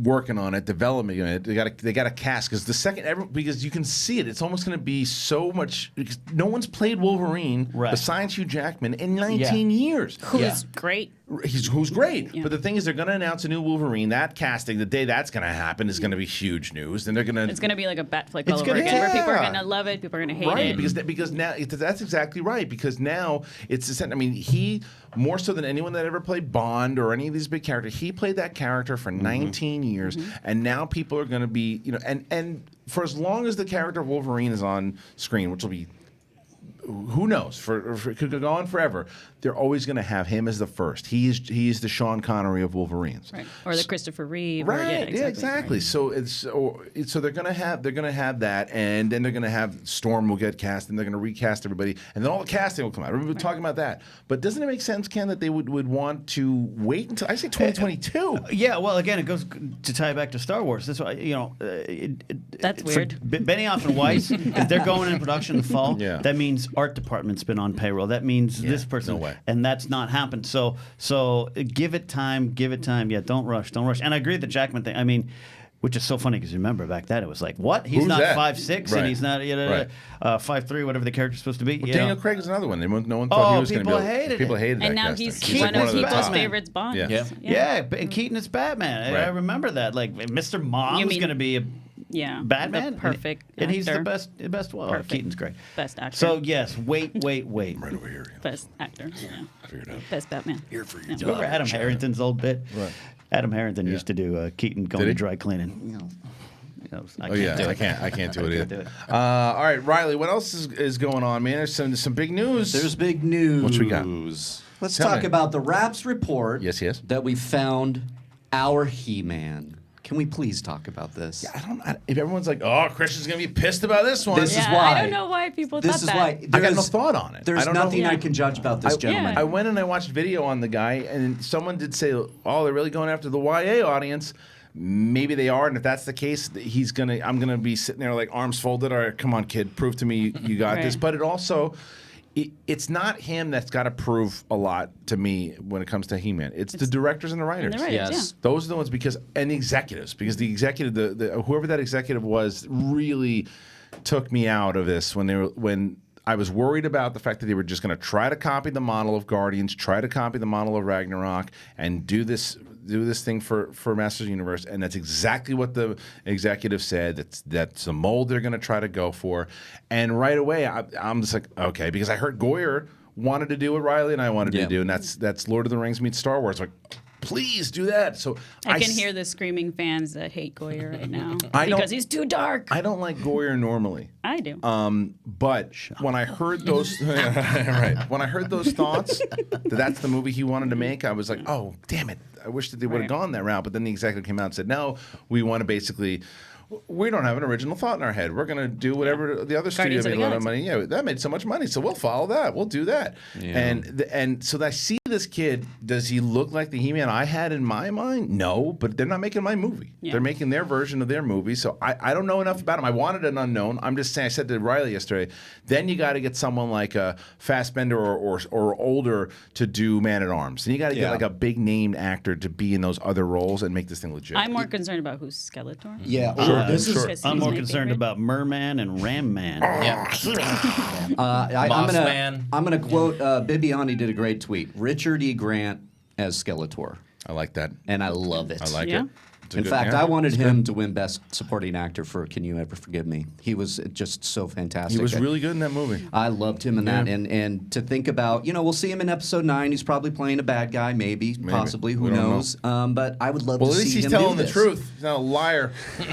working on it, developing it. They got to cast because you can see it. It's almost going to be so much. Because no one's played Wolverine besides Hugh Jackman in 19 years. Who's great. Who's great. But the thing is, they're going to announce a new Wolverine. That casting, the day that's going to happen, is going to be huge news. Then they're going to. It's going to be like a bat flick all over again, where people are going to love it, people are going to hate it. Because now that's exactly right. Because now it's. I mean, he more so than anyone that ever played Bond or any of these big characters, he played that character for 19 years, and now people are going to be and for as long as the character of Wolverine is on screen, which will be. Who knows? It could go on forever. They're always going to have him as the first. He is the Sean Connery of Wolverines, right? Or the Christopher Reeve. Right? Yeah, exactly. Right. So they're going to have that, and then they're going to have Storm will get cast, and they're going to recast everybody, and then all the casting will come out. We've been talking about that. But doesn't it make sense, Ken, that they would want to wait until I say 2022? Yeah. Well, again, it goes to tie back to Star Wars. That's why that's weird. Benioff and Weiss, if they're going in production in the fall, that means art department's been on payroll. That means this person, no way. And that's not happened. So give it time. Yeah, don't rush. And I agree with the Jackman thing. I mean, which is so funny because remember back then it was like, what? He's not 5'6", and he's not 5'3", whatever the character's supposed to be. Well, Daniel Craig is another one. No one thought he was going to be. People hated that. And now casting. he's one of people's favorites, Bond. Yeah, and Keaton is Batman. I remember that. Like Mr. Mom is going to be a. Batman, the perfect, and he's the best. Perfect. Keaton's great, best actor. So yes, wait. Right over here. Best actor. I figured it out. Best Batman. Here for you. Remember Adam Harrington's old bit? Right. Adam Harrington used to do Keaton going to dry cleaning. I can't do it either. All right, Reilly, what else is going on, man? There's some big news. There's big news. What we got? Let's talk about the Raps report. Yes. That we found our He-Man. Can we please talk about this? Yeah, if everyone's like, "Oh, Christian's gonna be pissed about this one," this is why. I don't know why people thought that. This is why. I got no thought on it. There's nothing I can judge about this gentleman. I went and I watched video on the guy, and someone did say, "Oh, they're really going after the YA audience." Maybe they are, and if that's the case, I'm gonna be sitting there like arms folded. All right, come on, kid, prove to me you got this. But it also. It's not him that's got to prove a lot to me when it comes to He-Man. It's the directors and the writers. Yes. Those are the ones and the executives, because the executive, whoever that executive was, really took me out of this when I was worried about the fact that they were just going to try to copy the model of Guardians, try to copy the model of Ragnarok, and do this thing for Masters of the Universe, and that's exactly what the executive said. That's the mold they're going to try to go for. And right away, I'm just like, okay, because I heard Goyer wanted to do what Reilly and I wanted to do, and that's Lord of the Rings meets Star Wars. Like, please do that. So I can hear the screaming fans that hate Goyer right now I don't- because he's too dark. I don't like Goyer normally. I do. But when I heard those, right, when I heard those thoughts that's the movie he wanted to make, I was like, oh, damn it! I wish that they would have gone that route. But then the executive came out and said, no, we want to basically. We don't have an original thought in our head. We're going to do whatever the other studio Guardians of made the a lot of Galaxy. money. Yeah, that made so much money, so we'll follow that. We'll do that. Yeah. And so I see this kid. Does he look like the He-Man I had in my mind? No, but they're not making my movie. Yeah. They're making their version of their movie. So I don't know enough about him. I wanted an unknown. I'm just saying. I said to Reilly yesterday. Then you got to get someone like a Fassbender or older to do Man at Arms. And you got to get like a big named actor to be in those other roles and make this thing legit. I'm more concerned about who's Skeletor. Yeah, I'm more my concerned favorite. about Merman and Ram Man. I'm gonna quote Bibiani did a great tweet. Richard E. Grant as Skeletor. I like that, and I love it. I like it. It's a In good- fact, yeah, I wanted it's him good. to win Best Supporting Actor for Can You Ever Forgive Me? He was just so fantastic. He was really good in that movie. I loved him in that, Yeah. and to think about, we'll see him in episode 9. He's probably playing a bad guy, maybe. Possibly, who We don't knows? But I would love Well, to at see least he's him telling do the this. truth. He's not a liar.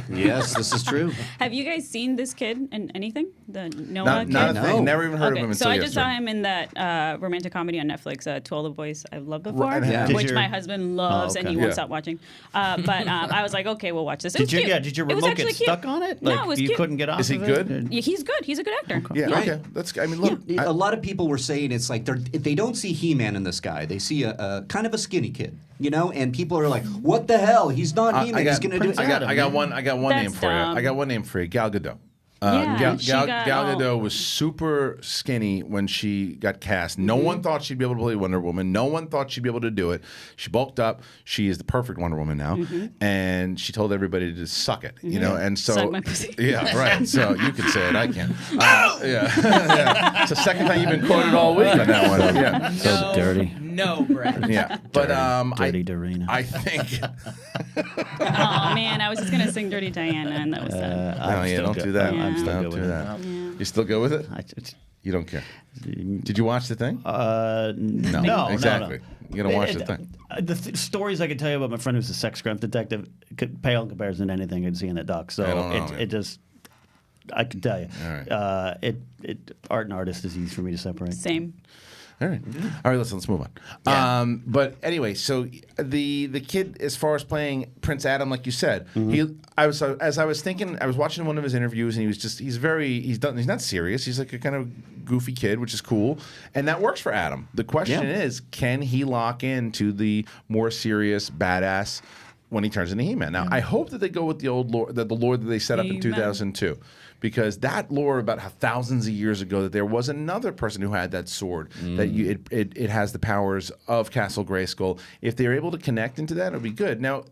Yes, this is true. Have you guys seen this kid in anything? The Noah Not kid? a thing. Never even heard of him So until I just saw yesterday. him in that romantic comedy on Netflix, To All the Boys I've Loved Before, Right, yeah. which Did my your- husband loves and he okay. won't Yeah. stop watching. But I was like, okay, we'll watch this. It was cute. Did your It was remote actually get cute. stuck on it? No, Like it was you cute. couldn't get off Is he of good? it? Yeah, he's good. He's a good actor. Yeah. Right. Okay. That's. I mean, look. A lot of people were saying it's like they don't see He-Man in this guy. They see a kind of a skinny kid, and people are like, "What the hell? He's not He-Man. He's going to do." I got one That's name for you. dumb. I got one name for you. Gal Gadot. Yeah, Gal, she Gal, got Gal all- Gadot was super skinny when she got cast. No one thought she'd be able to play Wonder Woman. No one thought she'd be able to do it. She bulked up. She is the perfect Wonder Woman now, and she told everybody to just suck it. And so Suck my pussy. yeah, right. So you can say it. I can't. Yeah. Yeah. It's the second time you've been quoted all week on that one. Yeah. So dirty. No, Brett. Yeah. But Dirty Dorina. I think. Oh man, I was just gonna sing Dirty Diana, and that was sad. No, yeah, don't do that. I'm still Don't good do with that. it. You still go with it? It's- You don't care. Did you watch the thing? no, exactly. No. You gotta watch the thing. The stories I could tell you about my friend who's a sex crime detective could pale in comparison to anything I'd see in that doc. So I don't know, it just, I can tell you, All right. art and artist is easy for me to separate. Same. All right. All right, let's move on. But anyway, so the kid, as far as playing Prince Adam, like you said, I was thinking, I was watching one of his interviews, and he's not serious. He's like a kind of goofy kid, which is cool, and that works for Adam. The question is, can he lock into the more serious badass when he turns into He-Man? Now, I hope that they go with the old lore, the lore that they set up in He-Man. 2002. Because that lore about how thousands of years ago that there was another person who had that sword that it has the powers of Castle Grayskull. If they're able to connect into that, it'll be good. Now,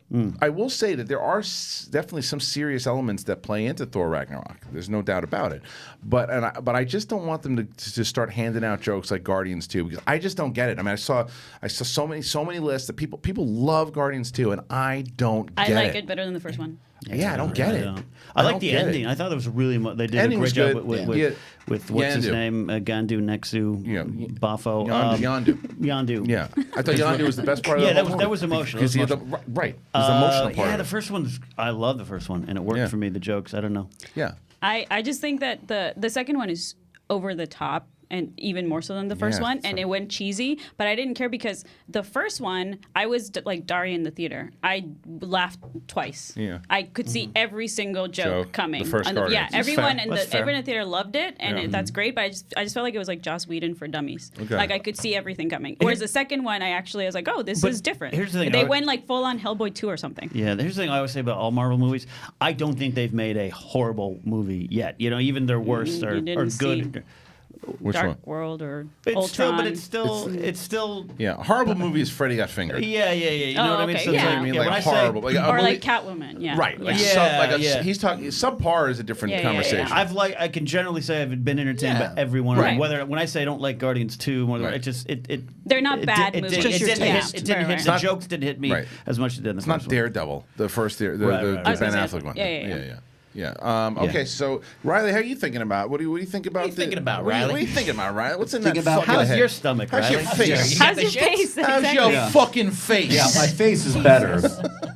I will say that there are definitely some serious elements that play into Thor Ragnarok. There's no doubt about it. But I just don't want them to start handing out jokes like Guardians 2 because I just don't get it. I mean, I saw so many lists that people love Guardians 2 and I don't get I like it better than the first one. Yeah, I don't get it. I like don't the get ending. it. I thought it was really. They did Ending a was great job good. with what's his Yandu. name, Gandu, Nexu, Bafo, Yondu. Yandu. Yeah, I thought Yondu was the best part of the Yeah, whole that was movie. emotional. Because he had the right, it was the emotional part. Yeah, of the it. first one's. I love the first one, and it worked for me. The jokes. I don't know. Yeah. I just think that the second one is over the top and even more so than the first Yeah, one, and it went cheesy. But I didn't care because the first one, I was like Daria in the theater. I laughed twice. Yeah. I could see every single joke coming. The first yeah, Guardians. That's everyone fair. in That's fair. everyone in the theater loved it, and Yeah. that's great. But I just felt like it was like Joss Whedon for dummies. Okay. Like I could see everything coming. Whereas the second one, I was like, oh, this But is different. here's the thing, they I- went like full on Hellboy 2 or something. Yeah, here's the thing I always say about all Marvel movies. I don't think they've made a horrible movie yet. Even their worst You are didn't good. Which Dark one? World or It's Ultron. still, but it's still. Yeah, horrible movie is Freddy Got Fingered. Yeah. You know what I mean? okay, So it's yeah. I mean, when I like say- horrible. Like a or movie, like Catwoman. Yeah. Right. Like Yeah. he's talking. Subpar is a different Yeah, conversation. I can generally say I've been entertained Yeah. by every one of Right. them. Whether when I say I don't like Guardians 2, They're not bad it, movies. It, Just your didn't hit, taste. it didn't Right, hit. right. The Not- jokes didn't hit me Right. as much as it did in the It's not first one. Daredevil, the first the Right. Ben I was gonna say- Affleck one. yeah. Okay, so Riley, how are you thinking about? What do you think about? What are you thinking about, what are you- Riley? What are you thinking about, Riley? What's in Think that about- fucking How's head? your stomach, How's your Riley? face? How's your face? How's your fucking face? Yeah, my face is better,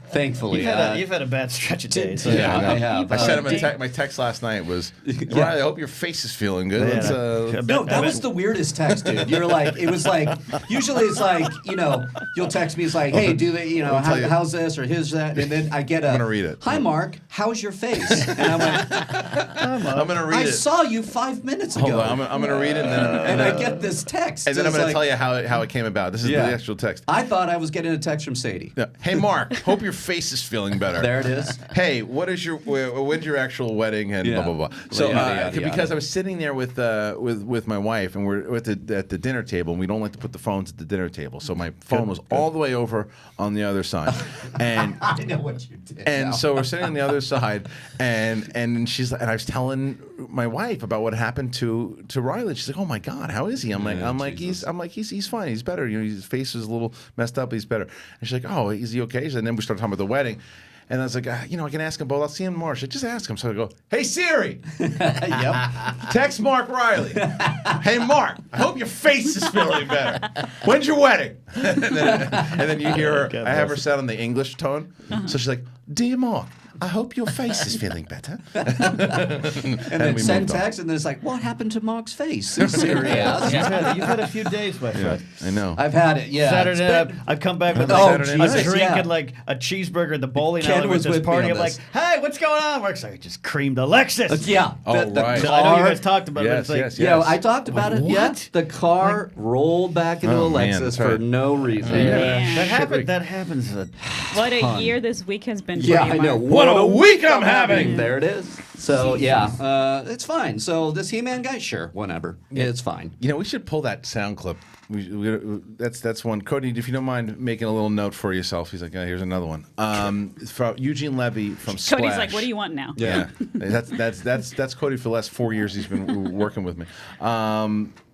thankfully. You've had a bad stretch of days. Yeah, I I have. I sent him my text last night was, Riley, I hope your face is feeling good. Yeah. Let's, No, that was the weirdest text, dude. You're like, it was like, usually it's like, you'll text me, it's like, hey, do they, I'll tell you. how's this or his that? And then I get I'm gonna read it. Hi, Mark, how's your face? And I went, I'm gonna read I it. saw you 5 minutes ago. Hold on, I'm gonna read it, and I get this text. and then I'm It's gonna like, tell you how it came about. This is Yeah. the actual text. I thought I was getting a text from Sadie. Yeah. Hey, Mark, hope your face is feeling better. There it is. Hey, when's your actual wedding and Yeah. blah blah blah. So Yada, yada, because yada. I was sitting there with my wife and we're at the dinner table and we don't like to put the phones at the dinner table. So my phone was all the way over on the other side, and I know what you did. and now. so we're sitting on the other side, and she's like, and I was telling my wife about what happened to Riley. She's like, "Oh my God, how is he?" I'm like, he's fine. He's better. His face is a little messed up. He's better. And she's like, "Oh, is he okay?" And then we started talking about the wedding. And I was like, I can ask him both. I'll see him tomorrow. She'd just ask him. So I go, hey, Siri, Yep. text Mark Riley. Hey, Mark, I hope your face is feeling better. When's your wedding? and then you hear her, I have her set on the English tone. So she's like, dear Mark, I hope your face is feeling better. And then we send moved on. text, and then it's like, what happened to Mark's face? Serious. You've had a few days, my friend. I know. I've had it, yeah. Saturday It's night, been- I've come back with Oh, like a Jesus, drink yeah. and like a cheeseburger at the bowling Ken alley was with this with me party. on I'm like, this. hey, what's going on? Mark's like, I just creamed Alexis. Yeah. Oh, the right. So I know you car- guys talked about it. But it's like, Yes. Yeah, I talked about it. What? Yeah, the car rolled back into Oh, man, Alexis that's right. for no reason. Man. That happens. What a year this week has been. Yeah, for I you, know. Mark. What a week I'm having. There it is. So yeah, it's fine. So this He-Man guy, sure, whatever. It's fine. We should pull that sound clip. That's one. Cody, if you don't mind making a little note for yourself. He's like, here's another one. From Eugene Levy from Splash. Cody's like, what do you want now? Yeah, that's Cody for the last 4 years. He's been working with me.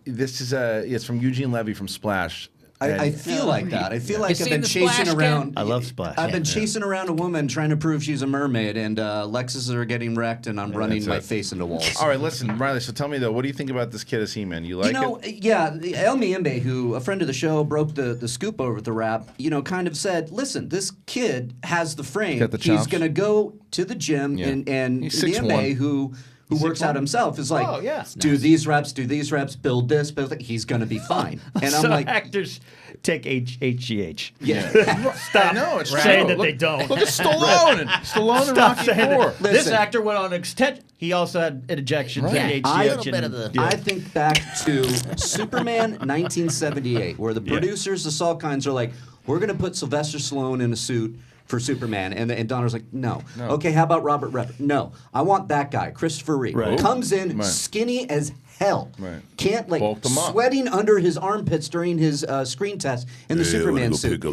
This is it's from Eugene Levy from Splash. I feel like that. I feel like You I've seen been the chasing Splash, around. I love Splash. I've been chasing around a woman trying to prove she's a mermaid, and Lexuses are getting wrecked, and I'm running that's my it. face into walls. All right, listen, Riley. So tell me though, what do you think about this kid as He-Man? You like it? Yeah, El Miembe, who a friend of the show broke the scoop over the rap, kind of said, listen, this kid has the frame. Got the He's chops. going to go to the gym, Yeah. and He's 6'1". Miembe, who works out himself, is like, Oh, yeah. do these reps, build this, build that. He's going to be fine. And I'm so like, actors take HGH. yeah. Stop. I know it's saying true. that they don't. Look at Stallone. Stallone and Stop Rocky saying IV. that. This Listen. actor went on extension. He also had an ejection. Right. HGH. I think back to Superman 1978, where the producers, the Salkinds, are like, we're going to put Sylvester Stallone in a suit for Superman. And Donner's like, no. Okay, how about Robert Redford? No. I want that guy, Christopher Reeve. Right. Comes in Right. skinny as hell. Right. Can't, Bulked him up. sweating under his armpits during his screen test in the Superman suit.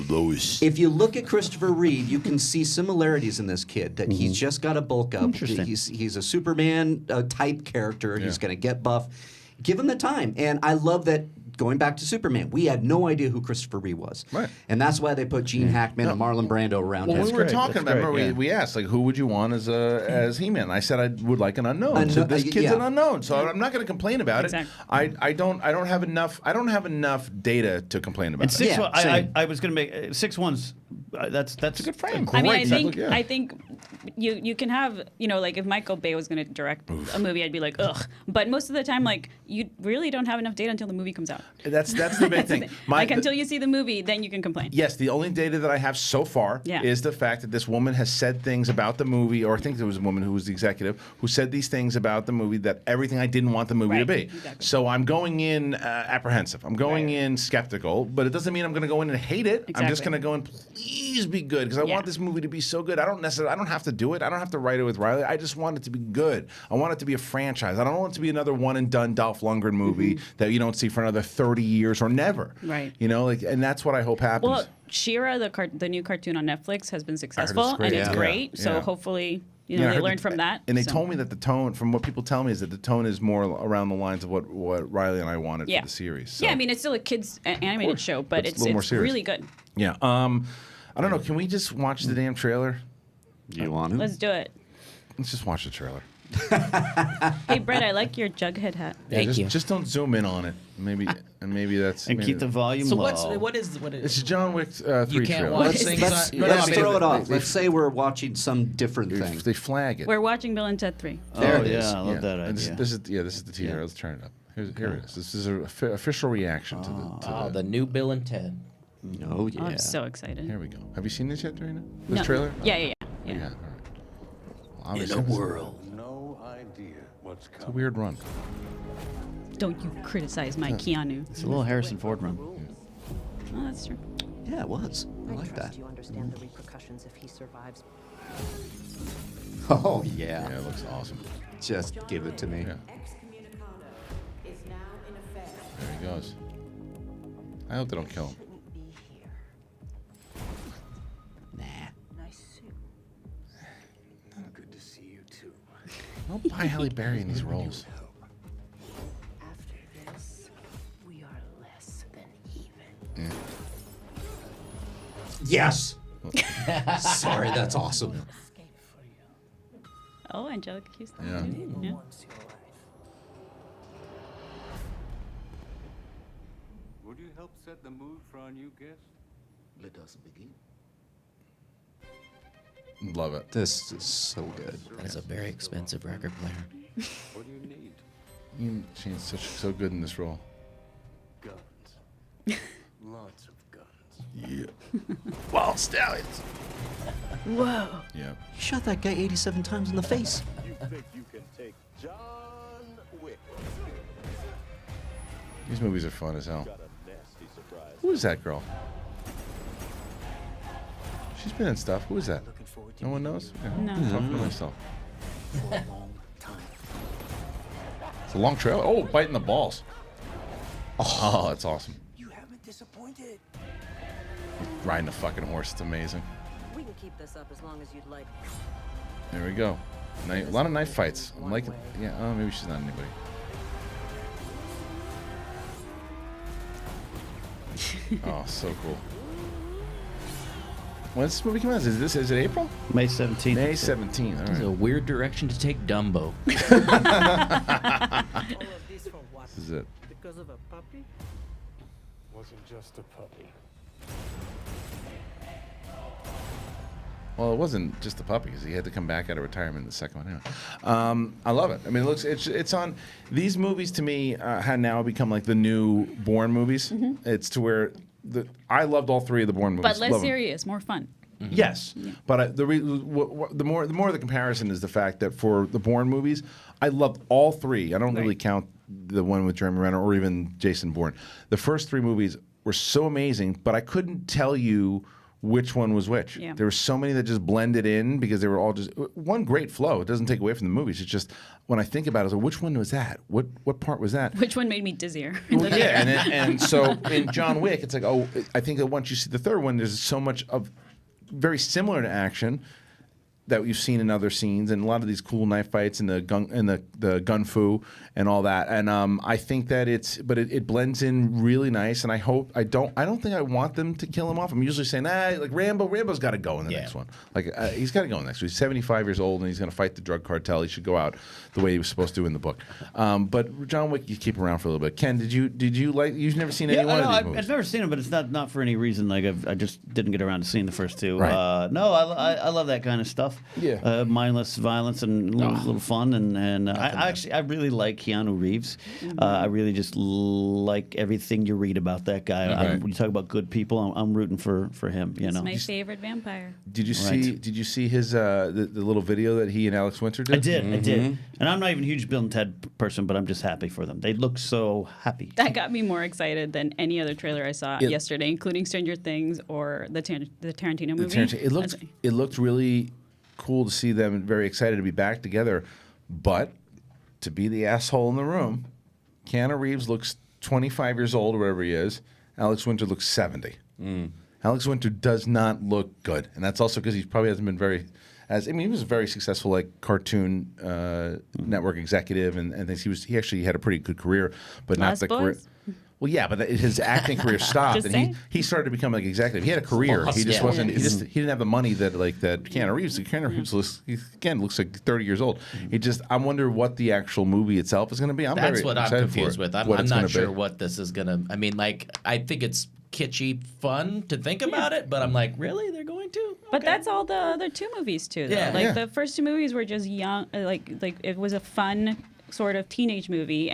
If you look at Christopher Reeve, you can see similarities in this kid, that he's just got to bulk up. Interesting. He's a Superman type character. He's going to get buff. Give him the time. And I love that. Going back to Superman, we had no idea who Christopher Reeve was. Right. And that's why they put Gene Hackman and Marlon Brando around Well, him. we were great. talking That's about. great, Remember, yeah. we asked like, who would you want as He-Man? I said I would like an unknown. So Unknown, this kid's yeah. an unknown. So I'm not going to complain about Exactly. it. I don't have enough data to complain about. And it. 6'1", Yeah, same. I was going to make 6'1's. That's a good frame. I mean, Great. I think you can have, like if Michael Bay was going to direct a movie, I'd be like, ugh. But most of the time, like, you really don't have enough data until the movie comes out. That's the big thing. Like until you see the movie, then you can complain. Yes, the only data that I have so far Yeah. is the fact that this woman has said things about the movie, or I think there was a woman who was the executive who said these things about the movie that everything I didn't want the movie to Right, be. exactly. So I'm going in apprehensive. I'm going in skeptical, but it doesn't mean I'm going to go in and hate it. I'm just Exactly. going to go in, please please be good because I want this movie to be so good. I don't have to do it. I don't have to write it with Reilly. I just want it to be good. I want it to be a franchise. I don't want it to be another one and done Dolph Lundgren movie that you don't see for another 30 years or never. Right. You know, like, and that's what I hope happens. Well, She-Ra, the new cartoon on Netflix, has been successful and it's great. So hopefully, you know, they learned from that. And they told me that the tone, from what people tell me, is that the tone is more around the lines of what Reilly and I wanted for the series. So. Yeah, I mean, it's still a kids animated show, but it's really good. Yeah. I don't know. Can we just watch the damn trailer? Do you want to? Let's do it. Let's just watch the trailer. Hey, Brett, I like your Jughead hat. Thank you. Just don't zoom in on it. Maybe that's and keep the volume low. What is It's John Wick 3 You can't trailer. watch things. Let's throw it off. Let's say we're watching some different thing. They flag it. We're watching Bill and Ted 3. There it is. I love that idea. This is the teaser. Let's turn it up. Here it is. This is an official reaction to the new Bill and Ted. Oh yeah. I'm so excited. Here we go. Have you seen this yet, Dorina? This No. trailer? Yeah. All right. Well, In a world. No idea what's It's a weird run. Don't you criticize my Keanu. It's a little Harrison Ford run. Oh, that's true. Yeah, it was. I like that. You understand the repercussions if he survives. Oh yeah. Yeah, it looks awesome. Just give it to me. Yeah. There he goes. I hope they don't kill him. Nice suit. Good to see you too. I'll buy Halle Berry in these roles. After this, we are less than even. Yes. Sorry, that's awesome. Oh, Angelica Houston. Yeah. Yeah. Would you help set the mood for our new guest? Let us begin. Love it. This is so good. That's a very expensive record player. What do you need? She's so good in this role. Guns. Lots of guns. Yeah. Wild stallions. Whoa. Yeah. You shot that guy 87 times in the face. You think you can take John Wick? These movies are fun as hell. Got a nasty surprise. Who is that girl? She's been in stuff. Who is that? No one knows? Yeah. No. I'm talking to myself. It's a long trail. Oh, biting the balls. Oh, that's awesome. You haven't disappointed. He's riding a fucking horse. It's amazing. We can keep this up as long as you'd like. There we go. A lot of knife fights. I'm liking. Yeah. Oh, maybe she's not anybody. Oh, so cool. When's this movie come out? Is it April? May 17th. May 17th. All This is a right. weird direction to take Dumbo. This is it. Because of a puppy? Wasn't just a puppy. Well, it wasn't just the puppy because he had to come back out of retirement in the second one. Anyway. I love it. I mean, it's on these movies to me have now become like the new Bourne movies. It's to where I loved all three of the Bourne movies. But less Love 'em. serious, more fun. Yes, but the more the comparison is the fact that for the Bourne movies, I loved all three. I don't really count the one with Jeremy Renner or even Jason Bourne. The first three movies were so amazing, but I couldn't tell you which one was which. Yeah. There were so many that just blended in because they were all just one great flow. It doesn't take away from the movies. It's just when I think about it, I was like, which one was that? What part was that? Which one made me dizzier? Well, yeah, and so in John Wick, it's like, oh, I think that once you see the third one, there's so much of very similar to action that you've seen in other scenes, and a lot of these cool knife fights and the gun fu and all that. And I think that it blends in really nice. And I don't think I want them to kill him off. I'm usually saying, like Rambo's got to go in the next one. Like he's got to go in the next one. He's 75 years old and he's going to fight the drug cartel. He should go out the way he was supposed to in the book. But John Wick, you keep around for a little bit. Ken, did you like? You've never seen any one of these movies? I've never seen them, but it's not for any reason. Like I just didn't get around to seeing the first two. Right. No, I love that kind of stuff. stuff. Yeah. Mindless violence and a little fun. And I really like Keanu Reeves. I really just like everything you read about that guy. Right. When you talk about good people, I'm rooting for him. You know, my favorite vampire. Did you Right. see? Did you see his the little video that he and Alex Winter did? I did. And I'm not even a huge Bill and Ted person, but I'm just happy for them. They look so happy. That got me more excited than any other trailer I saw Yeah. yesterday, including Stranger Things or the Tarantino movie. It looked really cool to see them very excited to be back together, but to be the asshole in the room, Keanu Reeves looks 25 years old or whatever he is. Alex Winter looks 70. Alex Winter does not look good, and that's also because he probably hasn't been very. He was a very successful Cartoon Network executive and things. He actually had a pretty good career, but not Lost the Boys? career. Well, yeah, but his acting career stopped, Just and saying. he started to become executive. He had a career. He just wasn't. He didn't have the money that Keanu Reeves. Keanu Reeves looks like 30 years old. I wonder what the actual movie itself is going to be. That's what I'm excited for confused it, with. what I'm it's not gonna sure be. what this is gonna. I mean, I think it's kitschy fun to think about it, but I'm like, really? They're going to? But that's all the other two movies too. Though. Yeah. Like Yeah. the first two movies were just young. Like it was a fun sort of teenage movie,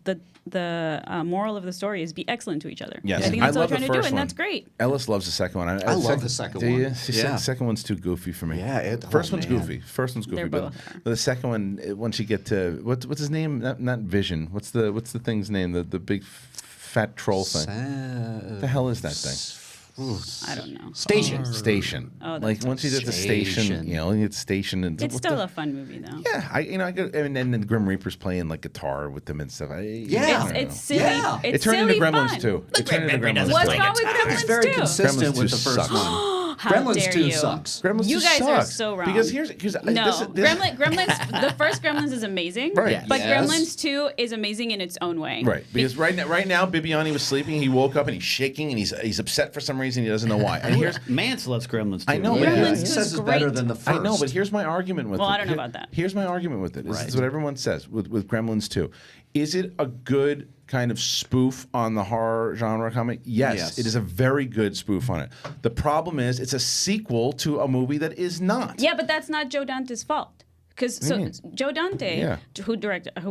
but the moral of the story is be excellent to each other. Yes, I think that's all love they're the trying to do, first and one. that's great. Ellis loves the second one. I love the second do you? one. See, Yeah. The second one's too goofy for me. Yeah, the first oh, one's man. goofy. First one's goofy, They're but, both but the second one, once you get to what's his name? Not Vision. What's the thing's name? The big fat troll thing. What the hell is that thing? I don't know. Station. Oh, that's like once you get the station, you get station and It's still a fun movie though. Yeah, I go, and then the Grim Reaper's playing guitar with them and stuff. It's silly. Yeah. It's it turned silly into Gremlins fun. too. It turned into Gremlins. What's too. wrong with Gremlins It's very 2? consistent Gremlins with 2 the first sucks. one. How Gremlins dare 2 you. sucks. Gremlins You 2 guys are sucks. so wrong. Because here's no, Gremlins. The first Gremlins is amazing, Right. but Yes. Gremlins 2 is amazing in its own way. Right, because right now, Bibiani was sleeping. He woke up and he's shaking and he's upset for some reason. He doesn't know why. And here's Mance loves Gremlins too. I know, Yeah, but he Gremlins 2 says is it's better great. than the first. I know, but here's my argument with Well, it. I don't know about that. Here's my argument with it. This Right. is what everyone says with Gremlins 2. Is it a good kind of spoof on the horror genre comic? Yes, it is a very good spoof on it. The problem is it's a sequel to a movie that is not. Yeah, but that's not Joe Dante's fault. Because What do you mean? Joe Dante, Yeah. who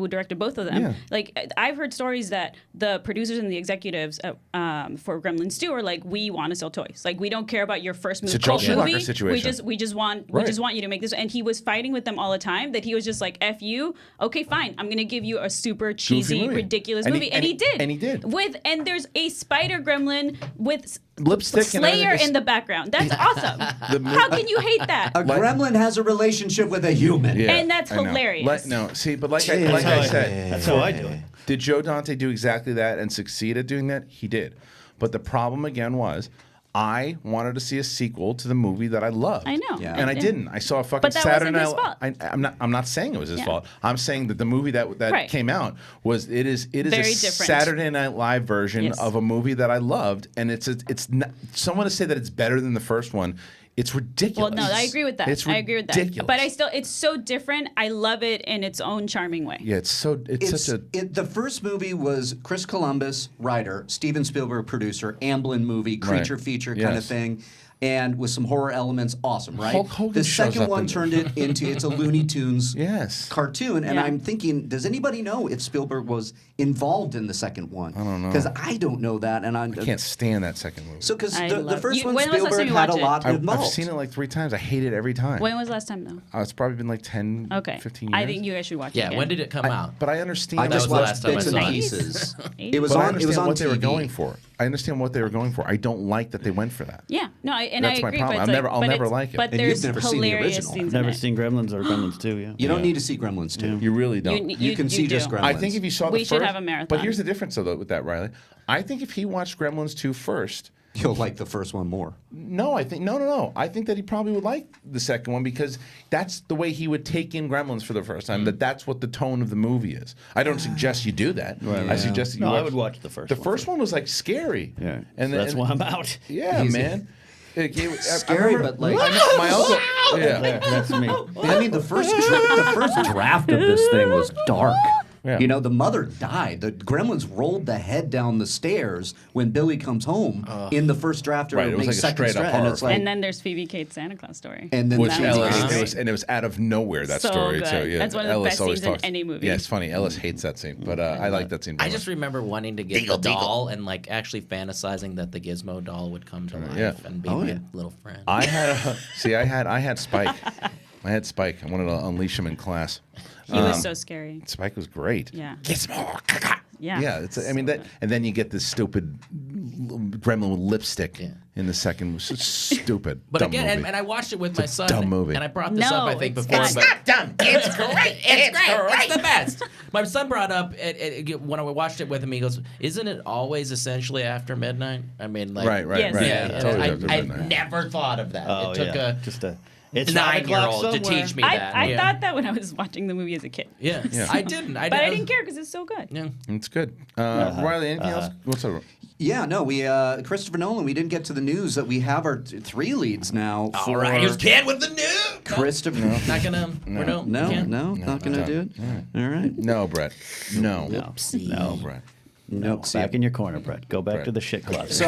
directed both of them, Yeah. like I've heard stories that the producers and the executives for Gremlins 2 are like, we want to sell toys. Like we don't care about your first It's movie. a Joel cult Schumacher movie. situation. We just want you to make this. And he was fighting with them all the time. That he was just like, "F you, okay, fine. I'm gonna give you a super cheesy, movie. ridiculous And he- movie," and he did. and he did. And there's a spider gremlin with Lipstick and Slayer everything. in the background. That's awesome. How can you hate that? A gremlin has a relationship with a human. Yeah, And that's I know. hilarious. No, see, but like That's I how I said, do it. That's how I do it. Did Joe Dante do exactly that and succeed at doing that? He did. But the problem again was, I wanted to see a sequel to the movie that I loved. I know. Yeah. And I didn't. I saw a fucking But that Saturday wasn't Night. his fault. I'm not saying it was his Yeah. fault. I'm saying that the movie that Right. came out was it is Very a different. Saturday Night Live version Yes. of a movie that I loved, and it's not, someone to say that it's better than the first one. It's ridiculous. Well, no, I agree with that. It's I agree with that. ridiculous. But it's so different. I love it in its own charming way. Yeah, it's such a. The first movie was Chris Columbus, writer, Steven Spielberg, producer, Amblin movie, creature Right. feature kind of Yes. thing, and with some horror elements. Awesome, right? Hulk Hogan the shows second up one in- turned it into it's a Looney Tunes Yes. cartoon, and Yeah. I'm thinking, does anybody know if Spielberg was involved in the second one? I don't know. Because I don't know that, and I can't stand that second movie. So because I the love- first You- one when was the last time Spielberg you had a watched it? lot I've involved. seen it like 3 times. I hate it every time. When was the last time though? It's probably been like 10, Okay. 15 years. I think you guys should watch it. Yeah, again. when did it come out? But I understand. I That just was the watched last time I bits and saw it. pieces. Eight? It was But I on. It understand was on what they were TV. going for. I understand what they were going for. I don't like that they went for that. Yeah, no, and That's I my agree. problem. But I'll it's never- like, I'll but never it's- like it. But And you've there's never seen the hilarious original. scenes Never in it. seen Gremlins or Gremlins 2. Yeah. You don't Yeah. need to see Gremlins 2. You really don't. You can see do. just Gremlins. I think if you saw the We first, should have a marathon. But here's the difference though with that, Reilly. I think if he watched Gremlins 2 first, You'll like the first one more. no. I think that he probably would like the second one because that's the way he would take in Gremlins for the first time. That's what the tone of the movie is. I don't suggest you do that. I suggest that you No, I watch, would watch the first The one first one was like scary. Yeah. and So that's why I'm out. Yeah, Easy. man. I Scary, remember- but like my uncle. Yeah. That's me. I mean, the first draft of this thing was dark. Yeah. You know, the mother died. The Gremlins rolled the head down the stairs when Billy comes home in the first draft or Right, it was maybe like a second straight-up draft. And horror it's like, And then there's Phoebe Cates' Santa Claus story. and then Which the Ellis, it was out of nowhere, that So story. good. So yeah, That's one of the Ellis best always scenes in talks. any movie. Yeah, it's funny. Ellis hates that scene, but I like that scene. I just remember wanting to get the doll and like actually fantasizing that the Gizmo doll would come to life yeah. and be Oh, my yeah. little friend. I had I had Spike. I had Spike. I wanted to unleash him in class. He was so scary. Spike was great. Yeah. Gizmo. Yeah. Yeah, I mean that, and then you get this stupid gremlin with lipstick in the second. It's just stupid. But dumb again, movie. and I watched it with my It's a son. dumb movie. And I brought this up, I think, it's before. fine. But It's dumb. It's great. It's great. It's the best. My son brought up when I watched it with him. He goes, "Isn't it always essentially after midnight?" I mean, like, right. Yes. Yeah, It's always after I've midnight. never thought of that. Oh, it took yeah. a Just a. It's 9-year-old to 5 o'clock teach me somewhere. that. I Yeah. thought that when I was watching the movie as a kid. Yeah, Yeah. I didn't. But I didn't care because it's so good. Yeah. It's good. Reilly, anything else? What's up? yeah, no, we Christopher Nolan. We didn't get to the news that we have our 3 leads now. All for right, here's Ken with the news. Christopher. Not gonna. No. We're no. No, Ken? not gonna do it. All right. No, Brett. No. Oopsie. No, Brett. Nope. Back in your corner, Brett. Go back Brett. to the shit closet. So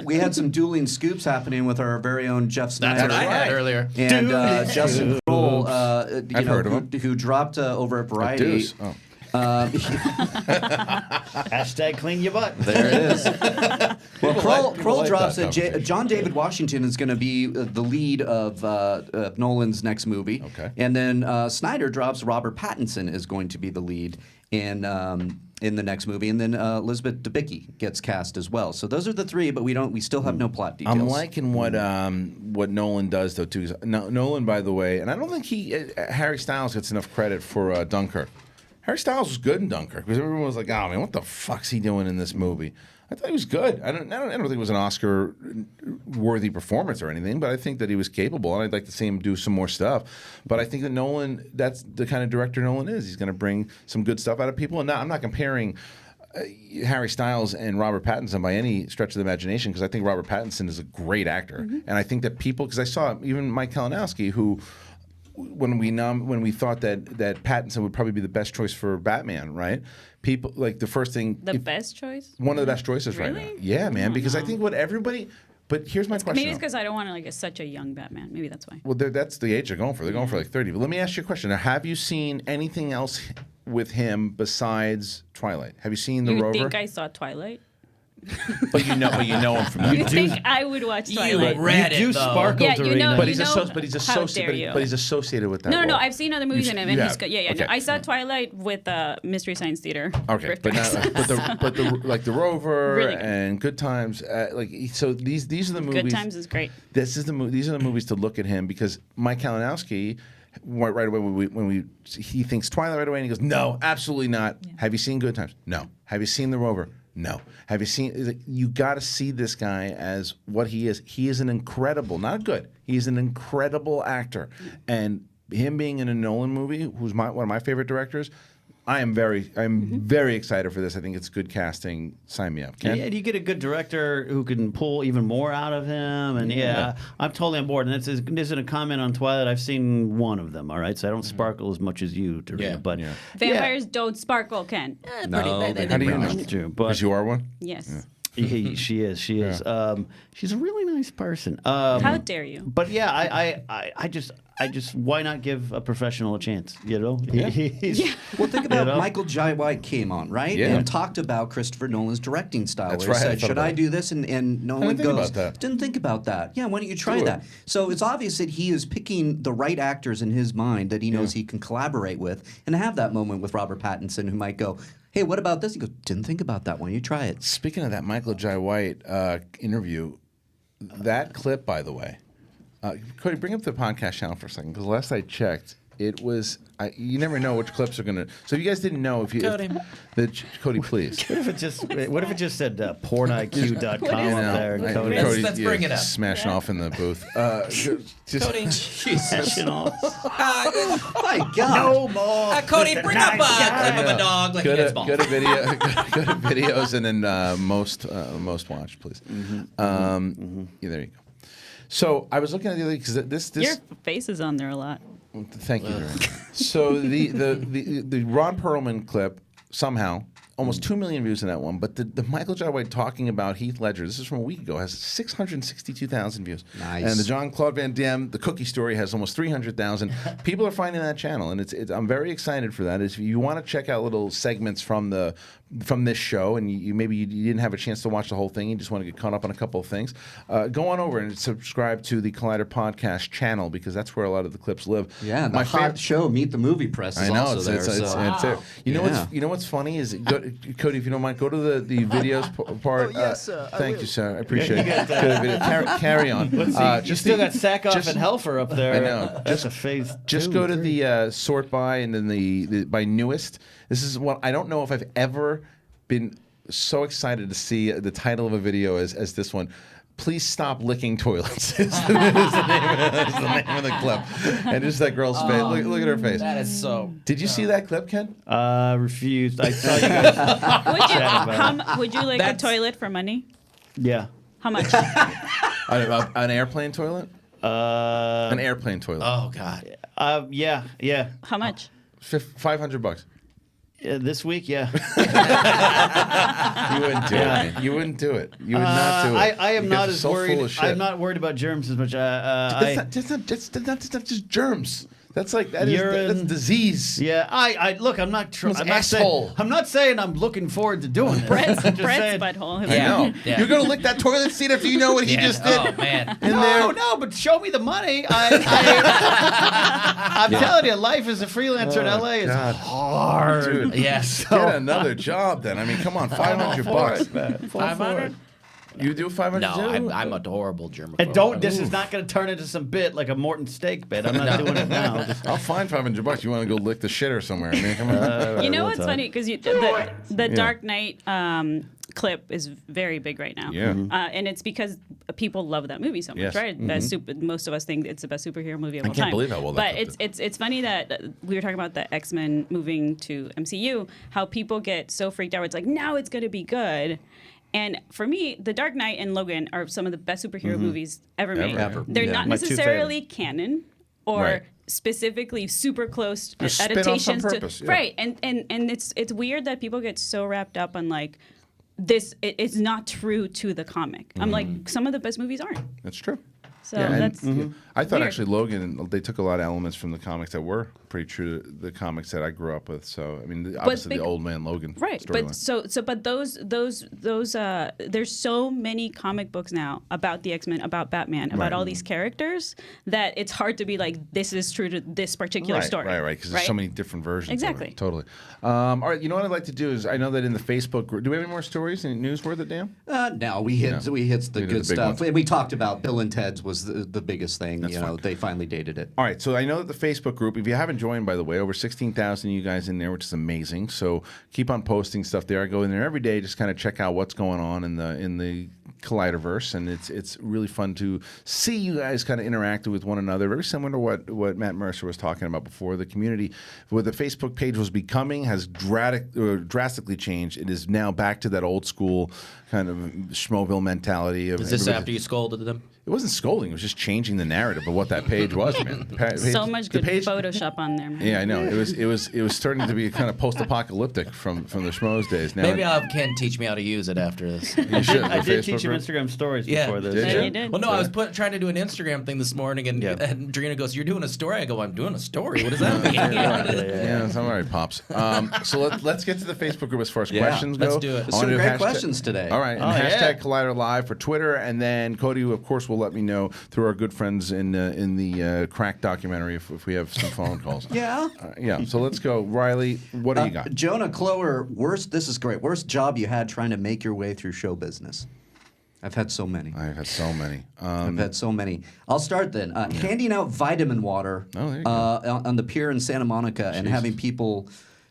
we had some dueling scoops happening with our very own Jeff Snyder. That's what I had earlier. And Justin Kroll, I've heard of him. who dropped over at Variety. Deuce. Oh. Hashtag clean your butt. There it is. Well, Kroll like drops that that John David Washington is going to be the lead of Nolan's next movie. Okay. And then Snyder drops Robert Pattinson is going to be the lead in the next movie, and then Elizabeth Debicki gets cast as well. So those are the 3, but we still have no plot details. I'm liking what Nolan does though too. Nolan, by the way, and I don't think Harry Styles gets enough credit for Dunkirk. Harry Styles was good in Dunkirk because everyone was like, "Oh man, what the fuck's he doing in this movie?" I thought he was good. I don't think it was an Oscar-worthy performance or anything, but I think that he was capable, and I'd like to see him do some more stuff. But I think that Nolan, that's the kind of director Nolan is. He's going to bring some good stuff out of people. And I'm not comparing Harry Styles and Robert Pattinson by any stretch of the imagination, because I think Robert Pattinson is a great actor, and I think that people, because I saw even Mike Kalinowski, who, when we thought that Pattinson would probably be the best choice for Batman, right? People like the first thing. Best choice? One of the best choices right now. Really? Yeah, man. Because I think what everybody. But here's my question. Maybe it's because I don't want to like such a young Batman. Maybe that's why. Well, that's the age they're going for. They're going for like 30. But let me ask you a question. Now, have you seen anything else with him besides Twilight? Have you seen The You Rover? think I saw Twilight? But you know him from that. You think I would watch Twilight? You do sparkle, Yeah, Dorina. But he's how dare you. associated with that. No, role. I've seen other movies in him, and you he's have. good. Yeah. Okay. No, I saw Twilight with Mystery Science Theater. Okay, but the like the Rover Really good. and Good Times, so these are the movies. Good Times is great. These are the movies to look at him, because Mike Kalinowski, right away when he thinks Twilight right away, and he goes, no, absolutely not. Yeah. Have you seen Good Times? No. Have you seen The Rover? No. Have you seen? You got to see this guy as what he is. He is an incredible, not good. He's an incredible actor, and him being in a Nolan movie, who's one of my favorite directors. I'm very excited for this. I think it's good casting. Sign me up. Ken? Yeah, you get a good director who can pull even more out of him, and I'm totally on board. And this isn't a comment on Twilight. I've seen one of them, all right? So I don't sparkle as much as you, Dorina. But Vampires don't sparkle, Ken. No, how do you know? True, because you are one. Yes. She is. She's a really nice person. How dare you? But yeah, I just why not give a professional a chance? You know. Well, think about Michael Jai White came on, right? Yeah. And talked about Christopher Nolan's directing style. That's where he right, I said, thought should about I it. do this? And Nolan didn't think goes, about that. didn't think about that. Yeah, why don't you try Do it. that? So it's obvious that he is picking the right actors in his mind that he knows he can collaborate with, and have that moment with Robert Pattinson, who might go, hey, what about this? He goes, didn't think about that. Why don't you try it? Speaking of that Michael Jai White interview, that clip, by the way, Cody, bring up the podcast channel for a second, because last I checked, it was. You never know which clips are gonna. So if you guys didn't know, Cody, please. What if it just said porniq.com up there? And Cody, Let's bring it up. Smashing off in the booth. Cody, smashing off. My God. No more. Cody, bring up a clip of a dog like Go he gets to balls. go to videos and then most watched, please. Yeah, there you go. So I was looking at the other because this Your face is on there a lot. Thank you, Dorina. So the Ron Perlman clip somehow. Almost 2 million views in that one, but the Michael Jai White talking about Heath Ledger, this is from a week ago, has 662,000 views. Nice. And the John Claude Van Damme, the Cookie Story, has almost 300,000. People are finding that channel, and I'm very excited for that. If you want to check out little segments from this show, and you maybe you didn't have a chance to watch the whole thing, you just want to get caught up on a couple of things, go on over and subscribe to the Collider Podcast channel, because that's where a lot of the clips live. Yeah, the hot show, Meet the Movie Press, is I know, also there. it's there. You know what's funny is, Cody, if you don't mind, go to the videos part. yes, thank you, sir. I appreciate it. Go to the video. Carry on. Let's see. You still got Sackhoff and Helfer up there. I know. That's a phase. Just go to the sort by and then the by newest. This is what I don't know if I've ever been so excited to see the title of a video as this one. Please stop licking toilets. is the name of the clip. And just that girl's face. Look at her face. That is so. Did you see that clip, Ken? Refused. I saw you guys chat about it. Would you lick a toilet for money? Yeah. How much? An airplane toilet? An airplane toilet. Oh God. Yeah. How much? $500. This week, yeah. You wouldn't do it. Man. You wouldn't do it. You would not do it. I am You not guys are as so worried. full of shit. I'm not worried about germs as much. That's not just germs. That's like that's disease. Yeah, I look. I'm not. Asshole. I'm not saying I'm looking forward to doing it. Brett's I'm just saying- butthole. I know. Yeah. You're gonna lick that toilet seat after you know what he just did. Oh man. No, but show me the money. I'm telling you, life as a freelancer in LA is hard. Dude, Yes. get another job then. I mean, come on, $500. 500. You do 500? No, too? I'm a horrible germaphobe. And don't. This is not going to turn into some bit like a Morton steak bit. I'm not doing it now. I'll find $500. You want to go lick the shitter somewhere? I mean, come on. You know what's funny? Because the Dark Knight clip is very big right now. Yeah. And it's because people love that movie so much, Yes. right? Most of us think it's the best superhero movie of all I can't time. believe how well that But clip it's funny that we were talking about the X-Men moving to MCU, how people get so freaked out. It's like, now it's going to be good. And for me, The Dark Knight and Logan are some of the best superhero movies ever made. They're not My two necessarily canon or Right. specifically super close They're spin-offs adaptations on to purpose, yeah. right. And it's weird that people get so wrapped up on like this. It's not true to the comic. I'm like, some of the best movies aren't. That's true. So Yeah, and that's I thought weird. actually Logan, they took a lot of elements from the comics that were pretty true to the comics that I grew up with. So I mean, obviously the old man Logan Right, storyline. but those there's so many comic books now about the X-Men, about Batman, about all these characters that it's hard to be like, this is true to this particular story. Right, because there's so many different versions. Exactly. Of it. Totally. All right, you know what I'd like to do is, I know that in the Facebook group, do we have any more stories? Any news worth it, Dan? No, we hit the We did good the big stuff. ones. We talked about Bill and Ted's was the biggest thing. That's fine. They finally dated it. All right, so I know that the Facebook group, if you haven't joined, by the way, over 16,000 of you guys in there, which is amazing. So keep on posting stuff there. I go in there every day, just kind of check out what's going on in the Colliderverse, and it's really fun to see you guys kind of interacting with one another. Very similar to what Matt Mercer was talking about before. The community, what the Facebook page was becoming, has drastically changed. It is now back to that old school kind of Schmoville mentality. Of Is this everybody- after you scolded them? It wasn't scolding. It was just changing the narrative of what that page was, man. So much good Photoshop on there, man. Yeah, I know. It was starting to be kind of post-apocalyptic from the Schmoes days. Now Maybe I'll have Ken teach me how to use it after this. You should. I The did Facebook teach him group? Instagram stories Yeah. before this. Did Yeah, you? you did. Well, no, I was trying to do an Instagram thing this morning, and Dorina goes, "You're doing a story." I go, "I'm doing a story. What does that mean?" Yeah, it's all right, pops. So let's get to the Facebook group as far as questions go. let's do it. I Some wanna do great hashtag- questions today. All right, and hashtag Collider Live for Twitter, and then Cody, of course, will let me know through our good friends in the Crack documentary if we have some phone calls. Yeah. Yeah. So let's go, Reilly. What do you got? Jonah Clower, this is great. Worst job you had trying to make your way through show business? I've had so many. I've had so many. I've had so many. I'll start then. Handing out vitamin water there you go. on the pier in Santa Monica and having people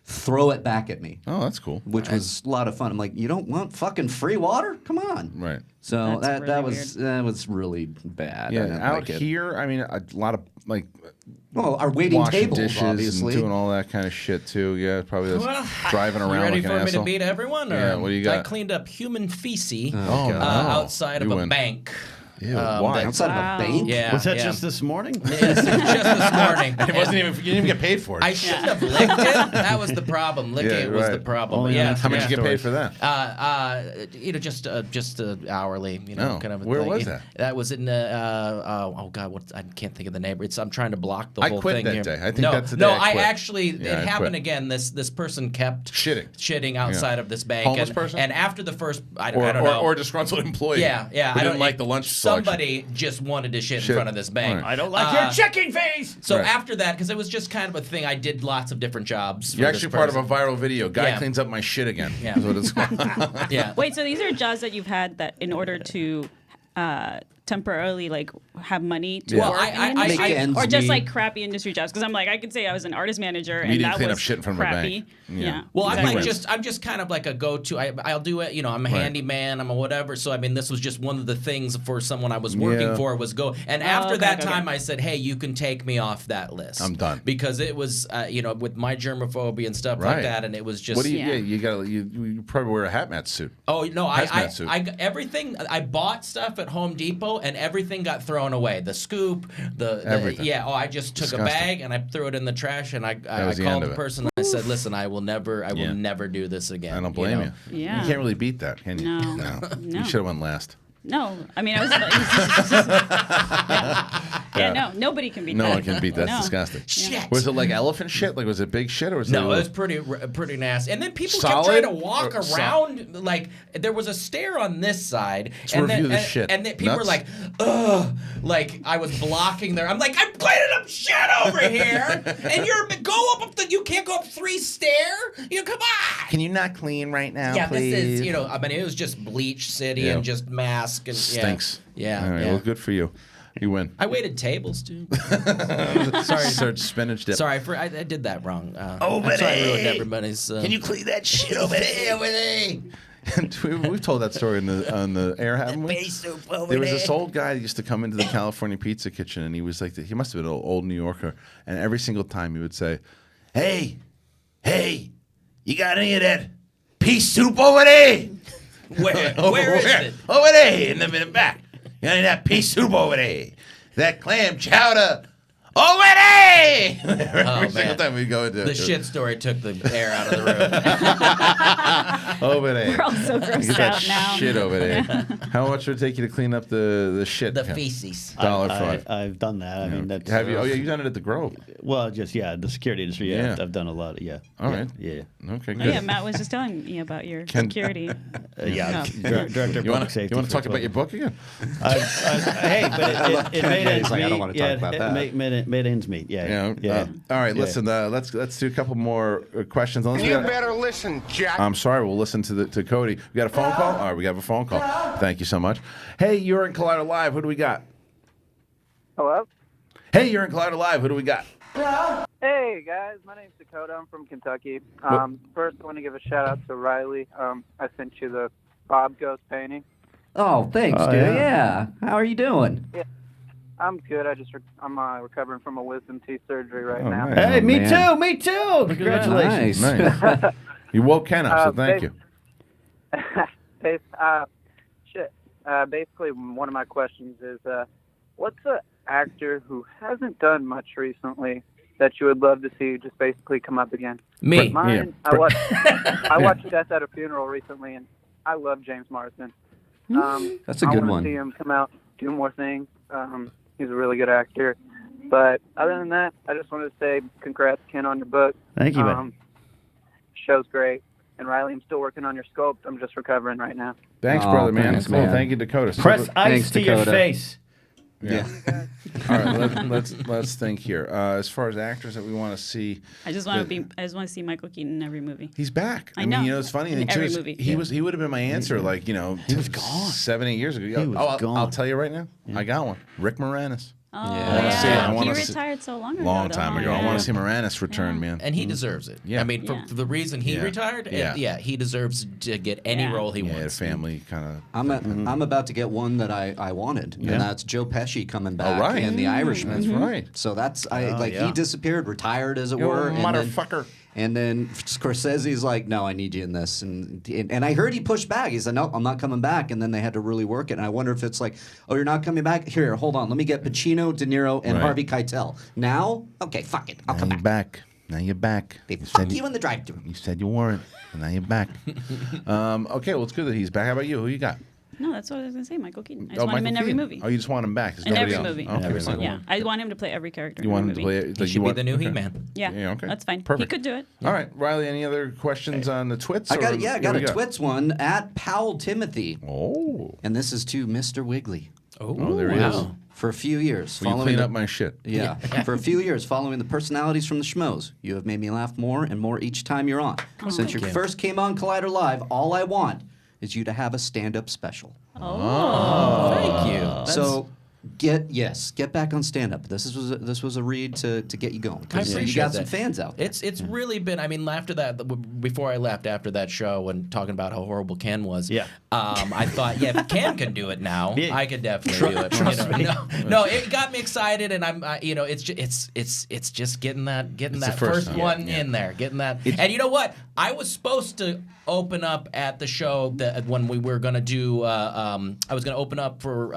throw it back at me. Oh, that's cool. Which was a lot of fun. I'm like, you don't want fucking free water? Come on. Right. So That's that really was really bad. I Yeah, didn't out like it. here, I mean, a lot of like. Well, our waiting washing tables, dishes obviously. and doing all that kind of shit too. Yeah, probably that's Well, driving you around ready like an for me asshole. to beat everyone? Or Yeah, what do you I got? cleaned up human feces God. outside You of a win. bank. Ew, why? Outside of a bank? Yeah. Was that yeah. just this morning? Yes, just this morning. It wasn't even. You didn't even get paid for it. I shouldn't have licked it. That was the problem. Licking it was the problem. Only Yeah. on How much you get paid for that? Just hourly. Kind of a where thing. was that? That was in oh god, what I can't think of the name. I'm trying to block the I whole quit thing that here. day. I think no, that's the no. day I I quit. actually Yeah, it I happened quit. again. This person kept shitting outside of this bank. Homeless and, person? and after the first, I Or, don't know, or a disgruntled employee. yeah, Who I didn't don't like the lunch selection. Somebody just wanted to shit in Shit. front of this bank. Right. I don't like your checking face. So Right. after that, because it was just kind of a thing, I did lots of different jobs. You're for this actually part of a person. viral video. Guy Yeah. cleans up my shit again. Yeah. That's what it's called. Yeah. Wait, so these are jobs that you've had that in order to temporarily like have money to Yeah. work Well, in I- the industry, Make ends or just meet. like crappy industry jobs? Because I'm like, I could say I was an artist manager and Media that clean was up shit in front of a crappy. bank. Yeah. Yeah. Well, exactly. I'm just kind of like a go-to. I'll do it. I'm a handyman. I'm a whatever. So I mean, this was just one of the things for someone I was working Yeah. for was go. And Oh, after okay, that okay. time, I said, hey, you can take me off that list. I'm done. Because it was, with my germophobia and stuff Right. like that, and it was just. What do you? Yeah. Yeah, you got. You probably wear a hat mat suit. Oh no! Hazmat suit. I everything. I bought stuff at Home Depot, and everything got thrown away. The scoop, the Everything. yeah. Oh, I just took Disgusting. a bag and I threw it in the trash, and I was the end called of the it. person. And I said, "Listen, I will never do this again." I don't blame you. Yeah. You can't really beat that, can you? No. No. No. You should have went last. No, I mean, I was. yeah, no, nobody can beat No that. one can beat that. That's No. disgusting. Shit. Was it like elephant shit? Like was it big shit or was it? No, a it was little- pretty nasty. And then people Solid kept trying to walk or around. Like there was a stair on this side, Let's and review then the shit. and then people were Nuts? like, "Ugh!" Like I was blocking there. I'm like, I'm cleaning up shit over here, and you're you can't go up 3 stairs. Come on. Can you not clean right now, Yeah, please? this is I mean, it was just bleach city Yeah. and just mask and Stinks. Yeah, All right. yeah. Well, good for you. You win. I waited tables too. Sorry, search spinach dip. Sorry, I did that wrong. Over I'm sorry I ruined there. everybody's. Can you clean that shit over there? And we've told that story on the air, haven't we? There was this old guy that used to come into the California Pizza Kitchen, and he was like, he must have been an old New Yorker, and every single time he would say, "Hey, you got any of that pea soup over there? Where is it? Over there, in the back. You got any of that pea soup over there? That clam chowder over there!" Every single time we go into The shit story took the air out of the room. over there. We're all so Get grossed that out now. shit over there. How much would it take you to clean up the shit? The Ken? feces. $1.05. I've done that. I mean, that's. Have you? Oh yeah, you've done it at the Grove. Well, just the security industry. Yeah, Yeah. I've done a lot. Yeah. All yeah, right. Yeah. Okay, good. Oh, yeah, Matt was just telling me about your Ken- security. Yeah. No. Director of You want public safety. to for talk about Cody. your book again? Hey, but it made ends like, meet. I don't wanna talk about that. Made ends meet. Yeah. Yeah. All right. Yeah. Listen. Let's do a couple more questions. Unless we You got- better listen, Jack. I'm sorry. We'll listen to Cody. We got a phone call. All right. We have a phone call. Thank you so much. Hey, you're in Collider Live. Who do we got? Hello? Hey, you're in Collider Live. Who do we got? Hey, guys. My name's Dakota. I'm from Kentucky. First, I want to give a shout-out to Reilly. I sent you the Bob Ghost painting. Oh, thanks, Oh, dude. yeah. Yeah. How are you doing? I'm good. I'm recovering from a wisdom teeth surgery right Oh, now. nice. Hey, Oh, me man. too. Me too. Congratulations. Nice. You woke Ken up, so thank you. Basically, one of my questions is, what's an actor who hasn't done much recently that you would love to see just basically come up again? Me. But mine, Yeah. I watched Death at a Funeral recently, and I love James Marsden. That's a I good want one. to see him come out, do more things. He's a really good actor. But other than that, I just wanted to say congrats, Ken, on your book. Thank you, bud. Show's great. And Riley, I'm still working on your sculpt. I'm just recovering right now. Thanks, Oh, brother, man. thanks, Cool. man. Thank you, Dakota. Press ice Thanks, to your Dakota. face. Yeah. All right. Let's think here. As far as actors that we want to see, I just want to see Michael Keaton in every movie. he's back. I know. mean, it's funny. In and every too, movie. He would have been my answer. Like he was gone 7-8 years ago. He was I'll gone. tell you right now. I got one. Rick Moranis. Oh, I wanna he see- retired so long ago. Long though, time huh? ago. I Yeah. want to see Moranis return, man. And he deserves it. Yeah. I mean, for the reason he Yeah. retired, Yeah. he deserves to get any Yeah. role he Yeah, wants. family kind of. I'm about to get one that I wanted, Yeah. and that's Joe Pesci coming back right. in The Irishman. That's right. So that's Oh, he disappeared, retired as it You were. and then- motherfucker. And then Scorsese's like, no, I need you in this. And I heard he pushed back. He said, no, I'm not coming back. And then they had to really work it. And I wonder if it's like, oh, you're not coming back? Here, hold on. Let me get Pacino, De Niro, and Harvey Keitel. Now? Okay, fuck it. I'll come back. Now you're back. They fuck you in the drive-thru. You said you weren't, and now you're back. Okay, well, it's good that he's back. How about you? Who you got? No, that's what I was going to say, Michael Keaton. I just want him in Michael every Keaton. movie. Oh, you just want him back? There's In nobody every else. movie. Okay, so- Yeah, I want him to play every character You in want every him to movie. play? He should be the new He-Man. Yeah, okay. that's fine. Perfect. He could do it. All right, Riley. Any other questions on the twits? I got or- I got what a do we Twits one at Powell Timothy. Oh. And this is to Mr. Wiggly. Oh, there he is. For a few years. Will you clean up my shit? Yeah. For a few years, following the personalities from the Schmoes, you have made me laugh more and more each time you're on. Since you thank you. first came on Collider Live, all I want is you to have a stand-up special. Oh, thank you. So get back on stand-up. This was a read to get you going. I 'Cause appreciate you got that. some fans out there. It's really been. I mean, after that, before I left after that show and talking about how horrible Ken was. Yeah. I thought, yeah, if Ken can do it now, I could definitely do it. Trust me. No, it got me excited, and it's just getting that the first first one in there, getting that. And you know what? I was supposed to open up at the show that when we were gonna do. I was gonna open up for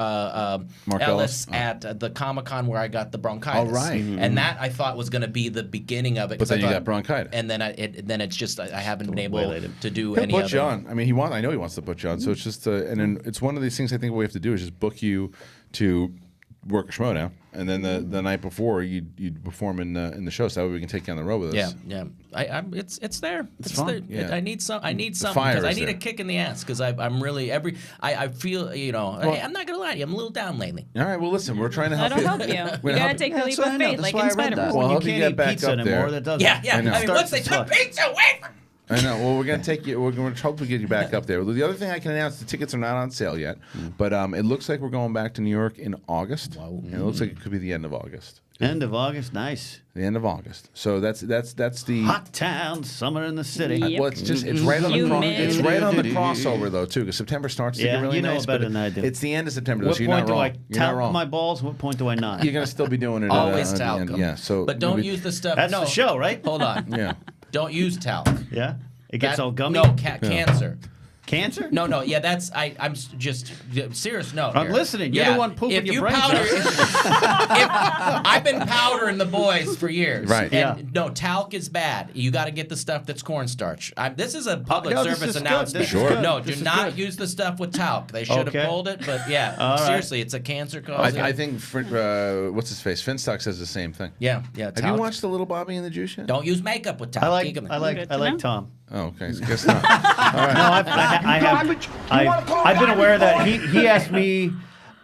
Mark Ellis Ellis. at the Comic-Con where I got the bronchitis. Oh, right. And that I thought was going to be the beginning of it. But 'cause I then you thought- got bronchitis. And then it's just I haven't been able to do He'll any put of you it. on. I mean, I know he wants to put you on. So it's just, and then it's one of these things. I think what we have to do is just book you to work a schmo now, and then the night before you'd perform in the show, so that way we can take you on the road with us. Yeah. It's there. It's fun. there. Yeah. I need something fire because I is need there. a kick in the ass because I'm really I feel I'm not gonna lie to you, I'm a little down lately. All right. Well, listen, we're trying to help That'll you. help you. We're You gonna gotta help take you. the leap of faith, like in Spider-Man. Well, you help you can't get eat back pizza up anymore. there. That doesn't. Yeah. I know. I mean, once they took pizza away from I know. Well, we're going to take you. We're going to hopefully get you back up there. The other thing I can announce: the tickets are not on sale yet, but it looks like we're going back to New York in August. Wow. And it looks like it could be the end of August. End of August, nice. The end of August. So that's the hot town, summer in the city. Well, it's right on the it's right on the crossover though too, because September starts to get really you know nice. better but than I do. It's the end of September, What so you're point not do wrong. I You're not talc wrong. my balls? What point do I not? You're gonna still be doing it. Always at the talcum. end. Yeah. So, But don't maybe- use the stuff. That's no. the show, right? Hold on. Yeah. Don't use talc. Yeah. It gets all gummy. No, cancer. Cancer? No. Yeah, that's I'm just serious. No, I'm listening. You're the one pooping if your you brains powder, out. I've been powdering the boys for years. Right. And no, talc is bad. You got to get the stuff that's cornstarch. This is a public No, this service is good. announcement. This is Sure. good. No, This do is not good. use the stuff with talc. They should Okay. have pulled it, but yeah, All right. seriously, it's a cancer causing. I think what's his face Finstock says the same thing. Yeah. Have talc. you watched the Little Bobby and the Juice yet? Don't use makeup with talc. I like Keep 'em- Tom. Oh, okay. So guess not. All right. No, I've been aware that he asked me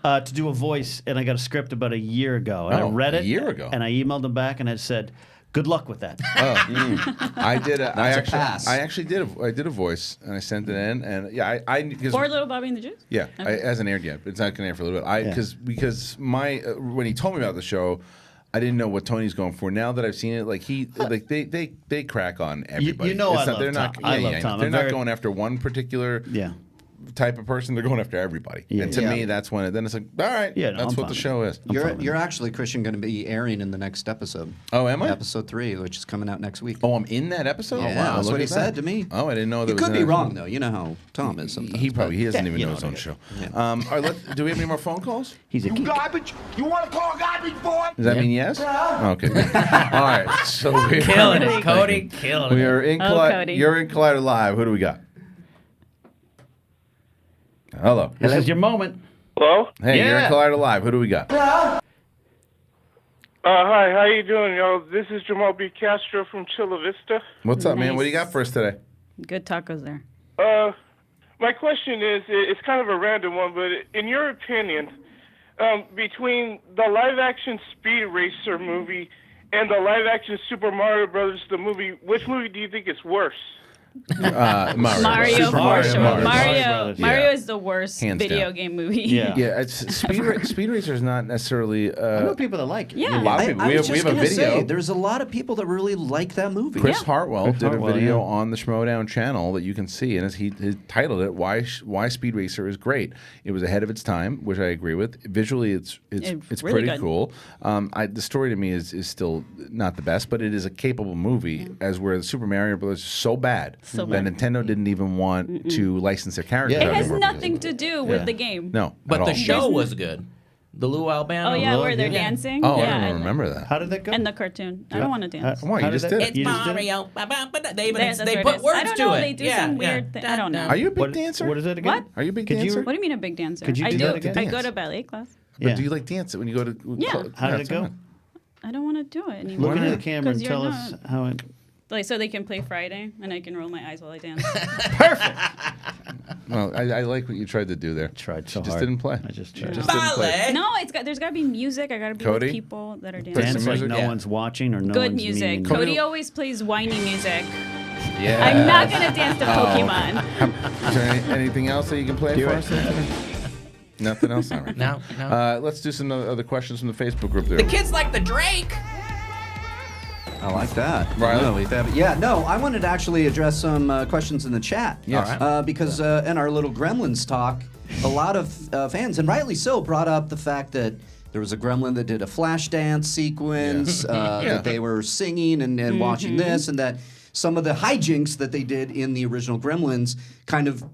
to do a voice, and I got a script about a year ago. And I Oh, read it a year ago? and I emailed him back, and I said, "Good luck with that." I did. That's a pass. I actually did. I did a voice, and I sent it in, and yeah, I because For Little Bobby and the Juice? yeah, Okay. it hasn't aired yet. It's not going to air for a little bit. Because my when he told me about the show, I didn't know what Tony's going for. Now that I've seen it, they crack on everybody. You know It's I not, love they're Tom. not, I yeah, love yeah, Tom. They're I'm not very- going after one particular type of person. They're going after everybody. Yeah. And to Yeah. me, that's when then it's like, all right, Yeah, no, that's I'm what fine the with show is. You're actually, Christian, going to be airing in the next episode. Oh, am I? Episode 3, which is coming out next week. Oh, I'm in that episode. Yeah, Oh, wow, that's look what he at that. said to me. Oh, I didn't know. You there could was be an- wrong, though. You know how Tom is sometimes. He probably he doesn't Yeah, even you know know his own what show. it is. All right, do we have any more phone calls? He's a geek. Garbage? You want to call garbage, boy? Does that mean yes? Okay. All right. So we're Killing it, Cody. Killing it. We are in Cody. You're in Collider Live. Who do we got? Hello. This is your moment. Hello? Hey, you're in Yeah. Collider Live. Who do we got? Hi, how you doing, y'all? This is Jamal B. Castro from Chula Vista. What's up, man? What do you Nice. got for us today? Good tacos there. My question is, it's kind of a random one, but in your opinion, between the live-action Speed Racer movie and the live-action Super Mario Brothers, the movie, which movie do you think is worse? Mario. Mario Super for Mario sure. Brothers. Mario Brothers. is the worst Hands video down. game movie. Yeah. Yeah, Speed Racer is not necessarily. I know people that like it. Yeah. A lot of people. I We was have just a gonna video. say, there's a lot of people that really like that movie. Chris Hartwell Chris did Hartwell, a video yeah. on the Schmodown channel that you can see, and he titled it "Why Speed Racer is Great." It was ahead of its time, which I agree with. Visually, it's It's really pretty good. cool. The story to me is still not the best, but it is a capable movie. As where the Super Mario Bros. Is so bad So that bad. Nintendo didn't even want to license their characters. It out has anymore. nothing to do with the game. No, But at the all. show was good. The Lou Albano. Oh yeah, where they're dancing. Oh, yeah, I don't remember that. How did that go? And the cartoon. I don't want to dance. Why, you just did it. It's Mario. They That's they what put it is. words I don't to know. it. They do yeah, some yeah. weird thing. I don't know. Are you a big dancer? What is it again? What? Are you a big Could you- dancer? What do you mean a big dancer? Could you I do do. that again? I go to ballet class. But Yeah. do you like dance it when you go to? Yeah. How did it go? I don't want to do it anymore. Look into the camera and 'Cause tell you're us not. how it. Like, so they can play Friday, and I can roll my eyes while I dance. Well, I like what you tried to do there. Tried so She just hard. didn't play. I just She tried. just didn't play. No, there's got to be music. I got to be Cody? with people that are Play dancing. some Dance like music? no one's watching or no Good one's music. meaning. Cody always plays whiny music. Yeah. I'm not gonna dance to Oh. Pokemon. Is there anything else that you can play Do for it. us? Anthony? Nothing else? All right. No, no. Let's do some other questions from the Facebook group there. The kids like the Drake. I like that. Riley? Really, yeah, no, I wanted to actually address some questions in the chat. Yes. All right. Because in our little Gremlins talk, a lot of fans, and rightly so, brought up the fact that there was a gremlin that did a flash dance sequence, Yeah. that they were singing and watching this, and that some of the hijinks that they did in the original Gremlins kind of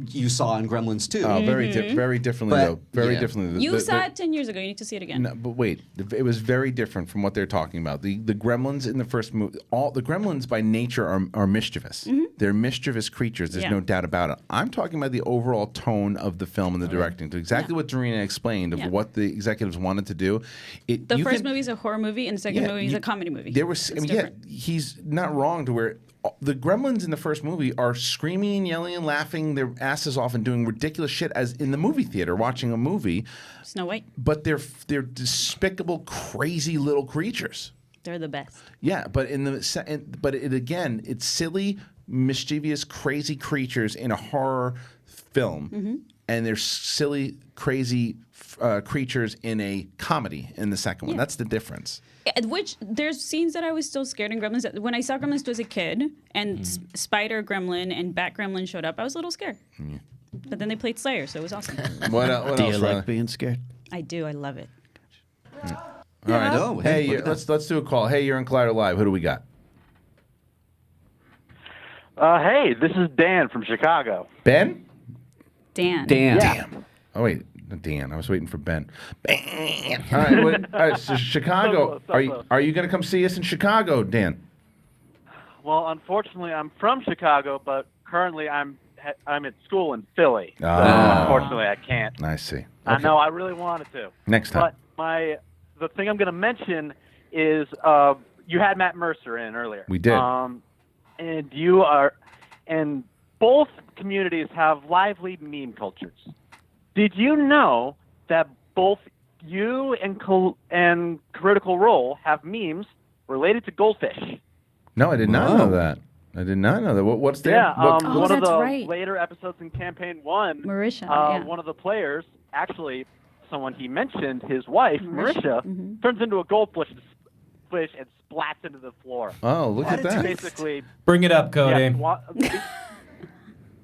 you saw in Gremlins 2. Oh, very differently, But, though. Very yeah. differently. You saw it 10 years ago. You need to see it again. No, but wait, it was very different from what they're talking about. The Gremlins in the first movie, all the Gremlins by nature are mischievous. They're mischievous creatures. There's Yeah. no doubt about it. I'm talking about the overall tone of the film and the directing. Exactly what Dorina explained of Yeah. what the executives wanted to do. The first movie is a horror movie, and the second movie is a comedy movie. There was, It's different. he's not wrong to where the Gremlins in the first movie are screaming and yelling and laughing their asses off and doing ridiculous shit as in the movie theater watching a movie. Snow White. But they're despicable, crazy little creatures. They're the best. Yeah, but it's silly, mischievous, crazy creatures in a horror film, and they're silly, crazy creatures in a comedy in the second one. Yeah. That's the difference. Which there's scenes that I was still scared in Gremlins. When I saw Gremlins 2 as a kid, and Spider Gremlin and Bat Gremlin showed up, I was a little scared. But then they played Slayer, so it was awesome. What Do else, you Riley? like being scared? I do. I love it. All right. Oh, Hey, hey, look at let's do a call. Hey, you're on Collider Live. Who do we got? Hey, this is Dan from Chicago. Ben? Dan. Damn. Oh wait, Dan. I was waiting for Ben. Ben. All right. All right. So Chicago. Are you going to come see us in Chicago, Dan? Well, unfortunately, I'm from Chicago, but currently I'm at school in Philly. So Ah. unfortunately, I can't. I see. I Okay. know I really wanted to. Next time. But the thing I'm going to mention is you had Matt Mercer in earlier. We did. And both communities have lively meme cultures. Did you know that both you and Critical Role have memes related to goldfish? No, I did not know that. I did not know that. What's there? Yeah, What- one of that's the right. later episodes in Campaign 1, Marisha, yeah. one of the players, actually someone he mentioned, his wife, Marisha, turns into a goldfish and splats into the floor. Oh, look at that. Basically, Bring it up, Cody.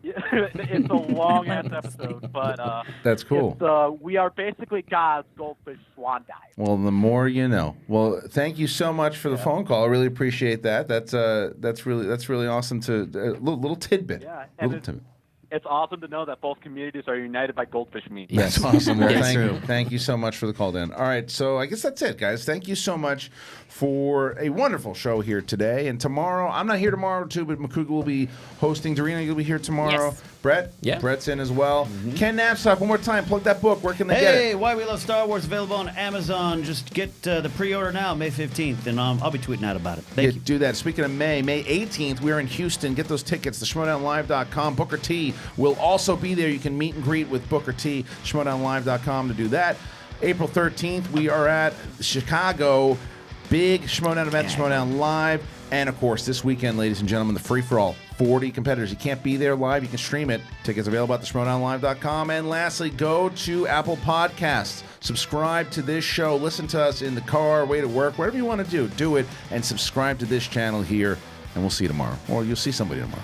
it's a long ass episode, but That's cool. we are basically God's goldfish swan dive. Well, the more you know. Well, thank you so much for the phone call. I really appreciate that. That's really awesome. To little tidbit. Yeah, and Little tidbit. it's awesome to know that both communities are united by goldfish meat. That's awesome. Well, thank you so much for the call, Dan. All right, so I guess that's it, guys. Thank you so much for a wonderful show here today. And tomorrow, I'm not here tomorrow too, but Macuga will be hosting. Dorina, you'll be here tomorrow. Yes. Brett? Yeah. Brett's in as well. Ken Napzok, one more time, plug that book. Where can they get it? Hey, Why We Love Star Wars, available on Amazon. Just get the pre-order now, May 15th, and I'll be tweeting out about it. Thank you. Do that. Speaking of May 18th, we're in Houston. Get those tickets, theshmodownlive.com. Booker T will also be there. You can meet and greet with Booker T, shmodownlive.com to do that. April 13th, we are at Chicago. Big Schmodown event, Schmodown Live. And, of course, this weekend, ladies and gentlemen, the free-for-all. 40 competitors. You can't be there live. You can stream it. Tickets available at thesmowdownlive.com. And lastly, go to Apple Podcasts. Subscribe to this show. Listen to us in the car, way to work, whatever you want to do. Do it and subscribe to this channel here. And we'll see you tomorrow. Or you'll see somebody tomorrow.